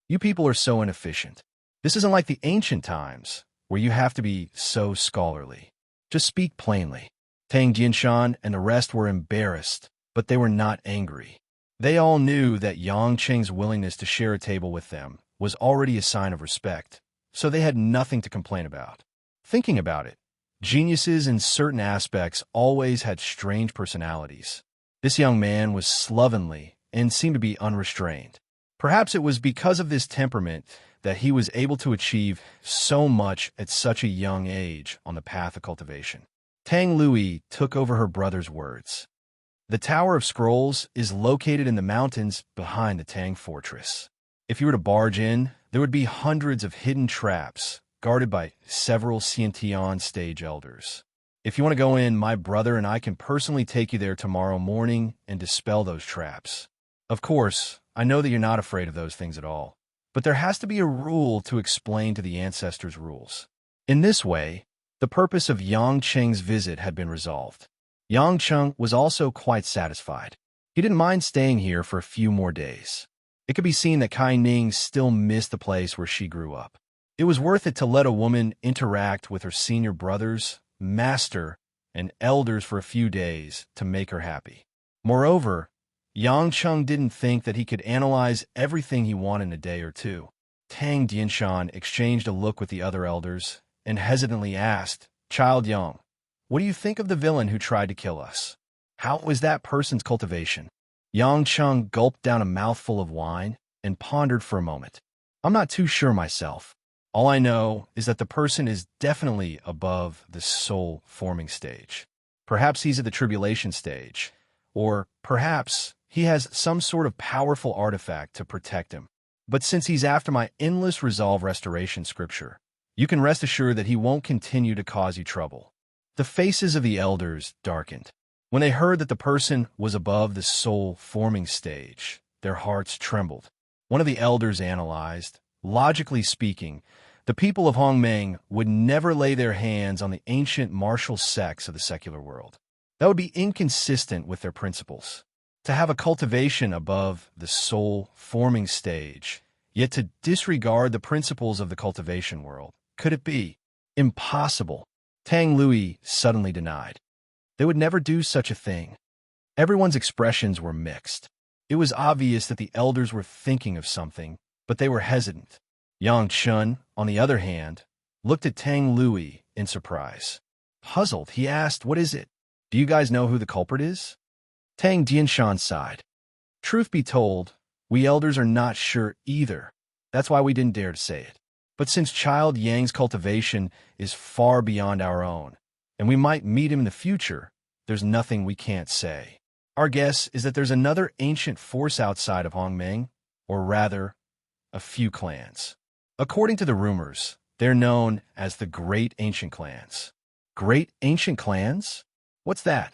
Speaker 1: You people are so inefficient. This isn't like the ancient times, where you have to be so scholarly. Just speak plainly. Tang Dinshan and the rest were embarrassed, but they were not angry. They all knew that Yang Cheng's willingness to share a table with them was already a sign of respect, so they had nothing to complain about. Thinking about it, geniuses in certain aspects always had strange personalities. This young man was slovenly and seemed to be unrestrained. Perhaps it was because of this temperament that he was able to achieve so much at such a young age on the path of cultivation. Tang Lui took over her brother's words. The Tower of Scrolls is located in the mountains behind the Tang Fortress. If you were to barge in, there would be hundreds of hidden traps guarded by several Xiantian stage elders. If you want to go in, my brother and I can personally take you there tomorrow morning and dispel those traps. Of course, I know that you're not afraid of those things at all, but there has to be a rule to explain to the ancestors' rules. In this way, the purpose of Yang Cheng's visit had been resolved. Yang Cheng was also quite satisfied. He didn't mind staying here for a few more days. It could be seen that Kai Ning still missed the place where she grew up. It was worth it to let a woman interact with her senior brothers, master, and elders for a few days to make her happy. Moreover, Yang Cheng didn't think that he could analyze everything he wanted in a day or two. Tang Dinshan exchanged a look with the other elders and hesitantly asked, Child Yang, what do you think of the villain who tried to kill us? How was that person's cultivation? Yang Cheng gulped down a mouthful of wine and pondered for a moment. I'm not too sure myself. All I know is that the person is definitely above the soul-forming stage. Perhaps he's at the tribulation stage, or perhaps he has some sort of powerful artifact to protect him. But since he's after my endless resolve restoration scripture, you can rest assured that he won't continue to cause you trouble. The faces of the elders darkened. When they heard that the person was above the soul-forming stage, their hearts trembled. One of the elders analyzed, logically speaking, the people of Hongmeng would never lay their hands on the ancient martial sects of the secular world. That would be inconsistent with their principles. To have a cultivation above the soul-forming stage, yet to disregard the principles of the cultivation world, could it be? Impossible. Tang Lui suddenly denied. They would never do such a thing. Everyone's expressions were mixed. It was obvious that the elders were thinking of something, but they were hesitant. Yang Chun, on the other hand, looked at Tang Lui in surprise. Puzzled, he asked, what is it? Do you guys know who the culprit is? Tang Dinshan sighed. Truth be told, we elders are not sure either. That's why we didn't dare to say it. But since Child Yang's cultivation is far beyond our own, and we might meet him in the future, there's nothing we can't say. Our guess is that there's another ancient force outside of Hongmeng, or rather, a few clans. According to the rumors, they're known as the Great Ancient Clans. Great Ancient Clans? What's that?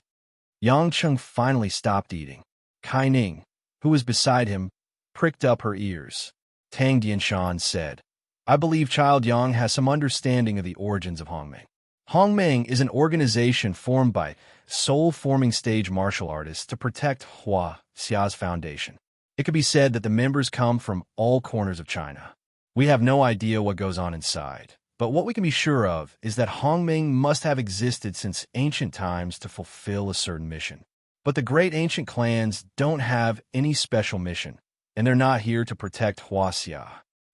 Speaker 1: Yang Cheng finally stopped eating. Kai Ning, who was beside him, pricked up her ears. Tang Dianshan said, "I believe Child Yang has some understanding of the origins of Hongmeng. Hongmeng is an organization formed by soul-forming stage martial artists to protect Hua Xia's foundation. It could be said that the members come from all corners of China. We have no idea what goes on inside, but what we can be sure of is that Hongmeng must have existed since ancient times to fulfill a certain mission. But the great ancient clans don't have any special mission, and they're not here to protect Hua Xia.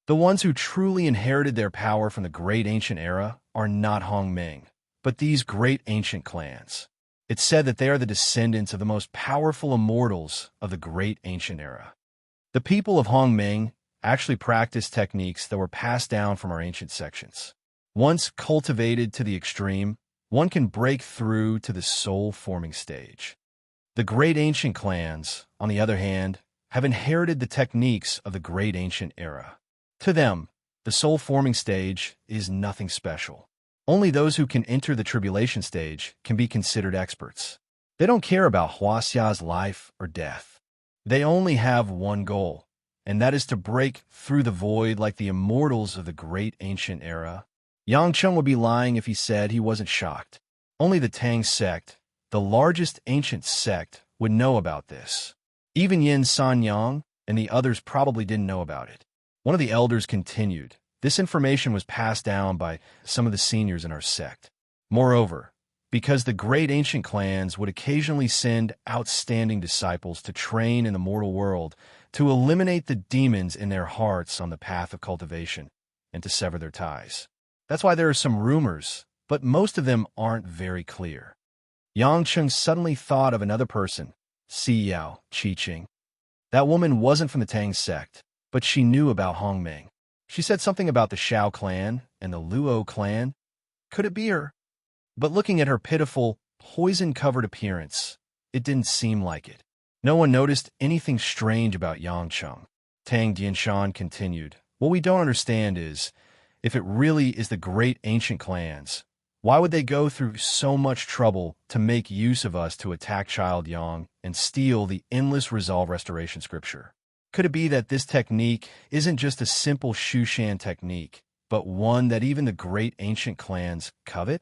Speaker 1: The ones who truly inherited their power from the great ancient era are not Hongmeng, but these great ancient clans. It's said that they are the descendants of the most powerful immortals of the great ancient era. The people of Hongmeng actually practiced techniques that were passed down from our ancient sections. Once cultivated to the extreme, one can break through to the soul-forming stage. The great ancient clans, on the other hand, have inherited the techniques of the great ancient era. To them, the soul-forming stage is nothing special. Only those who can enter the tribulation stage can be considered experts. They don't care about Hua Xia's life or death. They only have one goal, and that is to break through the void like the immortals of the great ancient era. Yang Cheng would be lying if he said he wasn't shocked. Only the Tang sect, the largest ancient sect, would know about this. Even Yin Sanyang and the others probably didn't know about it. One of the elders continued, "This information was passed down by some of the seniors in our sect. Moreover, because the great ancient clans would occasionally send outstanding disciples to train in the mortal world to eliminate the demons in their hearts on the path of cultivation and to sever their ties. That's why there are some rumors, but most of them aren't very clear." Yang Cheng suddenly thought of another person, Si Yao Qiqing. That woman wasn't from the Tang sect, but she knew about Hongmeng. She said something about the Shao clan and the Luo clan. Could it be her? But looking at her pitiful, poison-covered appearance, it didn't seem like it. No one noticed anything strange about Yang Cheng. Tang Dianshan continued, "What we don't understand is, if it really is the great ancient clans, why would they go through so much trouble to make use of us to attack Child Yang and steal the endless resolve restoration scripture? Could it be that this technique isn't just a simple Shushan technique, but one that even the great ancient clans covet?"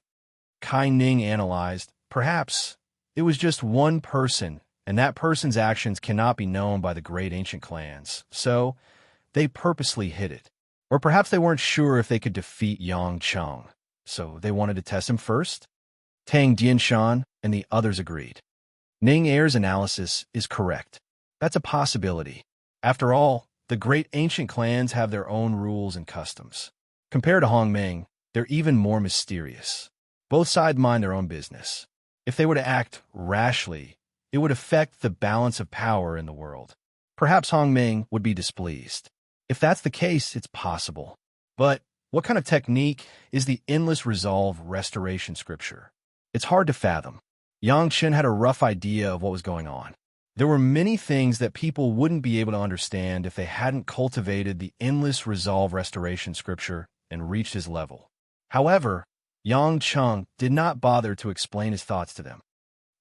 Speaker 1: Kai Ning analyzed, "Perhaps it was just one person, and that person's actions cannot be known by the great ancient clans, so they purposely hid it. Or perhaps they weren't sure if they could defeat Yang Cheng, so they wanted to test him first?" Tang Dianshan and the others agreed. Ning Air's analysis is correct. That's a possibility. After all, the great ancient clans have their own rules and customs. Compared to Hongmeng, they're even more mysterious. Both sides mind their own business. If they were to act rashly, it would affect the balance of power in the world. Perhaps Hongmeng would be displeased. If that's the case, it's possible. But what kind of technique is the endless resolve restoration scripture? It's hard to fathom. Yang Chen had a rough idea of what was going on. There were many things that people wouldn't be able to understand if they hadn't cultivated the endless resolve restoration scripture and reached his level. However, Yang Cheng did not bother to explain his thoughts to them.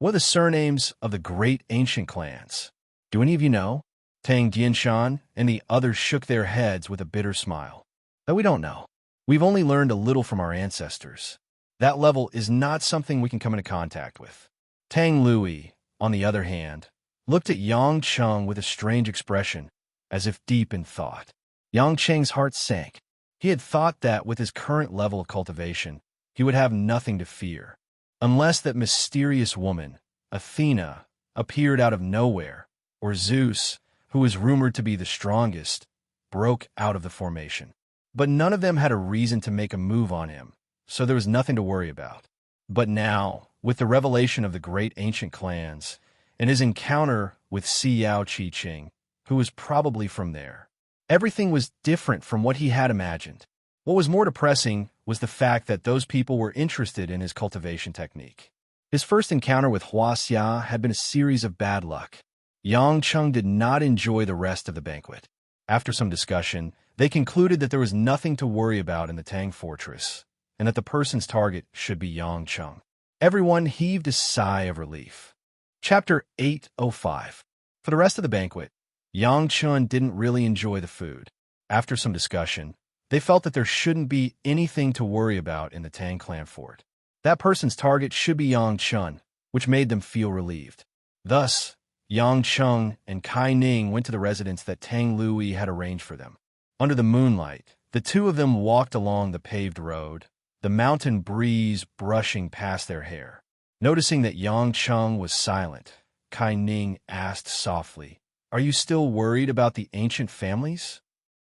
Speaker 1: "What are the surnames of the great ancient clans? Do any of you know?" Tang Dianshan and the others shook their heads with a bitter smile. "That we don't know. We've only learned a little from our ancestors. That level is not something we can come into contact with." Tang Lui, on the other hand, looked at Yang Cheng with a strange expression, as if deep in thought. Yang Cheng's heart sank. He had thought that with his current level of cultivation, he would have nothing to fear, unless that mysterious woman, Athena, appeared out of nowhere, or Zeus, who was rumored to be the strongest, broke out of the formation. But none of them had a reason to make a move on him, so there was nothing to worry about. But now, with the revelation of the great ancient clans, and his encounter with Si Yao Qiqing, who was probably from there, everything was different from what he had imagined. What was more depressing was the fact that those people were interested in his cultivation technique. His first encounter with Hua Xia had been a series of bad luck. Yang Cheng did not enjoy the rest of the banquet. After some discussion, they concluded that there was nothing to worry about in the Tang fortress, and that the person's target should be Yang Cheng. Everyone heaved a sigh of relief. Chapter 805. For the rest of the banquet, Yang Chun didn't really enjoy the food. After some discussion, they felt that there shouldn't be anything to worry about in the Tang clan fort. That person's target should be Yang Chun, which made them feel relieved. Thus, Yang Chung and Kai Ning went to the residence that Tang Lui had arranged for them. Under the moonlight, the two of them walked along the paved road, the mountain breeze brushing past their hair. Noticing that Yang Chung was silent, Kai Ning asked softly, "Are you still worried about the ancient families?"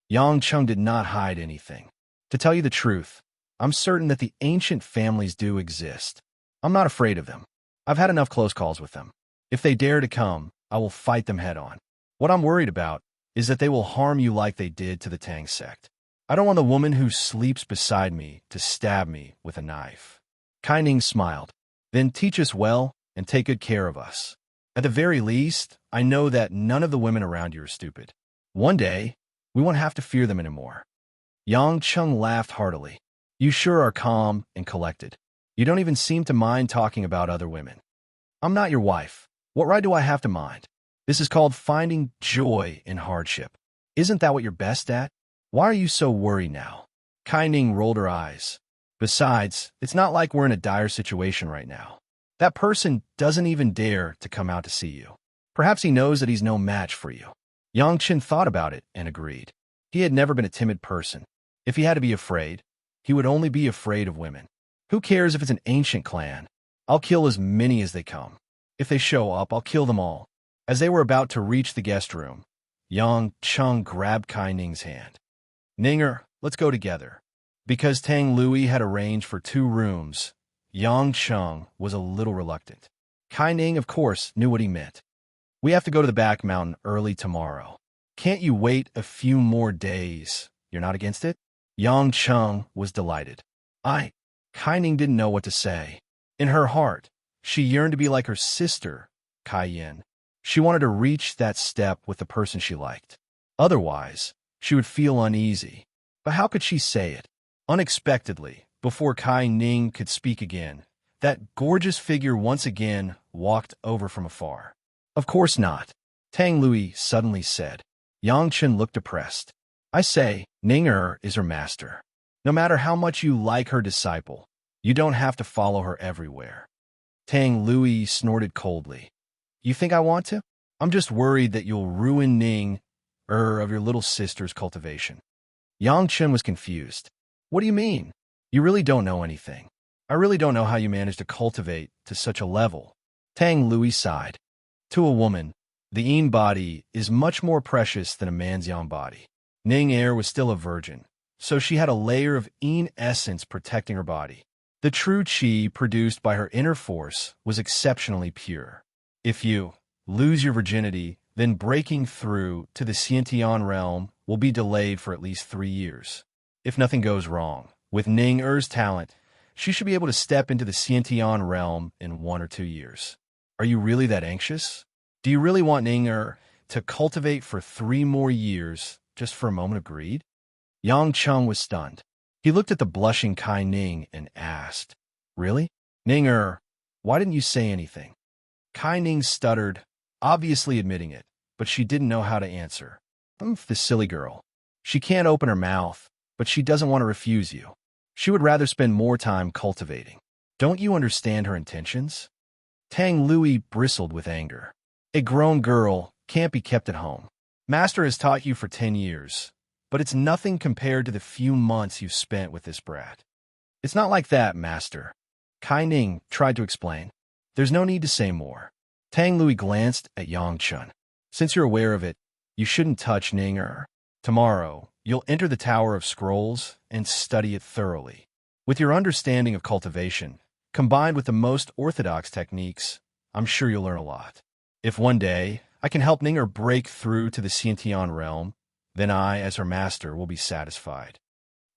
Speaker 1: Yang Chung did not hide anything. "To tell you the truth, I'm certain that the ancient families do exist. I'm not afraid of them. I've had enough close calls with them. If they dare to come, I will fight them head on. What I'm worried about is that they will harm you like they did to the Tang sect. I don't want the woman who sleeps beside me to stab me with a knife." Kai Ning smiled. "Then teach us well and take good care of us. At the very least, I know that none of the women around you are stupid. One day, we won't have to fear them anymore." Yang Chung laughed heartily. "You sure are calm and collected. You don't even seem to mind talking about other women. I'm not your wife. What right do I have to mind? This is called finding joy in hardship. Isn't that what you're best at? Why are you so worried now?" Kai Ning rolled her eyes. "Besides, it's not like we're in a dire situation right now. That person doesn't even dare to come out to see you. Perhaps he knows that he's no match for you." Yang Chen thought about it and agreed. He had never been a timid person. If he had to be afraid, he would only be afraid of women. Who cares if it's an ancient clan? I'll kill as many as they come. If they show up, I'll kill them all. As they were about to reach the guest room, Yang Chung grabbed Kai Ning's hand. "Ninger, let's go together." Because Tang Lui had arranged for 2 rooms, Yang Chung was a little reluctant. Kai Ning, of course, knew what he meant. "We have to go to the back mountain early tomorrow. Can't you wait a few more days? You're not against it?" Yang Chung was delighted. Kai Ning didn't know what to say. In her heart, she yearned to be like her sister, Kai Yin. She wanted to reach that step with the person she liked. Otherwise, she would feel uneasy. But how could she say it? Unexpectedly, before Kai Ning could speak again, that gorgeous figure once again walked over from afar. "Of course not," Tang Lui suddenly said. Yang Chen looked depressed. "I say, Ninger is her master. No matter how much you like her disciple, you don't have to follow her everywhere." Tang Lui snorted coldly. "You think I want to? I'm just worried that you'll ruin of your little sister's cultivation." Yang Chen was confused. "What do you mean? You really don't know anything. I really don't know how you managed to cultivate to such a level." Tang Lui sighed. "To a woman, the yin body is much more precious than a man's yang body. Ning Er was still a virgin, so she had a layer of yin essence protecting her body. The true qi produced by her inner force was exceptionally pure. If you lose your virginity, then breaking through to the Xiantian realm will be delayed for at least 3 years. If nothing goes wrong, with Ning Er's talent, she should be able to step into the Xiantian realm in 1 or 2 years. Are you really that anxious? Do you really want Ning Er to cultivate for 3 more years just for a moment of greed?" Yang Chung was stunned. He looked at the blushing Kai Ning and asked, "Really? Ning Er, why didn't you say anything?" Kai Ning stuttered, obviously admitting it, but she didn't know how to answer. The silly girl. She can't open her mouth, but she doesn't want to refuse you. She would rather spend more time cultivating. Don't you understand her intentions?" Tang Lui bristled with anger. "A grown girl can't be kept at home. Master has taught you for 10 years, but it's nothing compared to the few months you've spent with this brat." "It's not like that, Master," Kai Ning tried to explain. "There's no need to say more." Tang Lui glanced at Yang Chun. "Since you're aware of it, you shouldn't touch Ning Er. Tomorrow, you'll enter the Tower of Scrolls and study it thoroughly. With your understanding of cultivation, combined with the most orthodox techniques, I'm sure you'll learn a lot. If one day I can help Ning Er break through to the Xiantian realm, then I, as her master, will be satisfied."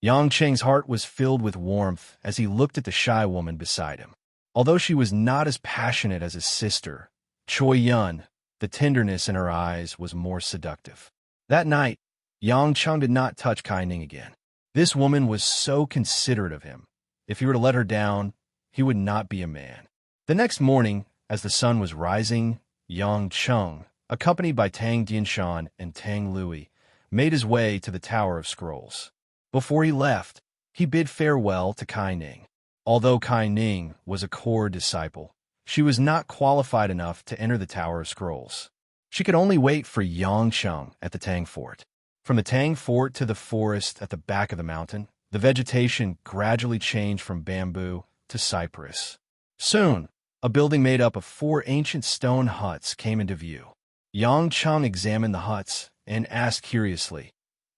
Speaker 1: Yang Cheng's heart was filled with warmth as he looked at the shy woman beside him. Although she was not as passionate as his sister, Choi Yun, the tenderness in her eyes was more seductive. That night, Yang Chung did not touch Kai Ning again. This woman was so considerate of him. If he were to let her down, he would not be a man. The next morning, as the sun was rising, Yang Chung accompanied by Tang Dianshan and Tang Lui, made his way to the Tower of Scrolls. Before he left, he bid farewell to Kai Ning. Although Kai Ning was a core disciple, she was not qualified enough to enter the Tower of Scrolls. She could only wait for Yang Cheng at the Tang Fort. From the Tang Fort to the forest at the back of the mountain, the vegetation gradually changed from bamboo to cypress. Soon, a building made up of 4 ancient stone huts came into view. Yang Cheng examined the huts and asked curiously,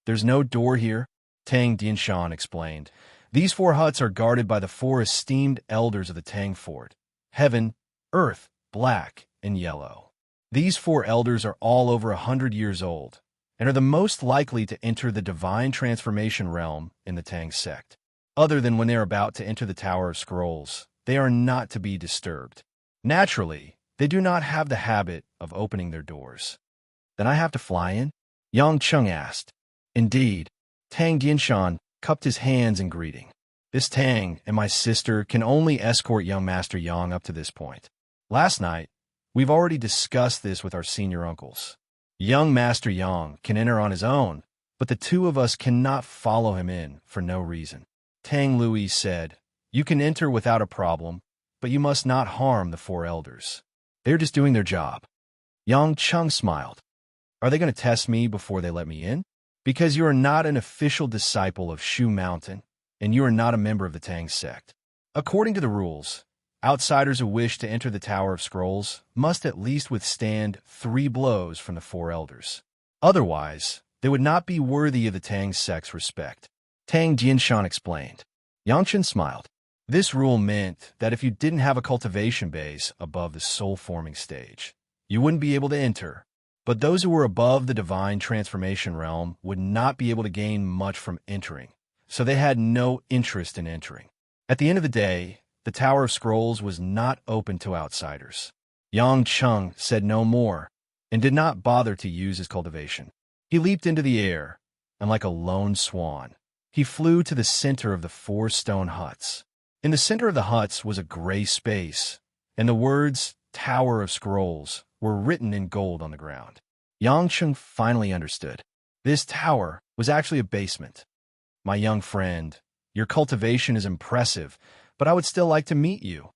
Speaker 1: "There's no door here?" Tang Dianshan explained. "These 4 huts are guarded by the 4 esteemed elders of the Tang Fort: Heaven, Earth, Black, and Yellow. These 4 elders are all over 100 years old and are the most likely to enter the divine transformation realm in the Tang sect. Other than when they are about to enter the Tower of Scrolls, they are not to be disturbed. Naturally, they do not have the habit of opening their doors." "Then I have to fly in?" Yang Cheng asked. "Indeed." Tang Dianshan cupped his hands in greeting. "This Tang and my sister can only escort young Master Yang up to this point. Last night, we've already discussed this with our senior uncles. Young Master Yang can enter on his own, but the 2 of us cannot follow him in for no reason." Tang Lui said, "You can enter without a problem, but you must not harm the 4 elders. They're just doing their job." Yang Cheng smiled. "Are they going to test me before they let me in? Because you are not an official disciple of Shu Mountain, and you are not a member of the Tang sect. According to the rules, outsiders who wish to enter the Tower of Scrolls must at least withstand 3 blows from the 4 elders. Otherwise, they would not be worthy of the Tang sect's respect." Tang Jianshan explained. Yang Chen smiled. This rule meant that if you didn't have a cultivation base above the soul-forming stage, you wouldn't be able to enter, but those who were above the divine transformation realm would not be able to gain much from entering, so they had no interest in entering. At the end of the day, the Tower of Scrolls was not open to outsiders. Yang Cheng said no more and did not bother to use his cultivation. He leaped into the air, and like a lone swan, he flew to the center of the 4 stone huts. In the center of the huts was a gray space, and the words Tower of Scrolls were written in gold on the ground. Yang Cheng finally understood. This tower was actually a basement. "My young friend, your cultivation is impressive, but I would still like to meet you."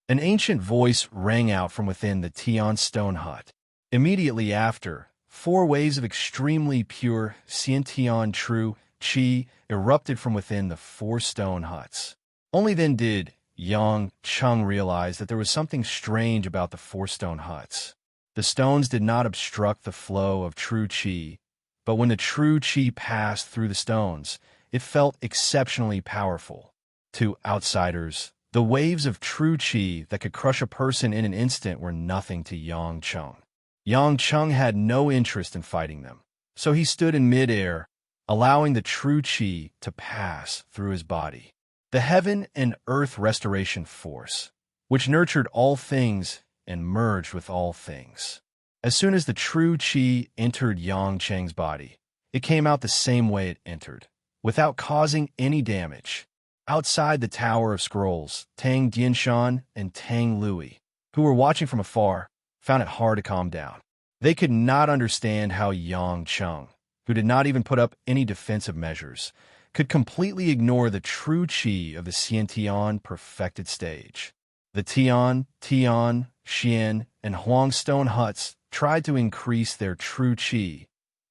Speaker 1: An ancient voice rang out from within the Tian stone hut. Immediately after, 4 waves of extremely pure Xiantian true qi erupted from within the 4 stone huts. Only then did Yang Cheng realize that there was something strange about the 4 stone huts. The stones did not obstruct the flow of true qi, but when the true qi passed through the stones, it felt exceptionally powerful. To outsiders, the waves of true qi that could crush a person in an instant were nothing to Yang Cheng. Yang Cheng had no interest in fighting them, so he stood in midair, allowing the true qi to pass through his body. The heaven and earth restoration force, which nurtured all things and merged with all things. As soon as the true qi entered Yang Cheng's body, it came out the same way it entered, without causing any damage. Outside the Tower of Scrolls, Tang Dianshan and Tang Lui, who were watching from afar, found it hard to calm down. They could not understand how Yang Cheng, who did not even put up any defensive measures, could completely ignore the true qi of the Xiantian perfected stage. The Tian, Xian, and Huang stone huts tried to increase their true qi,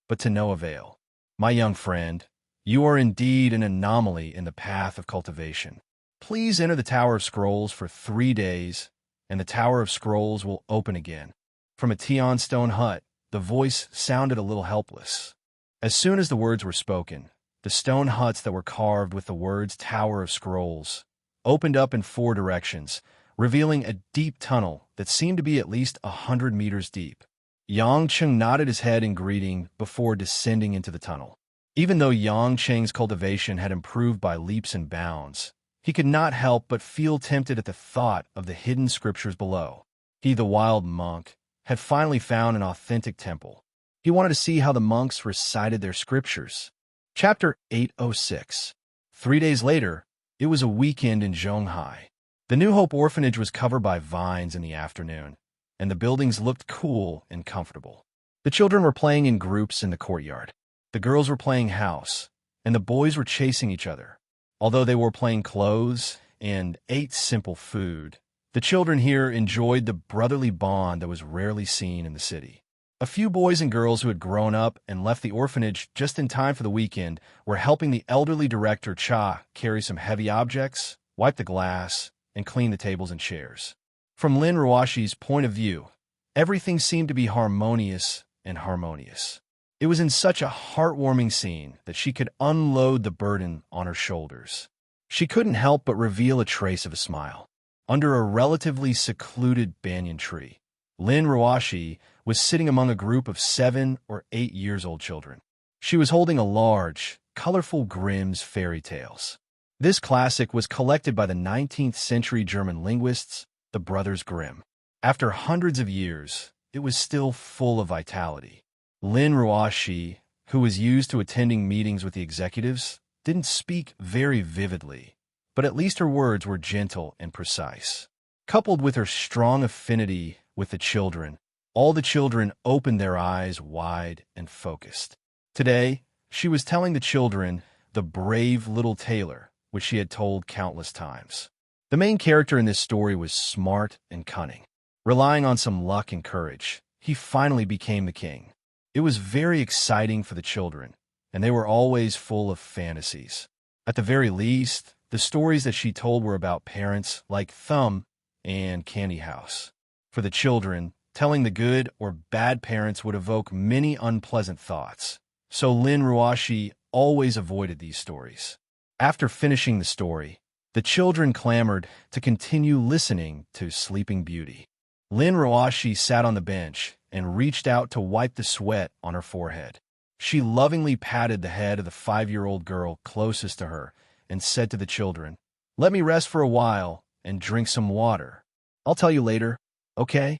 Speaker 1: but to no avail. "My young friend, you are indeed an anomaly in the path of cultivation. Please enter the Tower of Scrolls for 3 days, and the Tower of Scrolls will open again." From a Tian stone hut, the voice sounded a little helpless. As soon as the words were spoken, the stone huts that were carved with the words Tower of Scrolls opened up in 4 directions, revealing a deep tunnel that seemed to be at least 100 meters deep. Yang Cheng nodded his head in greeting before descending into the tunnel. Even though Yang Cheng's cultivation had improved by leaps and bounds, he could not help but feel tempted at the thought of the hidden scriptures below. He, the wild monk, had finally found an authentic temple. He wanted to see how the monks recited their scriptures. Chapter 806. 3 days later, it was a weekend in Zhonghai. The New Hope orphanage was covered by vines in the afternoon, and the buildings looked cool and comfortable. The children were playing in groups in the courtyard. The girls were playing house, and the boys were chasing each other. Although they wore plain clothes and ate simple food, the children here enjoyed the brotherly bond that was rarely seen in the city. A few boys and girls who had grown up and left the orphanage just in time for the weekend were helping the elderly director Cha carry some heavy objects, wipe the glass, and clean the tables and chairs. From Lin Ruashi's point of view, everything seemed to be harmonious and harmonious. It was in such a heartwarming scene that she could unload the burden on her shoulders. She couldn't help but reveal a trace of a smile. Under a relatively secluded banyan tree, Lin Ruashi was sitting among a group of 7 or 8 years old children. She was holding a large, colorful Grimm's fairy tales. This classic was collected by the 19th century German linguists, the Brothers Grimm. After hundreds of years, it was still full of vitality. Lin Ruashi, who was used to attending meetings with the executives, didn't speak very vividly, but at least her words were gentle and precise. Coupled with her strong affinity with the children, all the children opened their eyes wide and focused. Today, she was telling the children the brave little tailor, which she had told countless times. The main character in this story was smart and cunning. Relying on some luck and courage, he finally became the king. It was very exciting for the children, and they were always full of fantasies. At the very least, the stories that she told were about parents like Thumb and Candy House. For the children, telling the good or bad parents would evoke many unpleasant thoughts, so Lin Ruashi always avoided these stories. After finishing the story, the children clamored to continue listening to Sleeping Beauty. Lin Ruashi sat on the bench and reached out to wipe the sweat on her forehead. She lovingly patted the head of the 5-year-old girl closest to her and said to the children, "Let me rest for a while and drink some water. I'll tell you later, okay?"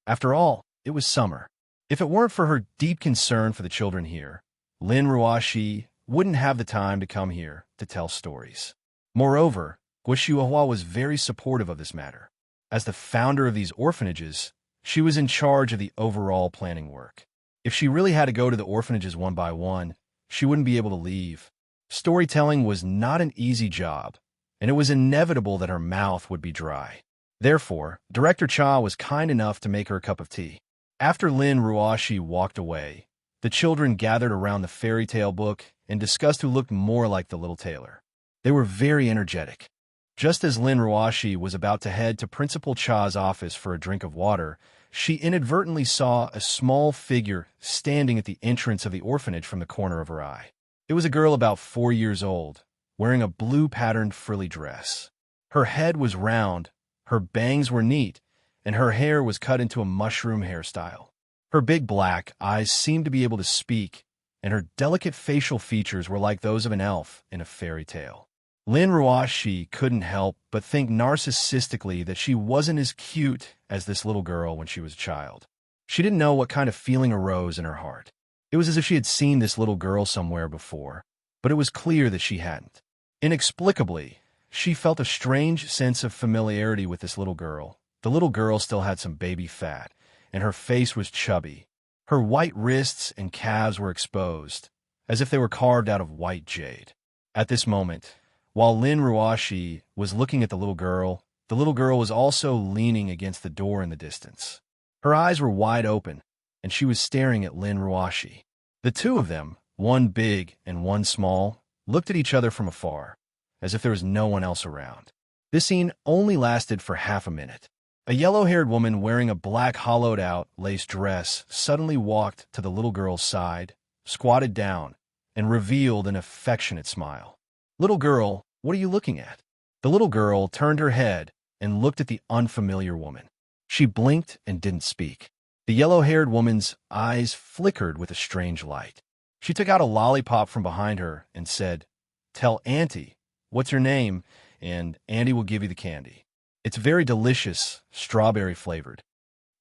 Speaker 1: After all, it was summer. If it weren't for her deep concern for the children here, Lin Ruashi wouldn't have the time to come here to tell stories. Moreover, Guoshuahua was very supportive of this matter. As the founder of these orphanages, she was in charge of the overall planning work. If she really had to go to the orphanages one by one, she wouldn't be able to leave. Storytelling was not an easy job, and it was inevitable that her mouth would be dry. Therefore, Director Cha was kind enough to make her a cup of tea. After Lin Ruashi walked away, the children gathered around the fairy tale book and discussed who looked more like the little tailor. They were very energetic. Just as Lin Ruashi was about to head to Principal Cha's office for a drink of water, she inadvertently saw a small figure standing at the entrance of the orphanage from the corner of her eye. It was a girl about 4 years old, wearing a blue-patterned frilly dress. Her head was round, her bangs were neat, and her hair was cut into a mushroom hairstyle. Her big black eyes seemed to be able to speak, and her delicate facial features were like those of an elf in a fairy tale. Lin Ruashi couldn't help but think narcissistically that she wasn't as cute as this little girl when she was a child. She didn't know what kind of feeling arose in her heart. It was as if she had seen this little girl somewhere before, but it was clear that she hadn't. Inexplicably, she felt a strange sense of familiarity with this little girl. The little girl still had some baby fat, and her face was chubby. Her white wrists and calves were exposed, as if they were carved out of white jade. At this moment, while Lin Ruashi was looking at the little girl was also leaning against the door in the distance. Her eyes were wide open, and she was staring at Lin Ruashi. The two of them, one big and one small, looked at each other from afar, as if there was no one else around. This scene only lasted for half a minute. A yellow-haired woman wearing a black hollowed-out lace dress suddenly walked to the little girl's side, squatted down, and revealed an affectionate smile. "Little girl, what are you looking at?" The little girl turned her head and looked at the unfamiliar woman. She blinked and didn't speak. The yellow-haired woman's eyes flickered with a strange light. She took out a lollipop from behind her and said, "Tell Auntie, what's her name, and Auntie will give you the candy. It's very delicious, strawberry-flavored."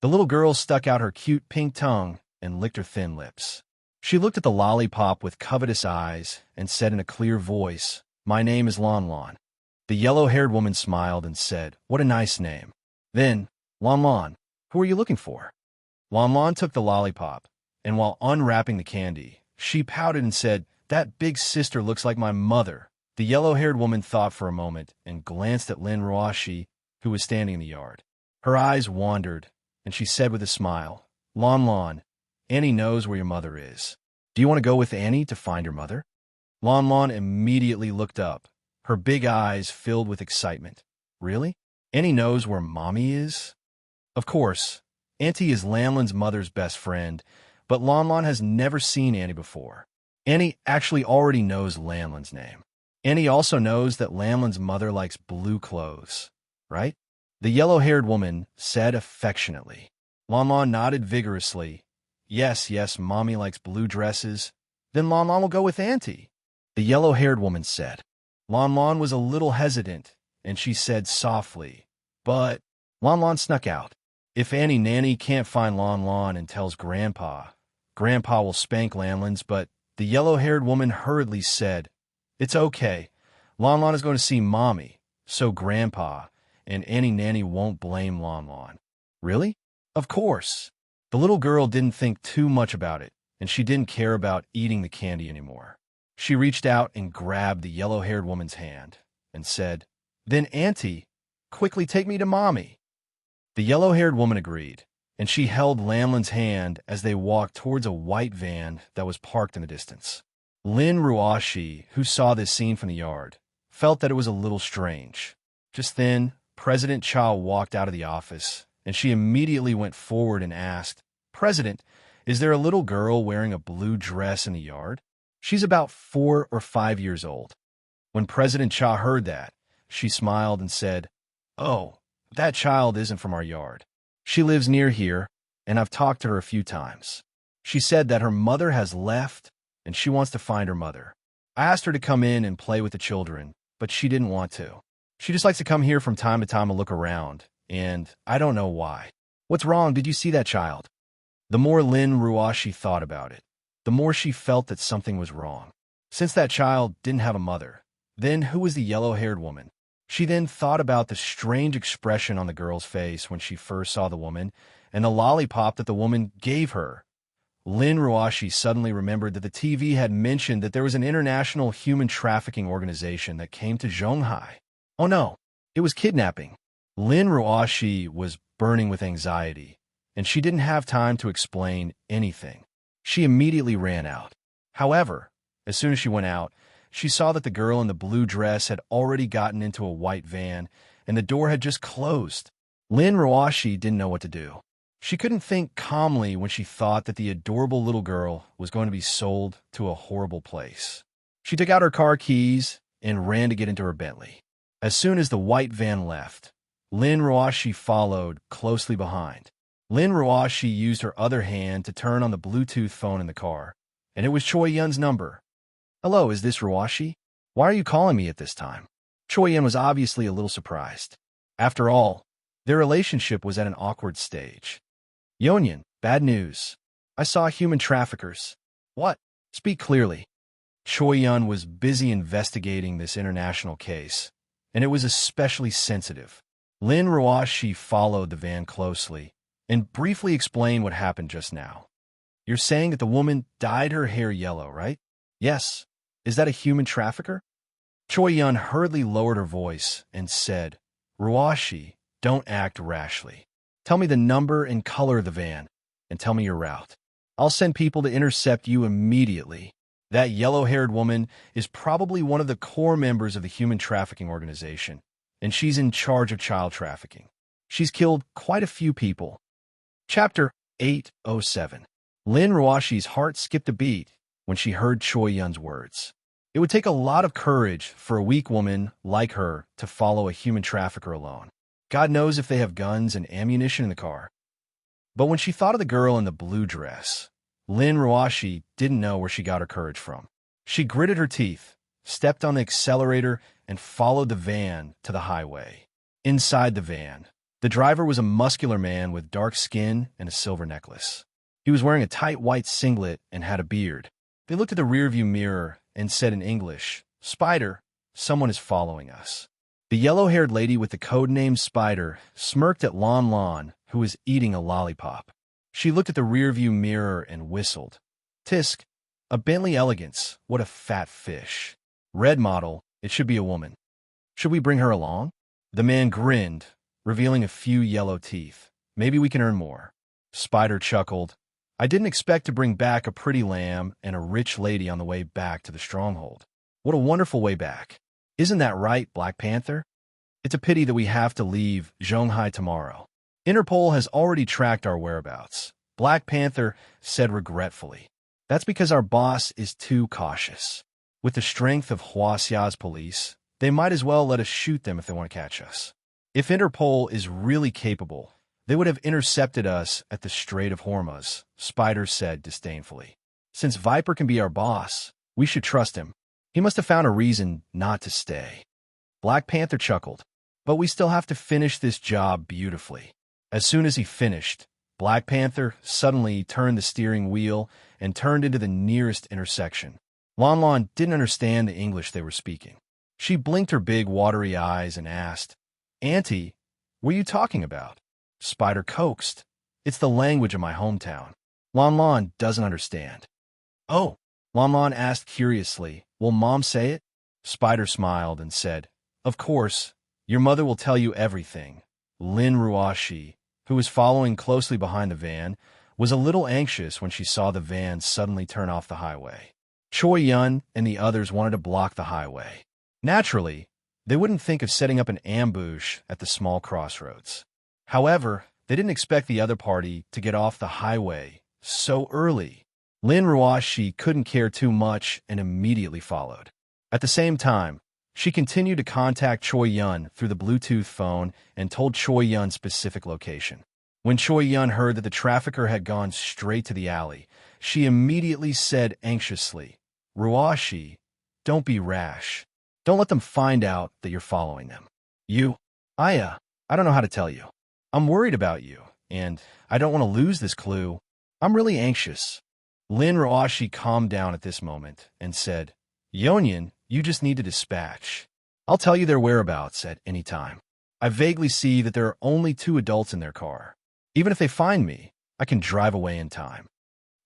Speaker 1: The little girl stuck out her cute pink tongue and licked her thin lips. She looked at the lollipop with covetous eyes and said in a clear voice, "My name is Lon Lon." The yellow-haired woman smiled and said, "What a nice name." Then, "Lon Lon, who are you looking for?" Lon Lon took the lollipop, and while unwrapping the candy, she pouted and said, "That big sister looks like my mother." The yellow-haired woman thought for a moment and glanced at Lin Ruashi, who was standing in the yard. Her eyes wandered, and she said with a smile, "Lon Lon, Annie knows where your mother is. Do you want to go with Annie to find your mother?" Lon Lon immediately looked up, her big eyes filled with excitement. "Really? Annie knows where Mommy is?" Of course, Auntie is Lanlin's mother's best friend, but Lon Lon has never seen Annie before. Annie actually already knows Lanlin's name. Annie also knows that Lanlin's mother likes blue clothes, right? The yellow-haired woman said affectionately. Lon Lon nodded vigorously. Yes, yes, Mommy likes blue dresses. Then Lon Lon will go with Auntie, the yellow-haired woman said. Lon Lon was a little hesitant, and she said softly, "But—" Lon Lon snuck out. "If Annie Nanny can't find Lon Lon and tells Grandpa, Grandpa will spank Lanlin's," but the yellow-haired woman hurriedly said, "It's okay. Lon Lon is going to see Mommy, so Grandpa and Annie Nanny won't blame Lon Lon." Really? Of course. The little girl didn't think too much about it, and she didn't care about eating the candy anymore. She reached out and grabbed the yellow-haired woman's hand and said, "Then Auntie, quickly take me to Mommy." The yellow-haired woman agreed, and she held Lanlin's hand as they walked towards a white van that was parked in the distance. Lin Ruashi, who saw this scene from the yard, felt that it was a little strange. Just then, President Cha walked out of the office, and she immediately went forward and asked, "President, is there a little girl wearing a blue dress in the yard? She's about 4 or 5 years old." When President Cha heard that, she smiled and said, "Oh, that child isn't from our yard. She lives near here, and I've talked to her a few times. She said that her mother has left, and she wants to find her mother. I asked her to come in and play with the children, but she didn't want to. She just likes to come here from time to time to look around, and I don't know why. What's wrong? Did you see that child?" The more Lin Ruashi thought about it, the more she felt that something was wrong. Since that child didn't have a mother, then who was the yellow-haired woman? She then thought about the strange expression on the girl's face when she first saw the woman, and the lollipop that the woman gave her. Lin Ruashi suddenly remembered that the TV had mentioned that there was an international human trafficking organization that came to Zhonghai. Oh no, it was kidnapping. Lin Ruashi was burning with anxiety, and she didn't have time to explain anything. She immediately ran out. However, as soon as she went out, she saw that the girl in the blue dress had already gotten into a white van, and the door had just closed. Lin Ruashi didn't know what to do. She couldn't think calmly when she thought that the adorable little girl was going to be sold to a horrible place. She took out her car keys and ran to get into her Bentley. As soon as the white van left, Lin Ruashi followed closely behind. Lin Ruashi used her other hand to turn on the Bluetooth phone in the car, and it was Choi Yun's number. "Hello, is this Ruashi? Why are you calling me at this time?" Choi Yun was obviously a little surprised. After all, their relationship was at an awkward stage. "Yonyan, bad news. I saw human traffickers." "What? Speak clearly." Choi Yun was busy investigating this international case, and it was especially sensitive. Lin Ruashi followed the van closely and briefly explained what happened just now. "You're saying that the woman dyed her hair yellow, right?" "Yes. Is that a human trafficker?" Choi Yun hurriedly lowered her voice and said, "Ruashi, don't act rashly. Tell me the number and color of the van, and tell me your route. I'll send people to intercept you immediately. That yellow-haired woman is probably one of the core members of the human trafficking organization, and she's in charge of child trafficking. She's killed quite a few people." Chapter 807. Lin Ruashi's heart skipped a beat when she heard Choi Yun's words. It would take a lot of courage for a weak woman like her to follow a human trafficker alone. God knows if they have guns and ammunition in the car. But when she thought of the girl in the blue dress, Lin Ruashi didn't know where she got her courage from. She gritted her teeth, stepped on the accelerator, and followed the van to the highway. Inside the van, the driver was a muscular man with dark skin and a silver necklace. He was wearing a tight white singlet and had a beard. They looked at the rearview mirror and said in English, "Spider, someone is following us." The yellow-haired lady with the code name Spider smirked at Lon Lon, who was eating a lollipop. She looked at the rearview mirror and whistled. Tisk, a Bentley Elegance, what a fat fish. Red model, it should be a woman. Should we bring her along? The man grinned, revealing a few yellow teeth. Maybe we can earn more. Spider chuckled. I didn't expect to bring back a pretty lamb and a rich lady on the way back to the stronghold. What a wonderful way back. Isn't that right, Black Panther? It's a pity that we have to leave Zhonghai tomorrow. Interpol has already tracked our whereabouts, Black Panther said regretfully. That's because our boss is too cautious. With the strength of Huaxia's police, they might as well let us shoot them if they want to catch us. If Interpol is really capable, they would have intercepted us at the Strait of Hormuz, Spider said disdainfully. Since Viper can be our boss, we should trust him. He must have found a reason not to stay. Black Panther chuckled. But we still have to finish this job beautifully. As soon as he finished, Black Panther suddenly turned the steering wheel and turned into the nearest intersection. Lon Lon didn't understand the English they were speaking. She blinked her big watery eyes and asked, Auntie, what are you talking about? Spider coaxed. It's the language of my hometown. Lon Lon doesn't understand. Oh, Lon Lon asked curiously, will Mom say it? Spider smiled and said, Of course, your mother will tell you everything. Lin Ruashi, who was following closely behind the van, was a little anxious when she saw the van suddenly turn off the highway. Choi Yun and the others wanted to block the highway. Naturally, they wouldn't think of setting up an ambush at the small crossroads. However, they didn't expect the other party to get off the highway so early. Lin Ruashi couldn't care too much and immediately followed. At the same time, she continued to contact Choi Yun through the Bluetooth phone and told Choi Yun's specific location. When Choi Yun heard that the trafficker had gone straight to the alley, she immediately said anxiously, Ruashi, don't be rash. Don't let them find out that you're following them. I don't know how to tell you. I'm worried about you, and I don't want to lose this clue. I'm really anxious. Lin Ruashi calmed down at this moment and said, Yonyan, you just need to dispatch. I'll tell you their whereabouts at any time. I vaguely see that there are only 2 adults in their car. Even if they find me, I can drive away in time.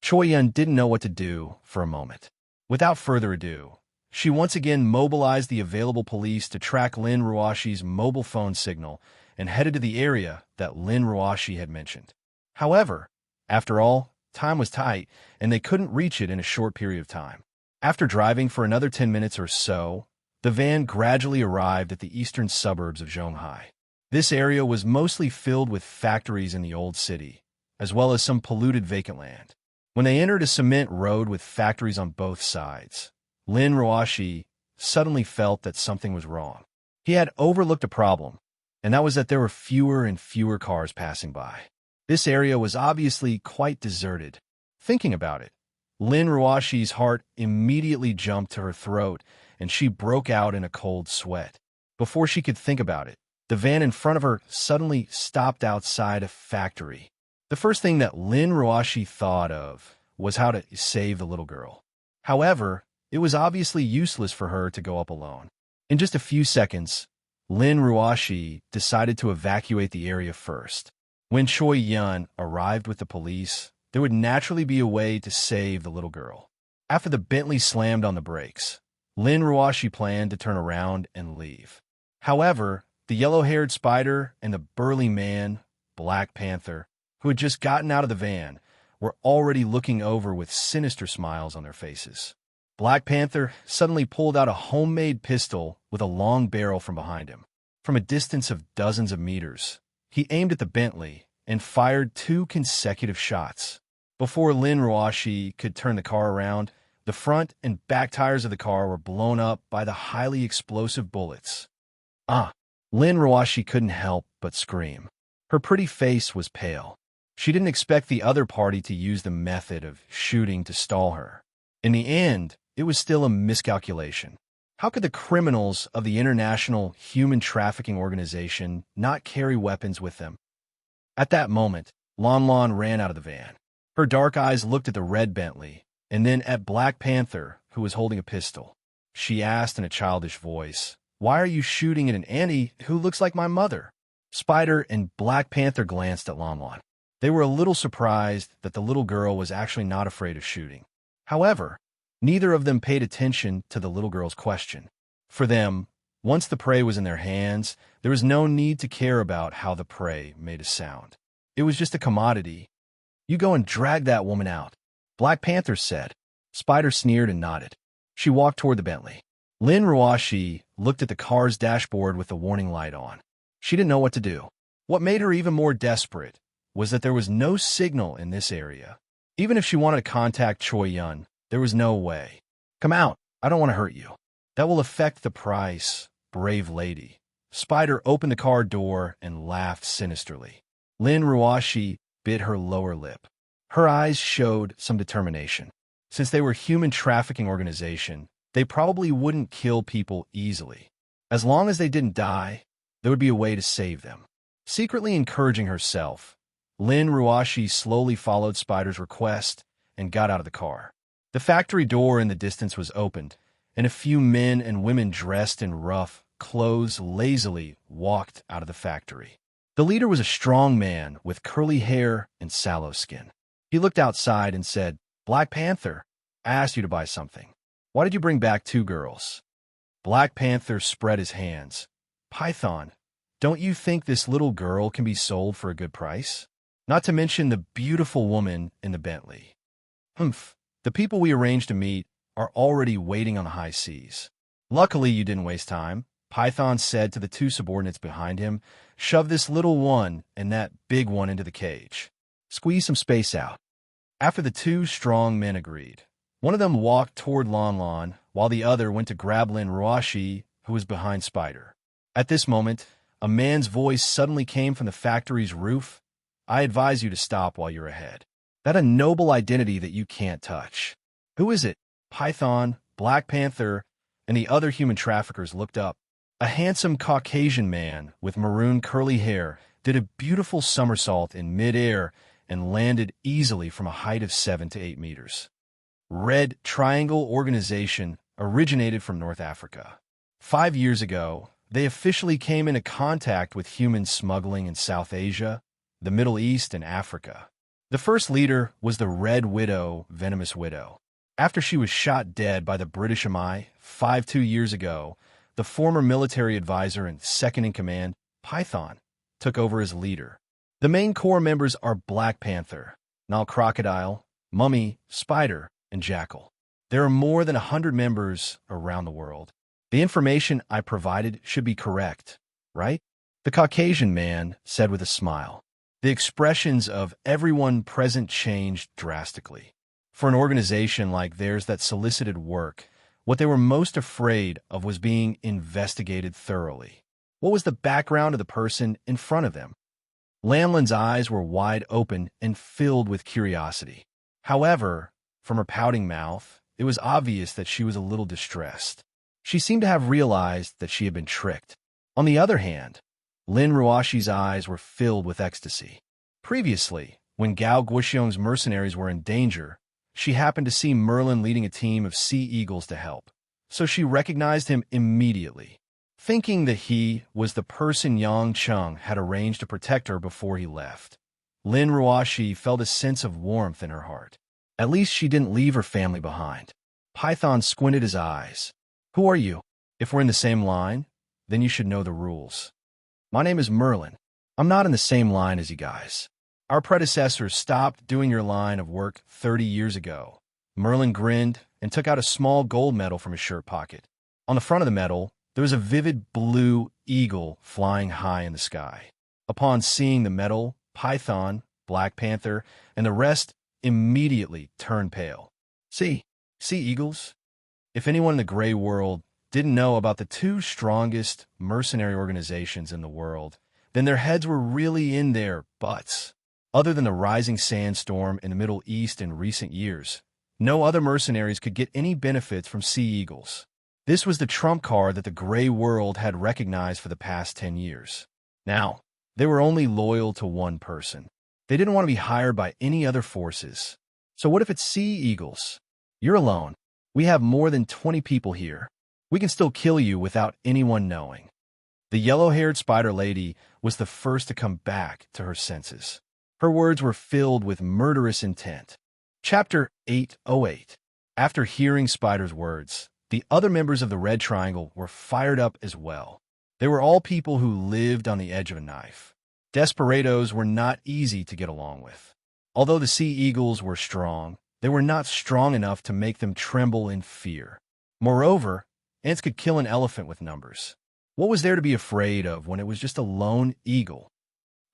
Speaker 1: Choi Yun didn't know what to do for a moment. Without further ado, she once again mobilized the available police to track Lin Ruashi's mobile phone signal and headed to the area that Lin Ruashi had mentioned. However, after all, time was tight, and they couldn't reach it in a short period of time. After driving for another 10 minutes or so, the van gradually arrived at the eastern suburbs of Zhonghai. This area was mostly filled with factories in the old city, as well as some polluted vacant land. When they entered a cement road with factories on both sides, Lin Ruashi suddenly felt that something was wrong. He had overlooked a problem, and that was that there were fewer and fewer cars passing by. This area was obviously quite deserted. Thinking about it, Lin Ruashi's heart immediately jumped to her throat, and she broke out in a cold sweat. Before she could think about it, the van in front of her suddenly stopped outside a factory. The first thing that Lin Ruashi thought of was how to save the little girl. However, it was obviously useless for her to go up alone. In just a few seconds, Lin Ruashi decided to evacuate the area first. When Choi Yun arrived with the police, there would naturally be a way to save the little girl. After the Bentley slammed on the brakes, Lin Ruashi planned to turn around and leave. However, the yellow-haired Spider and the burly man, Black Panther, who had just gotten out of the van, were already looking over with sinister smiles on their faces. Black Panther suddenly pulled out a homemade pistol with a long barrel from behind him. From a distance of dozens of meters, he aimed at the Bentley and fired 2 consecutive shots. Before Lin Ruashi could turn the car around, the front and back tires of the car were blown up by the highly explosive bullets. Lin Ruashi couldn't help but scream. Her pretty face was pale. She didn't expect the other party to use the method of shooting to stall her. In the end, it was still a miscalculation. How could the criminals of the International Human Trafficking Organization not carry weapons with them? At that moment, Lon Lon ran out of the van. Her dark eyes looked at the red Bentley, and then at Black Panther, who was holding a pistol. She asked in a childish voice, "Why are you shooting at an auntie who looks like my mother?" Spider and Black Panther glanced at Lon Lon. They were a little surprised that the little girl was actually not afraid of shooting. However, neither of them paid attention to the little girl's question. For them, once the prey was in their hands, there was no need to care about how the prey made a sound. It was just a commodity. "You go and drag that woman out," Black Panther said. Spider sneered and nodded. She walked toward the Bentley. Lin Ruashi looked at the car's dashboard with the warning light on. She didn't know what to do. What made her even more desperate was that there was no signal in this area. Even if she wanted to contact Choi Yun, there was no way. "Come out. I don't want to hurt you." "That will affect the price, brave lady." Spider opened the car door and laughed sinisterly. Lin Ruashi bit her lower lip. Her eyes showed some determination. Since they were a human trafficking organization, they probably wouldn't kill people easily. As long as they didn't die, there would be a way to save them. Secretly encouraging herself, Lin Ruashi slowly followed Spider's request and got out of the car. The factory door in the distance was opened, and a few men and women dressed in rough clothes lazily walked out of the factory. The leader was a strong man with curly hair and sallow skin. He looked outside and said, "Black Panther, I asked you to buy something. Why did you bring back 2 girls?" Black Panther spread his hands. "Python, don't you think this little girl can be sold for a good price? Not to mention the beautiful woman in the Bentley." "Humph, the people we arranged to meet are already waiting on the high seas." "Luckily you didn't waste time," Python said to the 2 subordinates behind him. "Shove this little one and that big one into the cage. Squeeze some space out." After the 2 strong men agreed, one of them walked toward Lon Lon, while the other went to grab Lin Ruashi, who was behind Spider. At this moment, a man's voice suddenly came from the factory's roof. "I advise you to stop while you're ahead. That a noble identity that you can't touch." "Who is it?" Python, Black Panther, and the other human traffickers looked up. A handsome Caucasian man with maroon curly hair did a beautiful somersault in midair and landed easily from a height of 7 to 8 meters. Red Triangle Organization originated from North Africa. 5 years ago, they officially came into contact with human smuggling in South Asia, the Middle East, and Africa. The first leader was the Red Widow, Venomous Widow. After she was shot dead by the British MI 2 years ago, the former military advisor and second-in-command, Python, took over as leader. The main core members are Black Panther, Nile Crocodile, Mummy, Spider, and Jackal. There are more than 100 members around the world. The information I provided should be correct, right? The Caucasian man said with a smile. The expressions of everyone present changed drastically. For an organization like theirs that solicited work, what they were most afraid of was being investigated thoroughly. What was the background of the person in front of them? Lamlin's eyes were wide open and filled with curiosity. However, from her pouting mouth, it was obvious that she was a little distressed. She seemed to have realized that she had been tricked. On the other hand, Lin Ruashi's eyes were filled with ecstasy. Previously, when Gao Guoxiong's mercenaries were in danger, she happened to see Merlin leading a team of sea eagles to help, so she recognized him immediately. Thinking that he was the person Yang Chung had arranged to protect her before he left, Lin Ruashi felt a sense of warmth in her heart. At least she didn't leave her family behind. Python squinted his eyes. "Who are you? If we're in the same line, then you should know the rules." "My name is Merlin. I'm not in the same line as you guys. Our predecessors stopped doing your line of work 30 years ago." Merlin grinned and took out a small gold medal from his shirt pocket. On the front of the medal, there was a vivid blue eagle flying high in the sky. Upon seeing the medal, Python, Black Panther, and the rest immediately turned pale. See eagles? If anyone in the gray world didn't know about the 2 strongest mercenary organizations in the world, then their heads were really in their butts. Other than the rising sandstorm in the Middle East in recent years, no other mercenaries could get any benefits from sea eagles. This was the trump card that the gray world had recognized for the past 10 years. Now, they were only loyal to one person. They didn't want to be hired by any other forces. So what if it's sea eagles? You're alone. We have more than 20 people here. We can still kill you without anyone knowing. The yellow-haired spider lady was the first to come back to her senses. Her words were filled with murderous intent. Chapter 808. After hearing Spider's words, the other members of the Red Triangle were fired up as well. They were all people who lived on the edge of a knife. Desperados were not easy to get along with. Although the Sea Eagles were strong, they were not strong enough to make them tremble in fear. Moreover, ants could kill an elephant with numbers. What was there to be afraid of when it was just a lone eagle?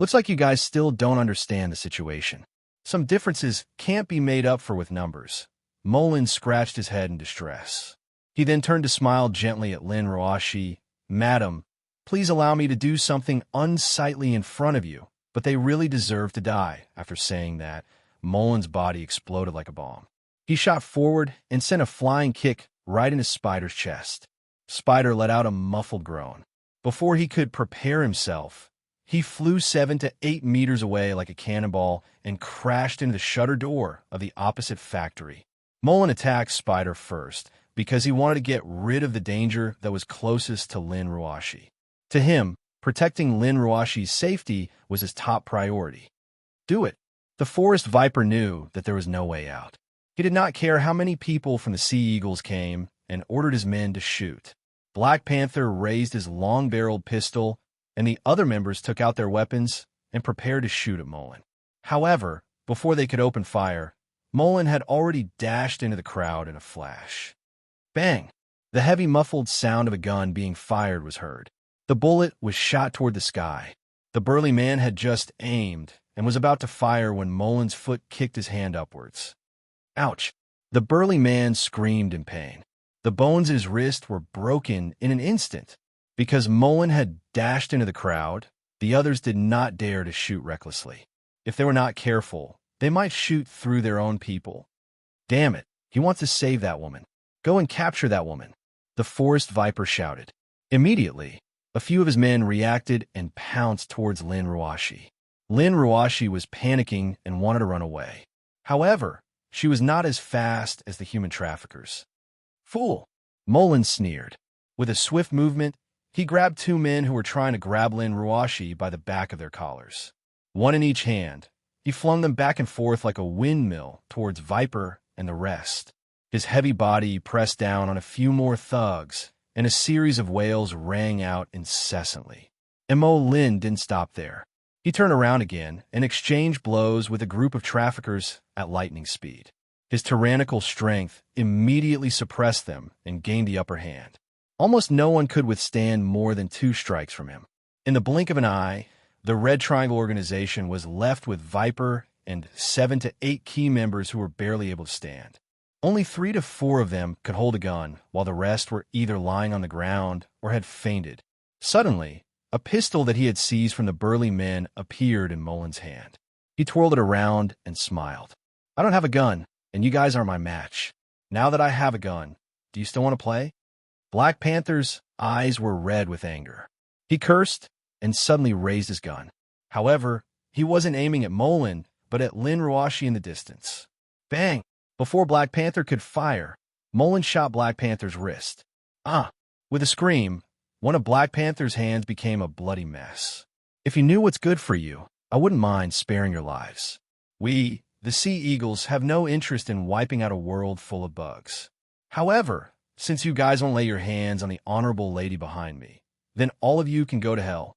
Speaker 1: Looks like you guys still don't understand the situation. Some differences can't be made up for with numbers. Molin scratched his head in distress. He then turned to smile gently at Lin Roashi. Madam, please allow me to do something unsightly in front of you, but they really deserve to die. After saying that, Molin's body exploded like a bomb. He shot forward and sent a flying kick right into Spider's chest. Spider let out a muffled groan. Before he could prepare himself, he flew 7 to 8 meters away like a cannonball and crashed into the shutter door of the opposite factory. Molin attacked Spider first because he wanted to get rid of the danger that was closest to Lin Roashi. To him, protecting Lin Roashi's safety was his top priority. Do it. The forest viper knew that there was no way out. He did not care how many people from the Sea Eagles came and ordered his men to shoot. Black Panther raised his long-barreled pistol, and the other members took out their weapons and prepared to shoot at Molin. However, before they could open fire, Molin had already dashed into the crowd in a flash. Bang! The heavy muffled sound of a gun being fired was heard. The bullet was shot toward the sky. The burly man had just aimed and was about to fire when Molin's foot kicked his hand upwards. Ouch! The burly man screamed in pain. The bones in his wrist were broken in an instant. Because Molin had dashed into the crowd, the others did not dare to shoot recklessly. If they were not careful, they might shoot through their own people. Damn it, he wants to save that woman. Go and capture that woman, the forest viper shouted. Immediately, a few of his men reacted and pounced towards Lin Roashi. Lin Roashi was panicking and wanted to run away. However, she was not as fast as the human traffickers. Fool! Molin sneered. With a swift movement, he grabbed 2 men who were trying to grab Lin Roashi by the back of their collars. One in each hand, he flung them back and forth like a windmill towards Viper and the rest. His heavy body pressed down on a few more thugs, and a series of wails rang out incessantly. And Lin didn't stop there. He turned around again and exchanged blows with a group of traffickers at lightning speed. His tyrannical strength immediately suppressed them and gained the upper hand. Almost no one could withstand more than 2 strikes from him. In the blink of an eye, the Red Triangle organization was left with Viper and 7 to 8 key members who were barely able to stand. Only 3 to 4 of them could hold a gun, while the rest were either lying on the ground or had fainted. Suddenly, a pistol that he had seized from the burly men appeared in Molin's hand. He twirled it around and smiled. I don't have a gun, and you guys are my match. Now that I have a gun, do you still want to play? Black Panther's eyes were red with anger. He cursed and suddenly raised his gun. However, he wasn't aiming at Molin, but at Lin Roashi in the distance. Bang! Before Black Panther could fire, Molin shot Black Panther's wrist. With a scream, one of Black Panther's hands became a bloody mess. If you knew what's good for you, I wouldn't mind sparing your lives. We, the Sea Eagles, have no interest in wiping out a world full of bugs. However, since you guys won't lay your hands on the honorable lady behind me, then all of you can go to hell.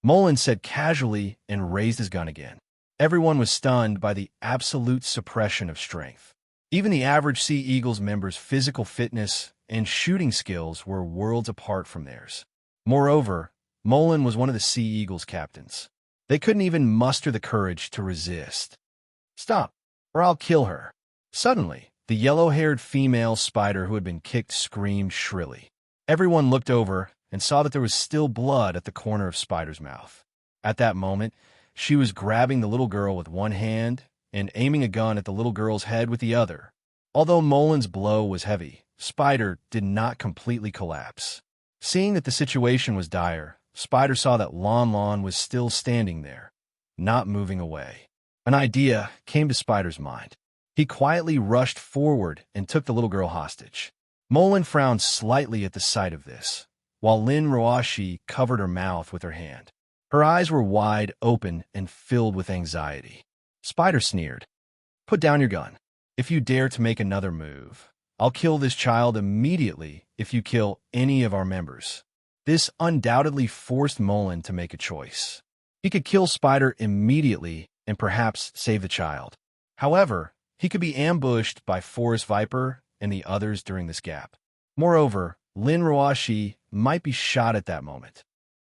Speaker 1: Molin said casually and raised his gun again. Everyone was stunned by the absolute suppression of strength. Even the average Sea Eagles members' physical fitness and shooting skills were worlds apart from theirs. Moreover, Molin was one of the Sea Eagles' captains. They couldn't even muster the courage to resist. Stop, or I'll kill her. Suddenly, the yellow-haired female spider who had been kicked screamed shrilly. Everyone looked over and saw that there was still blood at the corner of Spider's mouth. At that moment, she was grabbing the little girl with one hand and aiming a gun at the little girl's head with the other. Although Molin's blow was heavy, Spider did not completely collapse. Seeing that the situation was dire, Spider saw that Lon Lon was still standing there, not moving away. An idea came to Spider's mind. He quietly rushed forward and took the little girl hostage. Molin frowned slightly at the sight of this, while Lin Roashi covered her mouth with her hand. Her eyes were wide open and filled with anxiety. Spider sneered. Put down your gun. If you dare to make another move, I'll kill this child immediately if you kill any of our members. This undoubtedly forced Mullen to make a choice. He could kill Spider immediately and perhaps save the child. However, he could be ambushed by Forest Viper and the others during this gap. Moreover, Lin Ruashi might be shot at that moment.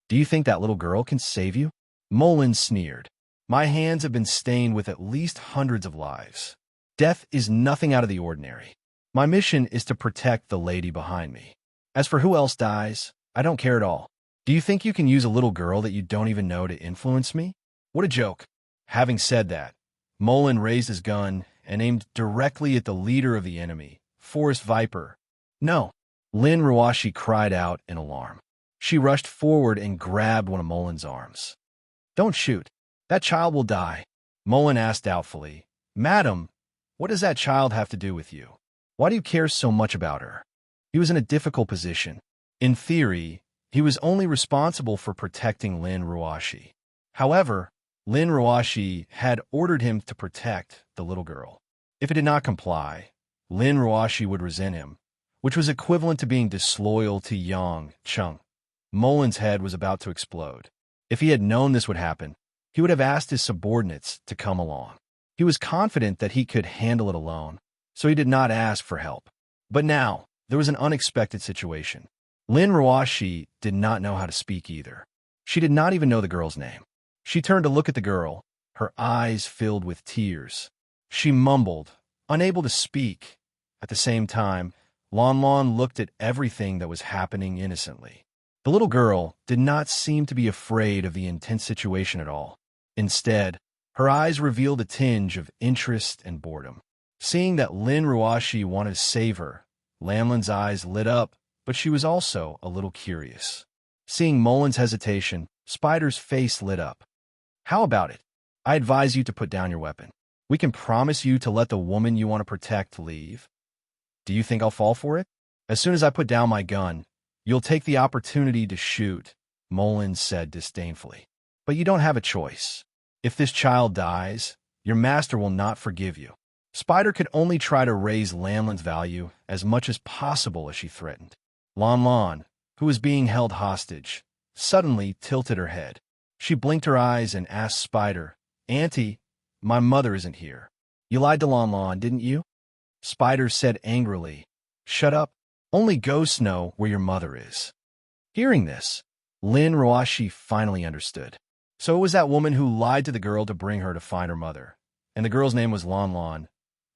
Speaker 1: Do you think that little girl can save you? Mullen sneered. My hands have been stained with at least hundreds of lives. Death is nothing out of the ordinary. My mission is to protect the lady behind me. As for who else dies, I don't care at all. Do you think you can use a little girl that you don't even know to influence me? What a joke. Having said that, Mullen raised his gun and aimed directly at the leader of the enemy, Forest Viper. No, Lin Ruashi cried out in alarm. She rushed forward and grabbed one of Mullen's arms. Don't shoot. That child will die. Mullen asked doubtfully. Madam, what does that child have to do with you? Why do you care so much about her? He was in a difficult position. In theory, he was only responsible for protecting Lin Ruashi. However, Lin Ruashi had ordered him to protect the little girl. If he did not comply, Lin Ruashi would resent him, which was equivalent to being disloyal to Yang Chung. Mullen's head was about to explode. If he had known this would happen, he would have asked his subordinates to come along. He was confident that he could handle it alone, so he did not ask for help. But now, there was an unexpected situation. Lin Ruashi did not know how to speak either. She did not even know the girl's name. She turned to look at the girl, her eyes filled with tears. She mumbled, unable to speak. At the same time, Lon Lon looked at everything that was happening innocently. The little girl did not seem to be afraid of the intense situation at all. Instead, her eyes revealed a tinge of interest and boredom. Seeing that Lin Ruashi wanted to save her, Lamlin's eyes lit up, but she was also a little curious. Seeing Mullen's hesitation, Spider's face lit up. How about it? I advise you to put down your weapon. We can promise you to let the woman you want to protect leave. Do you think I'll fall for it? As soon as I put down my gun, you'll take the opportunity to shoot, Mullen said disdainfully. But you don't have a choice. If this child dies, your master will not forgive you. Spider could only try to raise Lamlin's value as much as possible as she threatened. Lon Lon, who was being held hostage, suddenly tilted her head. She blinked her eyes and asked Spider, Auntie, my mother isn't here. You lied to Lon Lon, didn't you? Spider said angrily, Shut up. Only ghosts know where your mother is. Hearing this, Lin Ruashi finally understood. So it was that woman who lied to the girl to bring her to find her mother, and the girl's name was Lon Lon.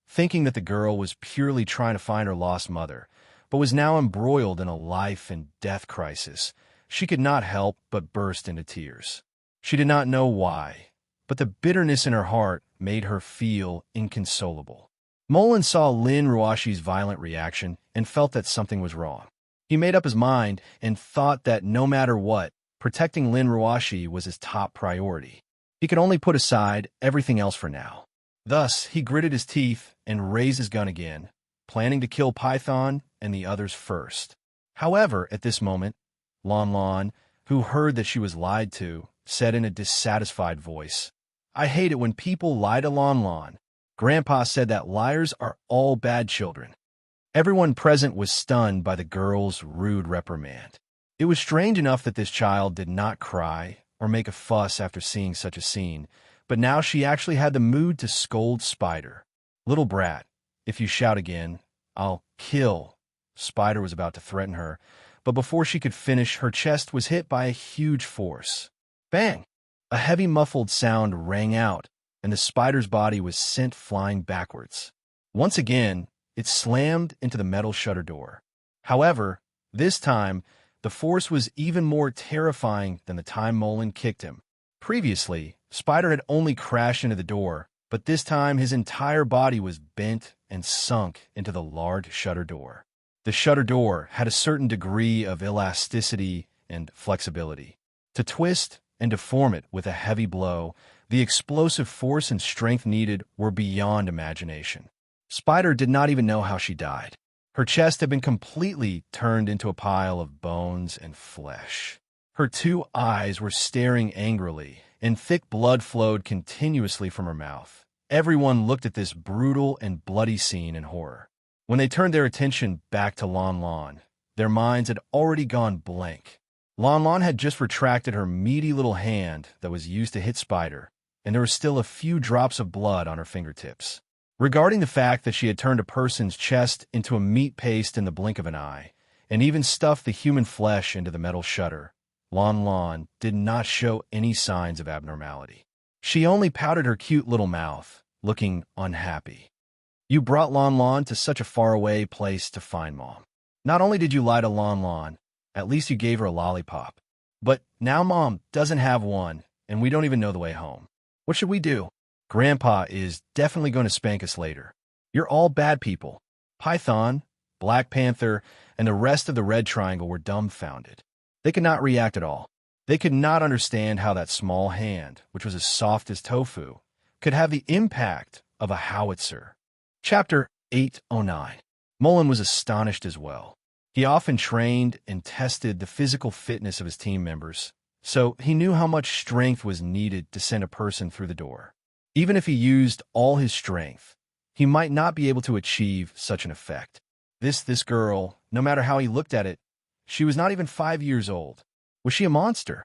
Speaker 1: Thinking that the girl was purely trying to find her lost mother, but was now embroiled in a life and death crisis, she could not help but burst into tears. She did not know why, but the bitterness in her heart made her feel inconsolable. Mullen saw Lin Ruashi's violent reaction and felt that something was wrong. He made up his mind and thought that no matter what, protecting Lin Ruashi was his top priority. He could only put aside everything else for now. Thus, he gritted his teeth and raised his gun again, planning to kill Python and the others first. However, at this moment, Lon Lon, who heard that she was lied to, said in a dissatisfied voice, I hate it when people lie to Lon Lon. Grandpa said that liars are all bad children. Everyone present was stunned by the girl's rude reprimand. It was strange enough that this child did not cry or make a fuss after seeing such a scene, but now she actually had the mood to scold Spider. Little brat, if you shout again, I'll kill. Spider was about to threaten her, but before she could finish, her chest was hit by a huge force. Bang! A heavy muffled sound rang out, and the spider's body was sent flying backwards. Once again, it slammed into the metal shutter door. However, this time, the force was even more terrifying than the time Mullen kicked him. Previously, Spider had only crashed into the door, but this time his entire body was bent and sunk into the large shutter door. The shutter door had a certain degree of elasticity and flexibility. To twist and deform it with a heavy blow, the explosive force and strength needed were beyond imagination. Spider did not even know how she died. Her chest had been completely turned into a pile of bones and flesh. Her two eyes were staring angrily, and thick blood flowed continuously from her mouth. Everyone looked at this brutal and bloody scene in horror. When they turned their attention back to Lon Lon, their minds had already gone blank. Lon Lon had just retracted her meaty little hand that was used to hit Spider, and there were still a few drops of blood on her fingertips. Regarding the fact that she had turned a person's chest into a meat paste in the blink of an eye, and even stuffed the human flesh into the metal shutter, Lon Lon did not show any signs of abnormality. She only pouted her cute little mouth, looking unhappy. You brought Lon Lon to such a faraway place to find Mom. Not only did you lie to Lon Lon, at least you gave her a lollipop. But now Mom doesn't have one, and we don't even know the way home. What should we do? Grandpa is definitely going to spank us later. You're all bad people. Python, Black Panther, and the rest of the Red Triangle were dumbfounded. They could not react at all. They could not understand how that small hand, which was as soft as tofu, could have the impact of a howitzer. Chapter 809. Mullen was astonished as well. He often trained and tested the physical fitness of his team members, so he knew how much strength was needed to send a person through the door. Even if he used all his strength, he might not be able to achieve such an effect. This girl, no matter how he looked at it, she was not even 5 years old. Was she a monster?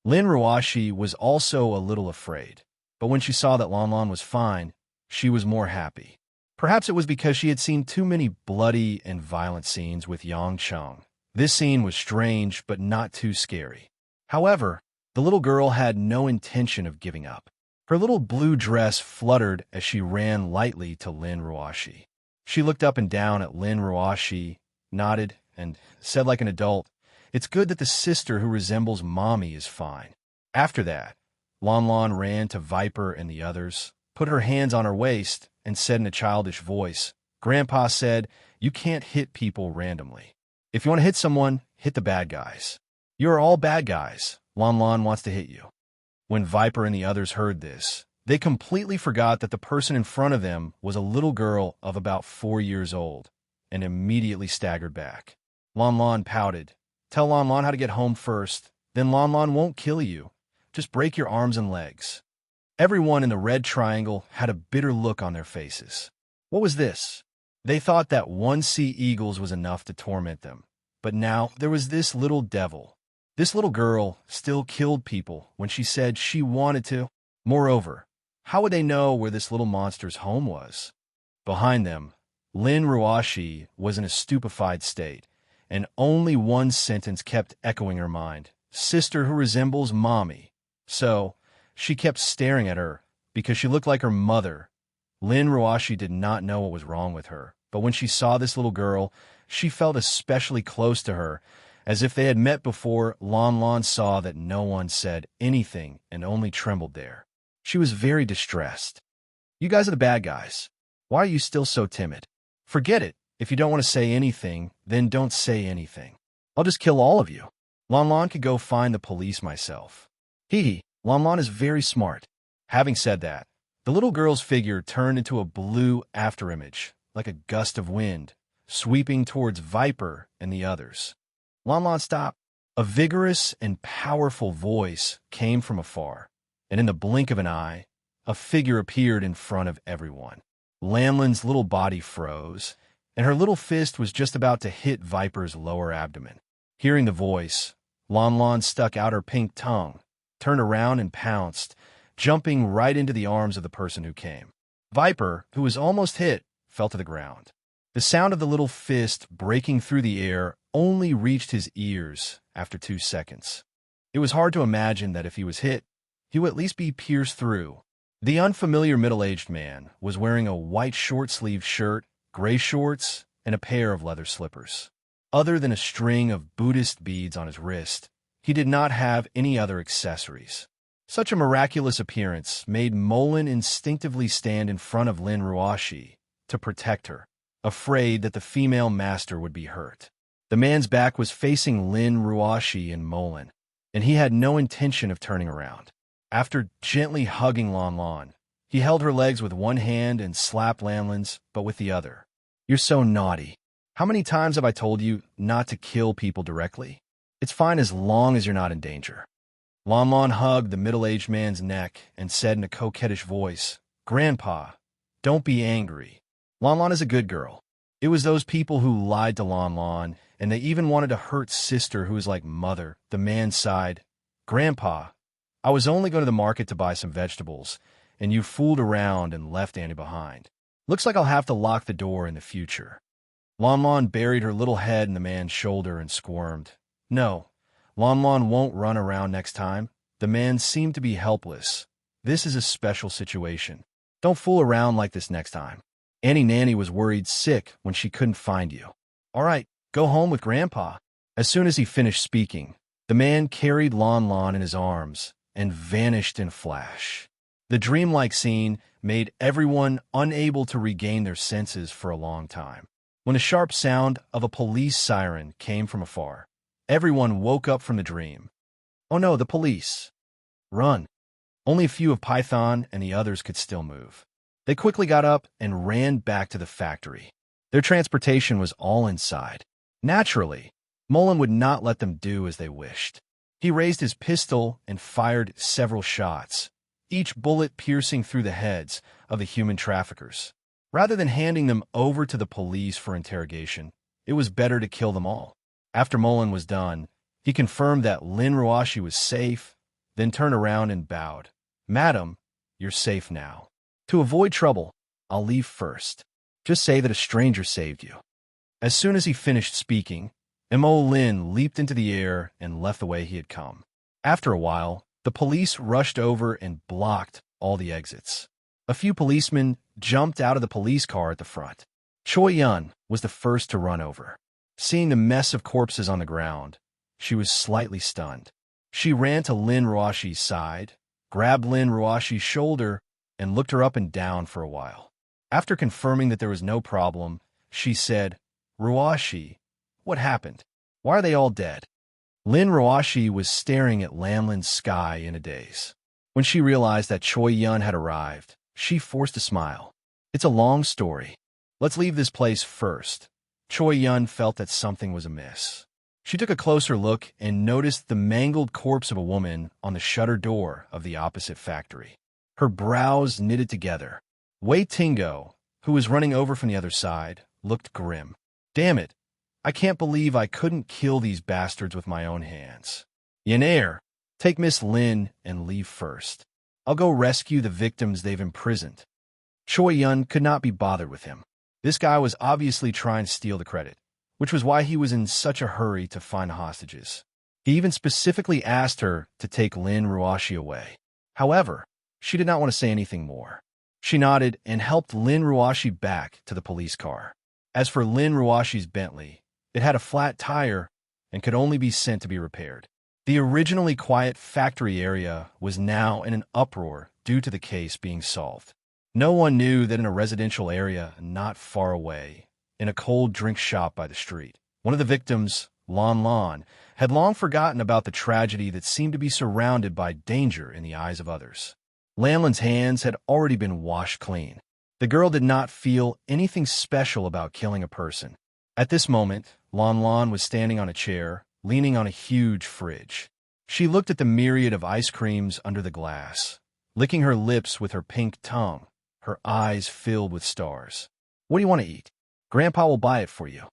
Speaker 1: Lin Ruashi was also a little afraid, but when she saw that Lon Lon was fine, she was more happy. Perhaps it was because she had seen too many bloody and violent scenes with Yang Cheng. This scene was strange, but not too scary. However, the little girl had no intention of giving up. Her little blue dress fluttered as she ran lightly to Lin Ruashi. She looked up and down at Lin Ruashi, nodded, and said like an adult, "It's good that the sister who resembles Mommy is fine." After that, Lon Lon ran to Viper and the others, put her hands on her waist, and said in a childish voice, "Grandpa said, you can't hit people randomly. If you want to hit someone, hit the bad guys. You are all bad guys. Lon Lon wants to hit you." When Viper and the others heard this, they completely forgot that the person in front of them was a little girl of about 4 years old, and immediately staggered back. Lon Lon pouted. "Tell Lon Lon how to get home first, then Lon Lon won't kill you. Just break your arms and legs." Everyone in the Red Triangle had a bitter look on their faces. What was this? They thought that 1C eagles was enough to torment them, but now there was this little devil. This little girl still killed people when she said she wanted to. Moreover, how would they know where this little monster's home was? Behind them, Lin Ruashi was in a stupefied state, and only one sentence kept echoing her mind: "Sister who resembles Mommy." So, she kept staring at her because she looked like her mother. Lin Ruashi did not know what was wrong with her, but when she saw this little girl, she felt especially close to her. As if they had met before, Lon Lon saw that no one said anything and only trembled there. She was very distressed. "You guys are the bad guys. Why are you still so timid? Forget it. If you don't want to say anything, then don't say anything. I'll just kill all of you. Lon Lon could go find the police myself." Hee, Lon Lon is very smart. Having said that, the little girl's figure turned into a blue afterimage, like a gust of wind, sweeping towards Viper and the others. "Lon Lon, stop." A vigorous and powerful voice came from afar, and in the blink of an eye, a figure appeared in front of everyone. Lanlin's little body froze, and her little fist was just about to hit Viper's lower abdomen. Hearing the voice, Lon Lon stuck out her pink tongue, turned around and pounced, jumping right into the arms of the person who came. Viper, who was almost hit, fell to the ground. The sound of the little fist breaking through the air only reached his ears after 2 seconds. It was hard to imagine that if he was hit, he would at least be pierced through. The unfamiliar middle-aged man was wearing a white short-sleeved shirt, gray shorts, and a pair of leather slippers. Other than a string of Buddhist beads on his wrist, he did not have any other accessories. Such a miraculous appearance made Mullen instinctively stand in front of Lin Ruashi to protect her, afraid that the female master would be hurt. The man's back was facing Lin Ruashi and Mullen, and he had no intention of turning around. After gently hugging Lon Lon, he held her legs with one hand and slapped Lanlin's, but with the other. "You're so naughty. How many times have I told you not to kill people directly? It's fine as long as you're not in danger." Lon Lon hugged the middle-aged man's neck and said in a coquettish voice, "Grandpa, don't be angry. Lon Lon is a good girl." It was those people who lied to Lon Lon, and they even wanted to hurt sister who was like mother. The man sighed, "Grandpa, I was only going to the market to buy some vegetables, and you fooled around and left Annie behind. Looks like I'll have to lock the door in the future." Lon Lon buried her little head in the man's shoulder and squirmed. "No, Lon Lon won't run around next time." The man seemed to be helpless. "This is a special situation. Don't fool around like this next time. Annie Nanny was worried sick when she couldn't find you. All right, go home with Grandpa." As soon as he finished speaking, the man carried Lon Lon in his arms and vanished in a flash. The dreamlike scene made everyone unable to regain their senses for a long time. When a sharp sound of a police siren came from afar, everyone woke up from the dream. "Oh no, the police. Run." Only a few of Python and the others could still move. They quickly got up and ran back to the factory. Their transportation was all inside. Naturally, Mullen would not let them do as they wished. He raised his pistol and fired several shots, each bullet piercing through the heads of the human traffickers. Rather than handing them over to the police for interrogation, it was better to kill them all. After Mullen was done, he confirmed that Lin Ruashi was safe, then turned around and bowed. "Madam, you're safe now. To avoid trouble, I'll leave first. Just say that a stranger saved you." As soon as he finished speaking, Mo Lin leaped into the air and left the way he had come. After a while, the police rushed over and blocked all the exits. A few policemen jumped out of the police car at the front. Choi Yun was the first to run over. Seeing the mess of corpses on the ground, she was slightly stunned. She ran to Lin Ruashi's side, grabbed Lin Ruashi's shoulder, and looked her up and down for a while. After confirming that there was no problem, she said, "Ruashi, what happened? Why are they all dead?" Lin Ruashi was staring at Lanlin's sky in a daze. When she realized that Choi Yun had arrived, she forced a smile. "It's a long story. Let's leave this place first." Choi Yun felt that something was amiss. She took a closer look and noticed the mangled corpse of a woman on the shutter door of the opposite factory. Her brows knitted together. Wei Tingo, who was running over from the other side, looked grim. "Damn it. I can't believe I couldn't kill these bastards with my own hands. Yenair, take Miss Lin and leave first. I'll go rescue the victims they've imprisoned." Choi Yun could not be bothered with him. This guy was obviously trying to steal the credit, which was why he was in such a hurry to find hostages. He even specifically asked her to take Lin Ruashi away. However, she did not want to say anything more. She nodded and helped Lin Ruashi back to the police car. As for Lin Ruashi's Bentley, it had a flat tire and could only be sent to be repaired. The originally quiet factory area was now in an uproar due to the case being solved. No one knew that in a residential area not far away, in a cold drink shop by the street, one of the victims, Lon Lon, had long forgotten about the tragedy that seemed to be surrounded by danger in the eyes of others. Lanlin's hands had already been washed clean. The girl did not feel anything special about killing a person. At this moment, Lon Lon was standing on a chair, leaning on a huge fridge. She looked at the myriad of ice creams under the glass, licking her lips with her pink tongue, her eyes filled with stars. "What do you want to eat? Grandpa will buy it for you."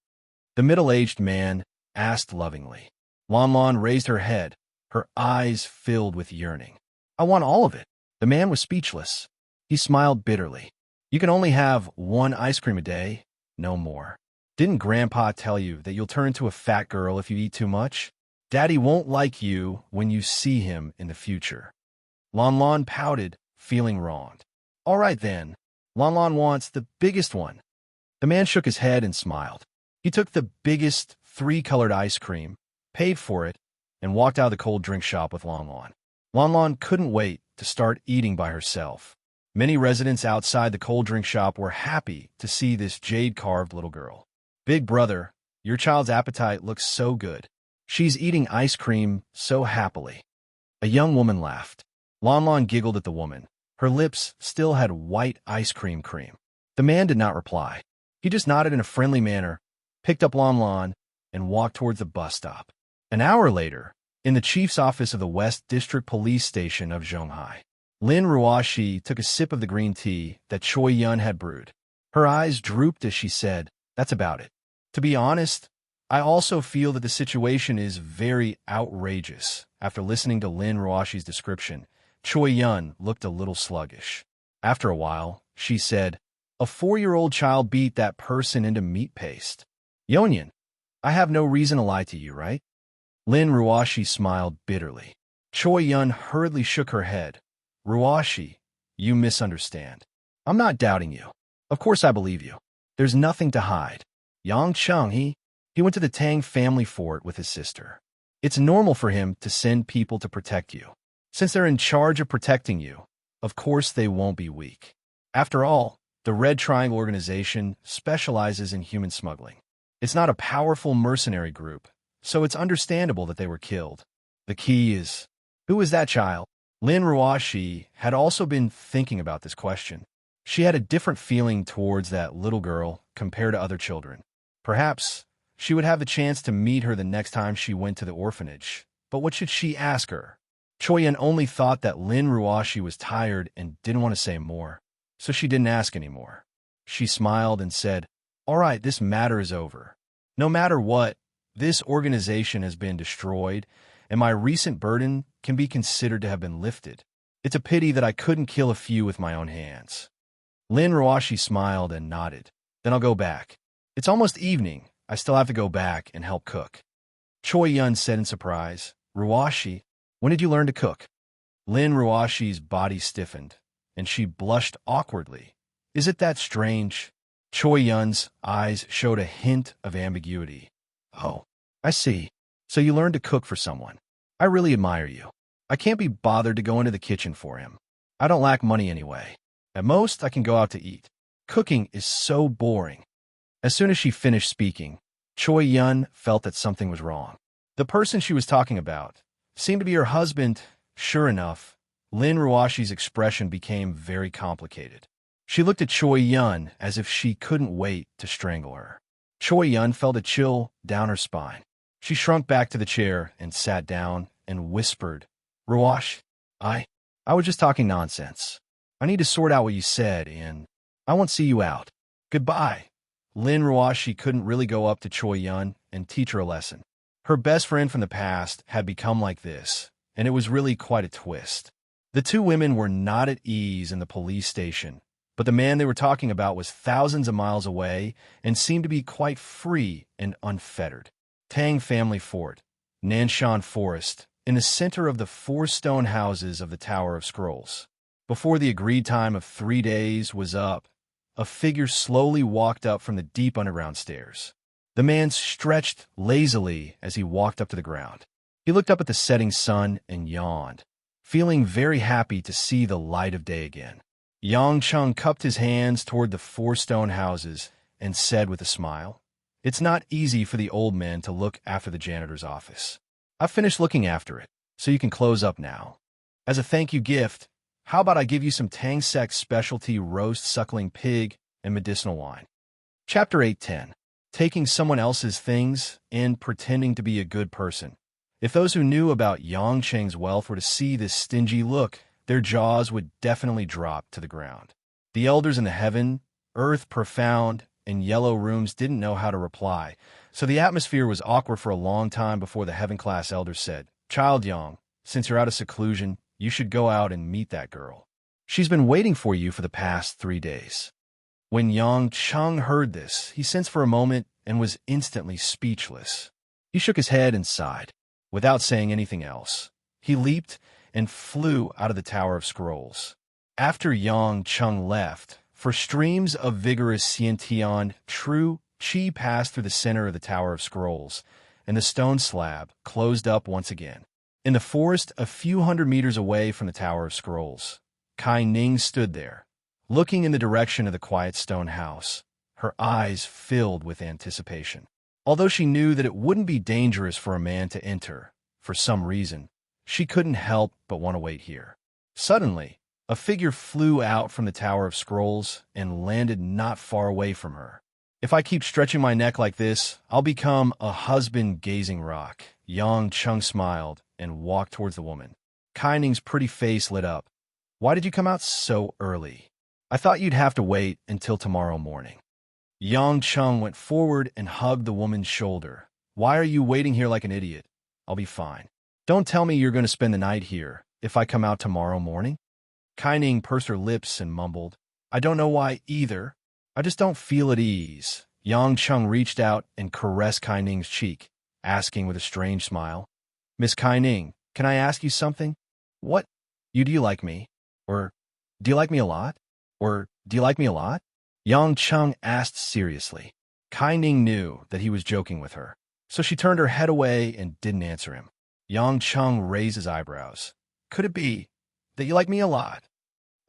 Speaker 1: The middle-aged man asked lovingly. Lon Lon raised her head, her eyes filled with yearning. "I want all of it." The man was speechless. He smiled bitterly. "You can only have one ice cream a day, no more. Didn't Grandpa tell you that you'll turn into a fat girl if you eat too much? Daddy won't like you when you see him in the future." Lon Lon pouted, feeling wronged. "All right then, Lon Lon wants the biggest one." The man shook his head and smiled. He took the biggest three-colored ice cream, paid for it, and walked out of the cold drink shop with Lon Lon. Lon Lon couldn't wait to start eating by herself. Many residents outside the cold drink shop were happy to see this jade-carved little girl. "Big brother, your child's appetite looks so good. She's eating ice cream so happily." A young woman laughed. Lon Lon giggled at the woman. Her lips still had white ice cream. The man did not reply. He just nodded in a friendly manner, picked up Lon Lon, and walked towards the bus stop. An hour later, in the chief's office of the West District Police Station of Zhonghai. Lin Ruoxi took a sip of the green tea that Choi Yun had brewed. Her eyes drooped as she said, "That's about it. To be honest, I also feel that the situation is very outrageous." After listening to Lin Ruoxi's description, Choi Yun looked a little sluggish. After a while, she said, "A 4-year-old child beat that person into meat paste. Yonyan, I have no reason to lie to you, right?" Lin Ruoxi smiled bitterly. Choi Yun hurriedly shook her head. "Ruoxi, you misunderstand. I'm not doubting you. Of course I believe you. There's nothing to hide. Yang Cheng, he went to the Tang family fort with his sister. It's normal for him to send people to protect you. Since they're in charge of protecting you, of course they won't be weak. After all, the Red Triangle organization specializes in human smuggling. It's not a powerful mercenary group, so it's understandable that they were killed. The key is, who is that child?" Lin Ruoxi had also been thinking about this question. She had a different feeling towards that little girl compared to other children. Perhaps she would have the chance to meet her the next time she went to the orphanage. But what should she ask her? Choi Yun only thought that Lin Ruoxi was tired and didn't want to say more, so she didn't ask anymore. She smiled and said, "All right, this matter is over. No matter what, this organization has been destroyed, and my recent burden can be considered to have been lifted. It's a pity that I couldn't kill a few with my own hands." Lin Ruoxi smiled and nodded. "Then I'll go back. It's almost evening. I still have to go back and help cook." Choi Yun said in surprise, "Ruoxi, when did you learn to cook?" Lin Ruoxi's body stiffened, and she blushed awkwardly. "Is it that strange?" Choi Yun's eyes showed a hint of ambiguity. "Oh, I see. So you learned to cook for someone. I really admire you. I can't be bothered to go into the kitchen for him. I don't lack money anyway. At most, I can go out to eat. Cooking is so boring." As soon as she finished speaking, Choi Yun felt that something was wrong. The person she was talking about seemed to be her husband. Sure enough, Lin Ruoxi's expression became very complicated. She looked at Choi Yun as if she couldn't wait to strangle her. Choi Yun felt a chill down her spine. She shrunk back to the chair and sat down and whispered, "Ruoxi, I was just talking nonsense. I need to sort out what you said, and I won't see you out. Goodbye." Lin Ruoxi couldn't really go up to Choi Yun and teach her a lesson. Her best friend from the past had become like this, and it was really quite a twist. The two women were not at ease in the police station, but the man they were talking about was thousands of miles away and seemed to be quite free and unfettered. Tang Family Fort, Nanshan Forest, in the center of the 4 stone houses of the Tower of Scrolls. Before the agreed time of 3 days was up, a figure slowly walked up from the deep underground stairs. The man stretched lazily as he walked up to the ground. He looked up at the setting sun and yawned, feeling very happy to see the light of day again. Yang Cheng cupped his hands toward the 4 stone houses and said with a smile, "It's not easy for the old man to look after the janitor's office. I've finished looking after it, so you can close up now. As a thank you gift, how about I give you some Tang Sec specialty roast suckling pig and medicinal wine?" Chapter 8:10. Taking someone else's things and pretending to be a good person. If those who knew about Yang Cheng's wealth were to see this stingy look, their jaws would definitely drop to the ground. The elders in the heaven, earth profound, and yellow rooms didn't know how to reply, so the atmosphere was awkward for a long time before the heaven-class elders said, "Child Yang, since you're out of seclusion, you should go out and meet that girl. She's been waiting for you for the past 3 days." When Yang Cheng heard this, he sensed for a moment and was instantly speechless. He shook his head and sighed. Without saying anything else, he leaped and flew out of the Tower of Scrolls. After Yang Cheng left, for streams of vigorous Xiantian true qi passed through the center of the Tower of Scrolls, and the stone slab closed up once again. In the forest a few hundred meters away from the Tower of Scrolls, Kai Ning stood there, looking in the direction of the quiet stone house, her eyes filled with anticipation. Although she knew that it wouldn't be dangerous for a man to enter, for some reason, she couldn't help but want to wait here. Suddenly, a figure flew out from the Tower of Scrolls and landed not far away from her. If I keep stretching my neck like this, I'll become a husband-gazing rock. Yang Chung smiled and walked towards the woman. Kai Ning's pretty face lit up. Why did you come out so early? I thought you'd have to wait until tomorrow morning. Yang Chung went forward and hugged the woman's shoulder. Why are you waiting here like an idiot? I'll be fine. Don't tell me you're going to spend the night here if I come out tomorrow morning. Kai Ning pursed her lips and mumbled, I don't know why either. I just don't feel at ease. Yang Chung reached out and caressed Kai Ning's cheek, asking with a strange smile, Miss Kai Ning, can I ask you something? What? Do you like me? Or do you like me a lot? Or do you like me a lot? Yang Chung asked seriously. Kai Ning knew that he was joking with her, so she turned her head away and didn't answer him. Yang Chung raised his eyebrows. Could it be that you like me a lot?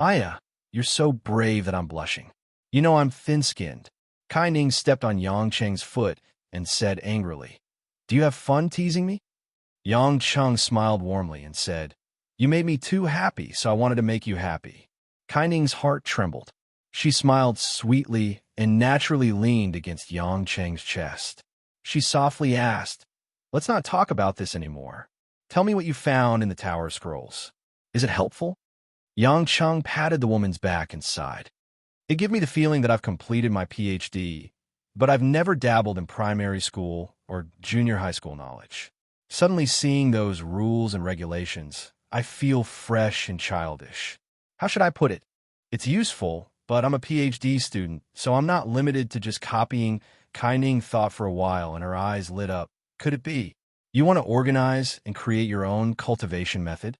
Speaker 1: Aya, you're so brave that I'm blushing. You know I'm thin-skinned. Kai Ning stepped on Yang Cheng's foot and said angrily, Do you have fun teasing me? Yang Chung smiled warmly and said, You made me too happy, so I wanted to make you happy. Kai Ning's heart trembled. She smiled sweetly and naturally leaned against Yang Cheng's chest. She softly asked, Let's not talk about this anymore. Tell me what you found in the Tower Scrolls. Is it helpful? Yang Chung patted the woman's back and sighed. It gave me the feeling that I've completed my PhD, but I've never dabbled in primary school or junior high school knowledge. Suddenly seeing those rules and regulations, I feel fresh and childish. How should I put it? It's useful, but I'm a PhD student, so I'm not limited to just copying. Kai Ning thought for a while and her eyes lit up. Could it be? You want to organize and create your own cultivation method?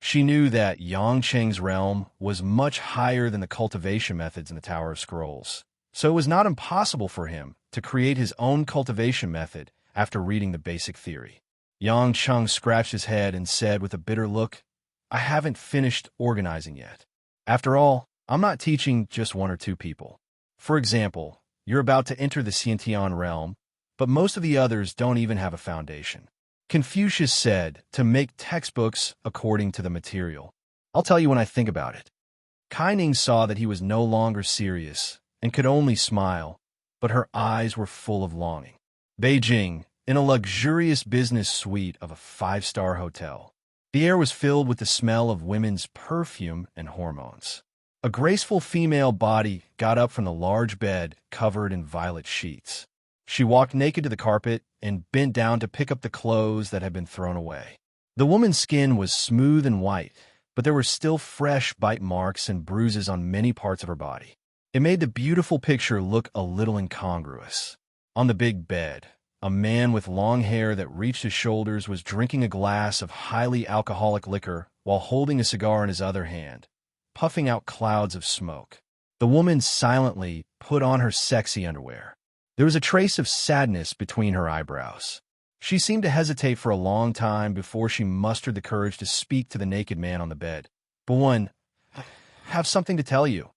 Speaker 1: She knew that Yang Cheng's realm was much higher than the cultivation methods in the Tower of Scrolls, so it was not impossible for him to create his own cultivation method after reading the basic theory. Yang Chung scratched his head and said with a bitter look, I haven't finished organizing yet. After all, I'm not teaching just one or two people. For example, you're about to enter the Xiantian realm, but most of the others don't even have a foundation. Confucius said to make textbooks according to the material. I'll tell you when I think about it. Kai Ning saw that he was no longer serious and could only smile, but her eyes were full of longing. Beijing, in a luxurious business suite of a five-star hotel. The air was filled with the smell of women's perfume and hormones. A graceful female body got up from the large bed covered in violet sheets. She walked naked to the carpet and bent down to pick up the clothes that had been thrown away. The woman's skin was smooth and white, but there were still fresh bite marks and bruises on many parts of her body. It made the beautiful picture look a little incongruous. On the big bed, a man with long hair that reached his shoulders was drinking a glass of highly alcoholic liquor while holding a cigar in his other hand, puffing out clouds of smoke. The woman silently put on her sexy underwear. There was a trace of sadness between her eyebrows. She seemed to hesitate for a long time before she mustered the courage to speak to the naked man on the bed. Bun, have something to tell you.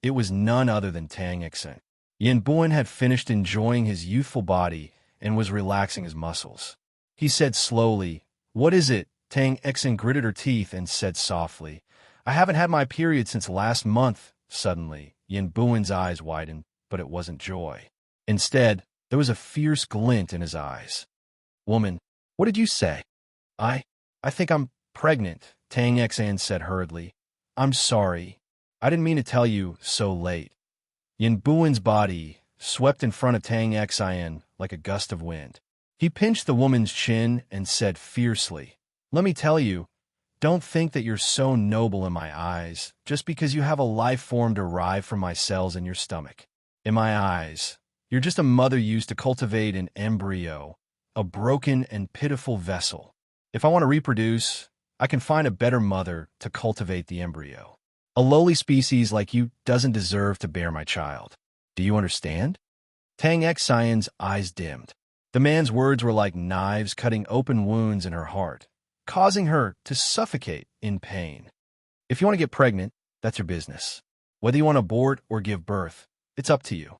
Speaker 1: It was none other than Tang Ixin. Yin Bun had finished enjoying his youthful body and was relaxing his muscles. He said slowly, What is it? Tang Ixin gritted her teeth and said softly, I haven't had my period since last month. Suddenly, Yin Bun's eyes widened, but it wasn't joy. Instead, there was a fierce glint in his eyes. Woman, what did you say? I think I'm pregnant, Tang Ixin said hurriedly. I'm sorry. I didn't mean to tell you so late. Yin Bun's body swept in front of Tang Ixin like a gust of wind. He pinched the woman's chin and said fiercely, Let me tell you, don't think that you're so noble in my eyes just because you have a life form derived from my cells in your stomach. In my eyes, you're just a mother used to cultivate an embryo, a broken and pitiful vessel. If I want to reproduce, I can find a better mother to cultivate the embryo. A lowly species like you doesn't deserve to bear my child. Do you understand? Tang Xian's eyes dimmed. The man's words were like knives cutting open wounds in her heart, causing her to suffocate in pain. If you want to get pregnant, that's your business. Whether you want to abort or give birth, it's up to you.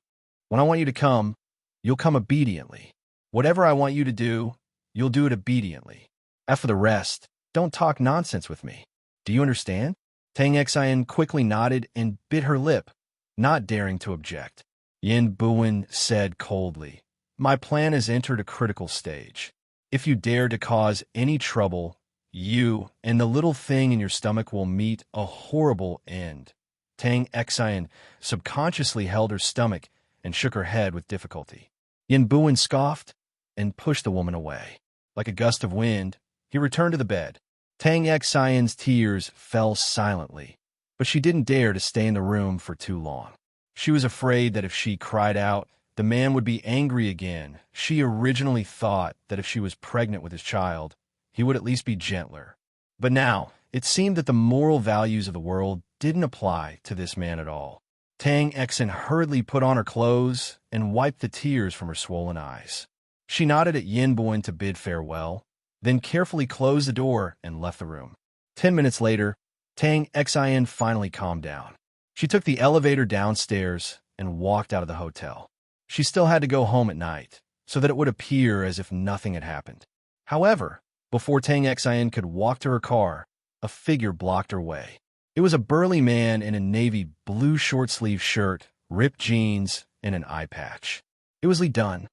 Speaker 1: When I want you to come, you'll come obediently. Whatever I want you to do, you'll do it obediently. As for the rest, don't talk nonsense with me. Do you understand? Tang Xian quickly nodded and bit her lip, not daring to object. Yin Buin said coldly. My plan has entered a critical stage. If you dare to cause any trouble, you and the little thing in your stomach will meet a horrible end. Tang Xian subconsciously held her stomach and shook her head with difficulty. Yin Buin scoffed and pushed the woman away. Like a gust of wind, he returned to the bed. Tang Xian's tears fell silently, but she didn't dare to stay in the room for too long. She was afraid that if she cried out, the man would be angry again. She originally thought that if she was pregnant with his child, he would at least be gentler. But now, it seemed that the moral values of the world didn't apply to this man at all. Tang Xian hurriedly put on her clothes and wiped the tears from her swollen eyes. She nodded at Yin Buin to bid farewell, then carefully closed the door and left the room. 10 minutes later, Tang Xian finally calmed down. She took the elevator downstairs and walked out of the hotel. She still had to go home at night, so that it would appear as if nothing had happened. However, before Tang Xian could walk to her car, a figure blocked her way. It was a burly man in a navy blue short-sleeve shirt, ripped jeans, and an eye patch. It was Li Dun.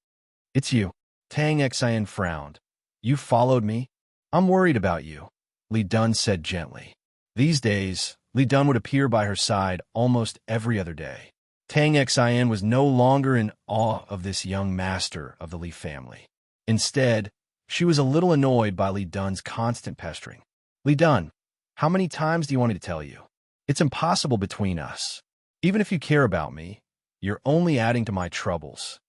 Speaker 1: It's you. Tang Xian frowned. You followed me? I'm worried about you, Li Dun said gently. These days, Li Dun would appear by her side almost every other day. Tang Xian was no longer in awe of this young master of the Li family. Instead, she was a little annoyed by Li Dun's constant pestering. Li Dun, how many times do you want me to tell you? It's impossible between us. Even if you care about me, you're only adding to my troubles.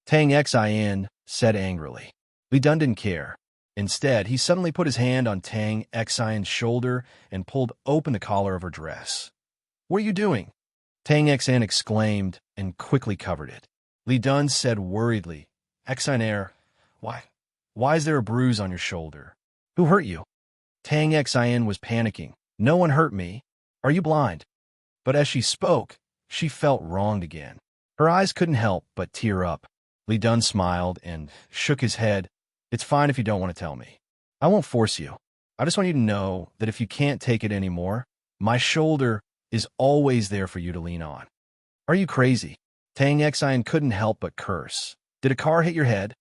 Speaker 1: Tang Xian said angrily. Li Dun didn't care. Instead, he suddenly put his hand on Tang Xian's shoulder and pulled open the collar of her dress. What are you doing? Tang Xian exclaimed and quickly covered it. Li Dun said worriedly, Xian, why is there a bruise on your shoulder? Who hurt you? Tang Xian was panicking. No one hurt me. Are you blind? But as she spoke, she felt wronged again. Her eyes couldn't help but tear up. Li Dun smiled and shook his head. It's fine if you don't want to tell me. I won't force you. I just want you to know that if you can't take it anymore, my shoulder is always there for you to lean on. Are you crazy? Tang Xian couldn't help but curse. Did a car hit your head?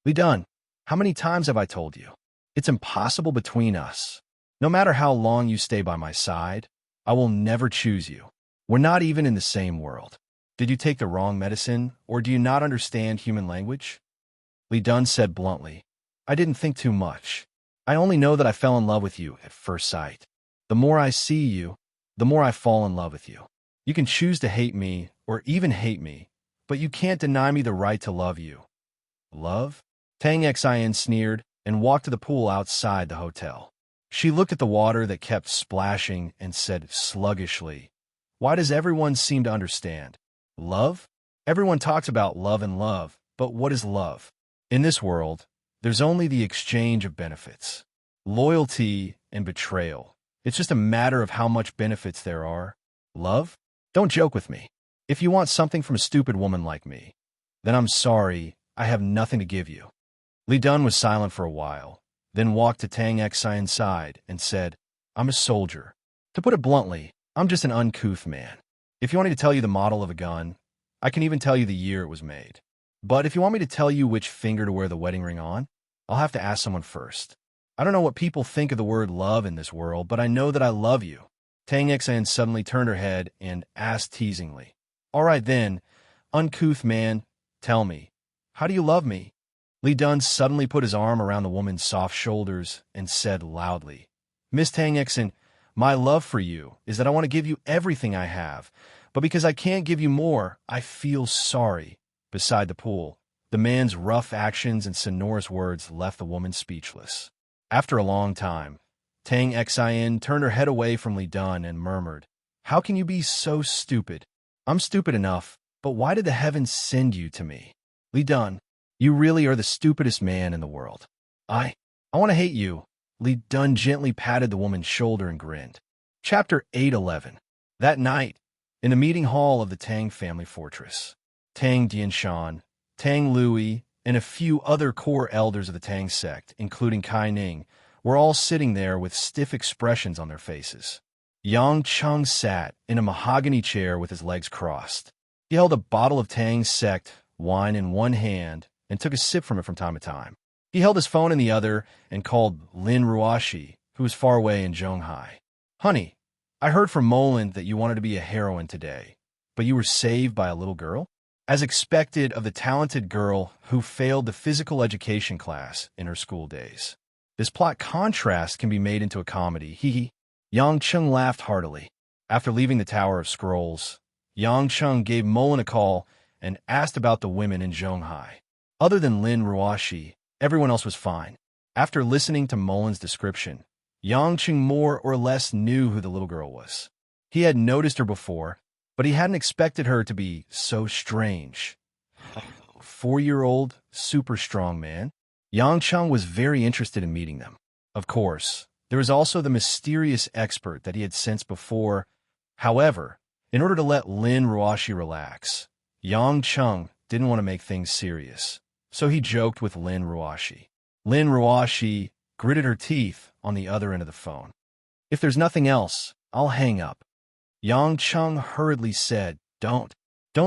Speaker 1: Li Dun, how many times have I told you? It's impossible between us. No matter how long you stay by my side, I will never choose you. We're not even in the same world. Did you take the wrong medicine, or do you not understand human language? Li Dun said bluntly. I didn't think too much. I only know that I fell in love with you at first sight. The more I see you, the more I fall in love with you. You can choose to hate me or even hate me, but you can't deny me the right to love you. Love? Tang Xian sneered and walked to the pool outside the hotel. She looked at the water that kept splashing and said sluggishly, Why does everyone seem to understand? Love? Everyone talks about love, but what is love? In this world, there's only the exchange of benefits. Loyalty and betrayal. It's just a matter of how much benefits there are. Love? Don't joke with me. If you want something from a stupid woman like me, then I'm sorry, I have nothing to give you. Li Dun was silent for a while, then walked to Tang Xian's side and said, I'm a soldier. To put it bluntly, I'm just an uncouth man. If you want me to tell you the model of a gun, I can even tell you the year it was made. But if you want me to tell you which finger to wear the wedding ring on, I'll have to ask someone first. I don't know what people think of the word love in this world, but I know that I love you. Tang Xian suddenly turned her head and asked teasingly, All right then, uncouth man, tell me, how do you love me? Li Dun suddenly put his arm around the woman's soft shoulders and said loudly, Miss Tang Xian, my love for you is that I want to give you everything I have, but because I can't give you more, I feel sorry. Beside the pool, the man's rough actions and sonorous words left the woman speechless. After a long time, Tang Xian turned her head away from Li Dun and murmured, How can you be so stupid? I'm stupid enough, but why did the heavens send you to me? Li Dun, you really are the stupidest man in the world. I want to hate you. Li Dun gently patted the woman's shoulder and grinned. Chapter 811. That night, in the meeting hall of the Tang family fortress, Tang Dianshan, Tang Lui, and a few other core elders of the Tang sect, including Kai Ning, were all sitting there with stiff expressions on their faces. Yang Cheng sat in a mahogany chair with his legs crossed. He held a bottle of Tang sect wine in one hand and took a sip from it from time to time. He held his phone in the other and called Lin Ruashi, who was far away in Zhonghai. Honey, I heard from Moland that you wanted to be a heroine today, but you were saved by a little girl? As expected of the talented girl who failed the physical education class in her school days. This plot contrast can be made into a comedy. Hee. Yang Chung laughed heartily. After leaving the Tower of Scrolls, Yang Chung gave Molan a call and asked about the women in Zhonghai. Other than Lin Ruashi, everyone else was fine. After listening to Molan's description, Yang Chung more or less knew who the little girl was. He had noticed her before, but he hadn't expected her to be so strange. 4-year-old, super strong man. Yang Chung was very interested in meeting them. Of course, there was also the mysterious expert that he had sensed before. However, in order to let Lin Ruashi relax, Yang Chung didn't want to make things serious, so he joked with Lin Ruashi. Lin Ruashi gritted her teeth on the other end of the phone. If there's nothing else, I'll hang up. Yang Chung hurriedly said, Don't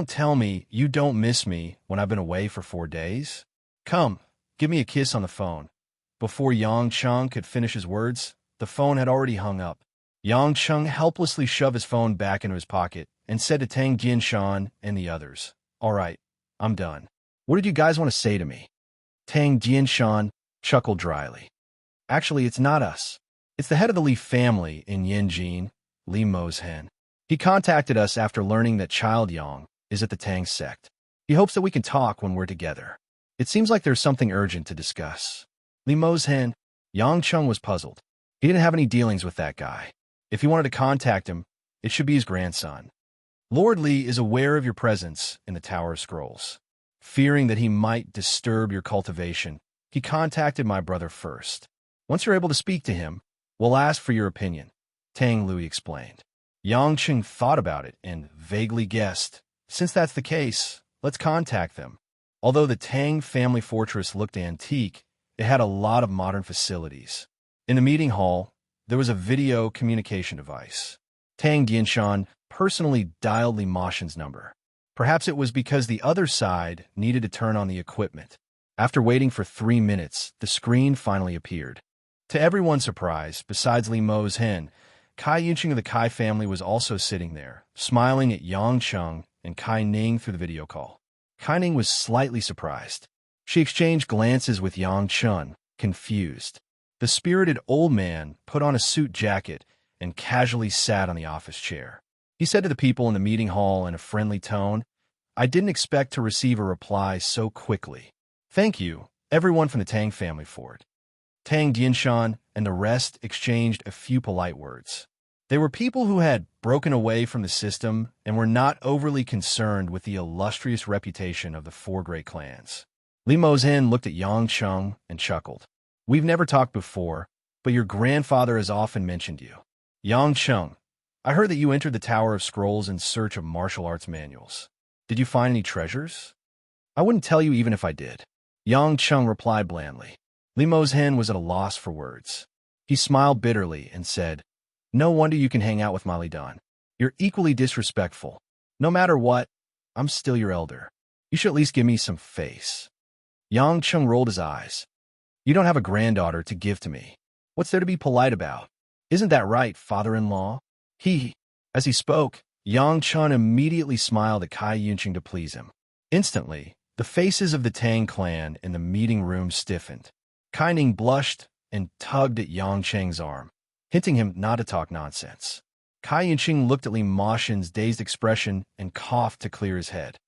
Speaker 1: tell me you don't miss me when I've been away for 4 days. Come, give me a kiss on the phone. Before Yang Chung could finish his words, the phone had already hung up. Yang Chung helplessly shoved his phone back into his pocket and said to Tang Jianshan and the others, All right, I'm done. What did you guys want to say to me? Tang Jianshan chuckled dryly. Actually, it's not us. It's the head of the Li family in Yanjin, Li Mo's hen. He contacted us after learning that Child Yang is at the Tang sect. He hopes that we can talk when we're together. It seems like there's something urgent to discuss. Li Mo's hen, Yang Chung was puzzled. He didn't have any dealings with that guy. If he wanted to contact him, it should be his grandson. Lord Li is aware of your presence in the Tower of Scrolls. Fearing that he might disturb your cultivation, he contacted my brother first. Once you're able to speak to him, we'll ask for your opinion, Tang Lui explained. Yang Chung thought about it and vaguely guessed, since that's the case, let's contact them. Although the Tang family fortress looked antique, it had a lot of modern facilities. In the meeting hall, there was a video communication device. Tang Dianshan personally dialed Li Mashin's number. Perhaps it was because the other side needed to turn on the equipment. After waiting for 3 minutes, the screen finally appeared. To everyone's surprise, besides Li Mo's hen, Kai Yunqing of the Kai family was also sitting there, smiling at Yang Chung and Kai Ning through the video call. Kai Ning was slightly surprised. She exchanged glances with Yang Chung, confused. The spirited old man put on a suit jacket and casually sat on the office chair. He said to the people in the meeting hall in a friendly tone, I didn't expect to receive a reply so quickly. Thank you, everyone from the Tang family for it. Tang Dianshan and the rest exchanged a few polite words. They were people who had broken away from the system and were not overly concerned with the illustrious reputation of the 4 great clans. Li Mozhen looked at Yang Chung and chuckled. We've never talked before, but your grandfather has often mentioned you. Yang Chung, I heard that you entered the Tower of Scrolls in search of martial arts manuals. Did you find any treasures? I wouldn't tell you even if I did. Yang Chung replied blandly. Li Mozhen was at a loss for words. He smiled bitterly and said, No wonder you can hang out with Mali Dan. You're equally disrespectful. No matter what, I'm still your elder. You should at least give me some face. Yang Chung rolled his eyes. You don't have a granddaughter to give to me. What's there to be polite about? Isn't that right, father-in-law? As he spoke, Yang Chung immediately smiled at Kai Yunqing to please him. Instantly, the faces of the Tang clan in the meeting room stiffened. Kai Ning blushed and tugged at Yang Cheng's arm, hinting him not to talk nonsense. Kai Yunqing looked at Li Mashin's dazed expression and coughed to clear his head.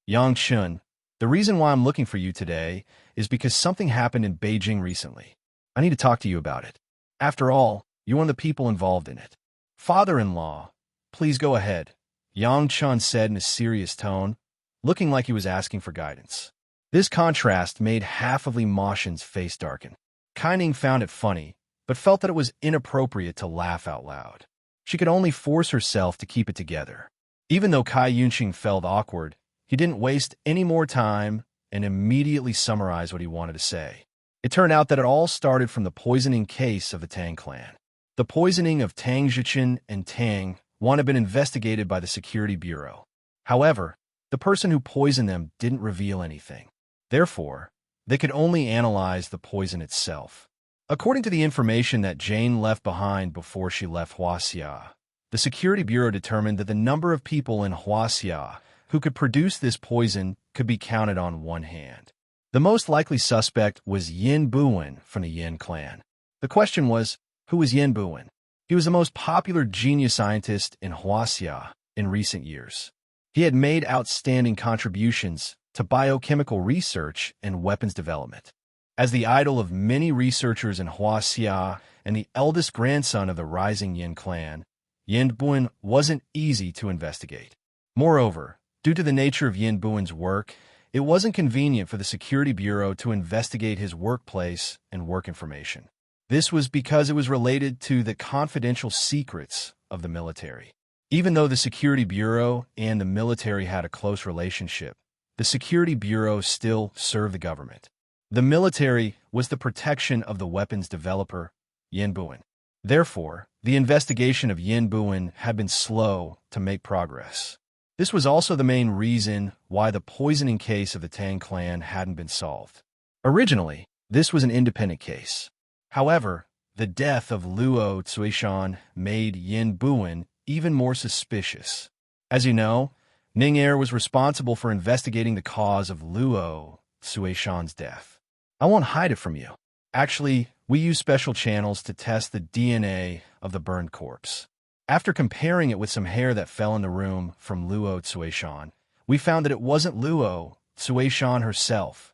Speaker 1: Yang Chun, the reason why I'm looking for you today is because something happened in Beijing recently. I need to talk to you about it. After all, you're one of the people involved in it. Father-in-law, please go ahead, Yang Chun said in a serious tone, looking like he was asking for guidance. This contrast made half of Li Mashin's face darken. Kai Ning found it funny, but felt that it was inappropriate to laugh out loud. She could only force herself to keep it together. Even though Kai Yunqing felt awkward, he didn't waste any more time and immediately summarized what he wanted to say. It turned out that it all started from the poisoning case of the Tang clan. The poisoning of Tang Zhichen and Tang Wan had been investigated by the Security Bureau. However, The person who poisoned them didn't reveal anything. Therefore, they could only analyze the poison itself. According to the information that Jane left behind before she left Huaxia, the Security Bureau determined that the number of people in Huaxia who could produce this poison could be counted on one hand. The most likely suspect was Yin Buwen from the Yin clan. The question was, who was Yin Buwen? He was the most popular genius scientist in Huaxia in recent years. He had made outstanding contributions to biochemical research and weapons development. As the idol of many researchers in Huaxia and the eldest grandson of the rising Yin clan, Yin Buwen wasn't easy to investigate. Moreover, due to the nature of Yin Buwen's work, it wasn't convenient for the Security Bureau to investigate his workplace and work information. This was because it was related to the confidential secrets of the military. Even though the Security Bureau and the military had a close relationship, the Security Bureau still served the government. The military was the protection of the weapons developer, Yin Buwen. Therefore, the investigation of Yin Buwen had been slow to make progress. This was also the main reason why the poisoning case of the Tang clan hadn't been solved. Originally, this was an independent case. However, the death of Luo Zuishan made Yin Buwen even more suspicious. As you know, Ning was responsible for investigating the cause of Luo Zuishan's death. I won't hide it from you. Actually, we use special channels to test the DNA of the burned corpse. After comparing it with some hair that fell in the room from Luo Zuishan, we found that it wasn't Luo Zuishan herself.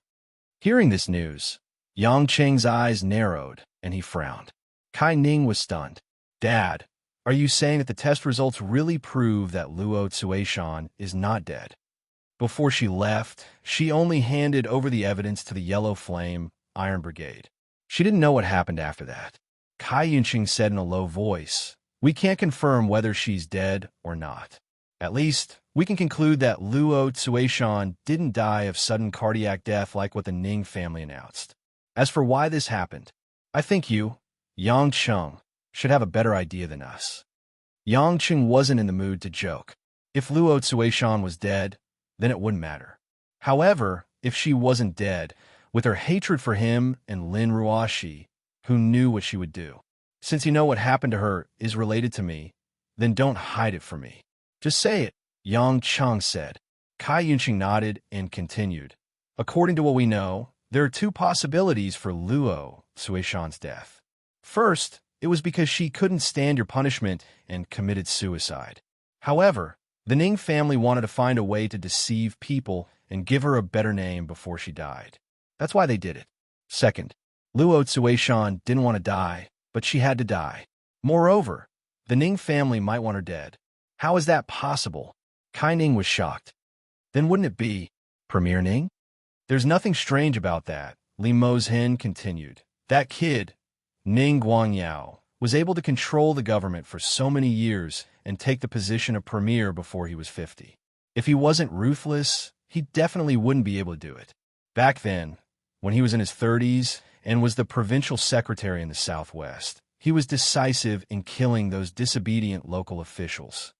Speaker 1: Hearing this news, Yang Cheng's eyes narrowed and he frowned. Kai Ning was stunned. Dad, are you saying that the test results really prove that Luo Zuishan is not dead? Before she left, she only handed over the evidence to the Yellow Flame Iron Brigade. She didn't know what happened after that. Kai Yunqing said in a low voice, "We can't confirm whether she's dead or not. At least, we can conclude that Luo Zuishan didn't die of sudden cardiac death like what the Ning family announced. As for why this happened, I think you, Yang Cheng, should have a better idea than us." Yang Cheng wasn't in the mood to joke. If Luo Zuishan was dead, then it wouldn't matter. However, if she wasn't dead, with her hatred for him and Lin Ruoxi, who knew what she would do. Since you know what happened to her is related to me, then don't hide it from me. Just say it, Yang Cheng said. Kai Yunqing nodded and continued. According to what we know, there are two possibilities for Luo Zuishan's death. First, it was because she couldn't stand your punishment and committed suicide. However, the Ning family wanted to find a way to deceive people and give her a better name before she died. That's why they did it. Second, Luo Zuishan didn't want to die, but she had to die. Moreover, the Ning family might want her dead. How is that possible? Kai Ning was shocked. Then wouldn't it be Premier Ning? There's nothing strange about that, Li Mozhen continued. That kid, Ning Guangyao, was able to control the government for so many years and take the position of premier before he was 50. If he wasn't ruthless, he definitely wouldn't be able to do it. Back then, when he was in his 30s and was the provincial secretary in the Southwest, he was decisive in killing those disobedient local officials.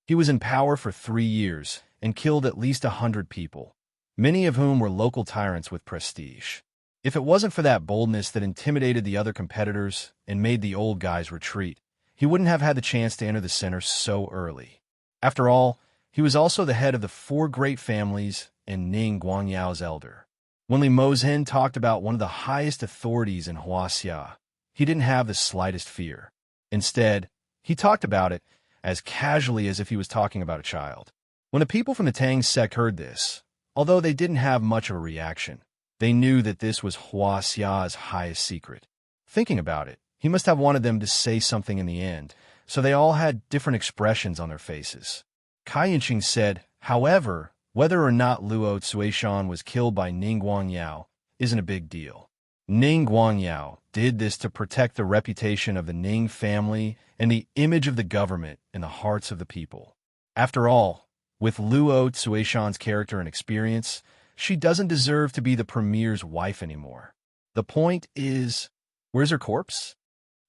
Speaker 1: He was in power for 3 years and killed at least 100 people, many of whom were local tyrants with prestige. If it wasn't for that boldness that intimidated the other competitors and made the old guys retreat, he wouldn't have had the chance to enter the center so early. After all, he was also the head of the 4 great families and Ning Guangyao's elder. When Li Mozhen talked about one of the highest authorities in Huaxia, he didn't have the slightest fear. Instead, he talked about it as casually as if he was talking about a child. When the people from the Tang sect heard this, although they didn't have much of a reaction, they knew that this was Huaxia's highest secret. Thinking about it, he must have wanted them to say something in the end, so they all had different expressions on their faces. Kai Yunqing said, however, whether or not Luo Zuishan was killed by Ning Guangyao isn't a big deal. Ning Guangyao did this to protect the reputation of the Ning family and the image of the government in the hearts of the people. After all, with Luo Zuishan's character and experience, she doesn't deserve to be the premier's wife anymore. The point is, where's her corpse?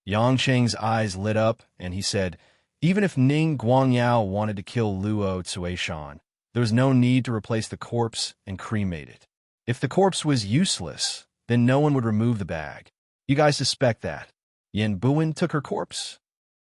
Speaker 1: Yang Cheng's eyes lit up, and he said, even if Ning Guangyao wanted to kill Luo Zuishan, There was no need to replace the corpse and cremate it. If the corpse was useless, then no one would remove the bag. You guys suspect that. Yin Buin took her corpse?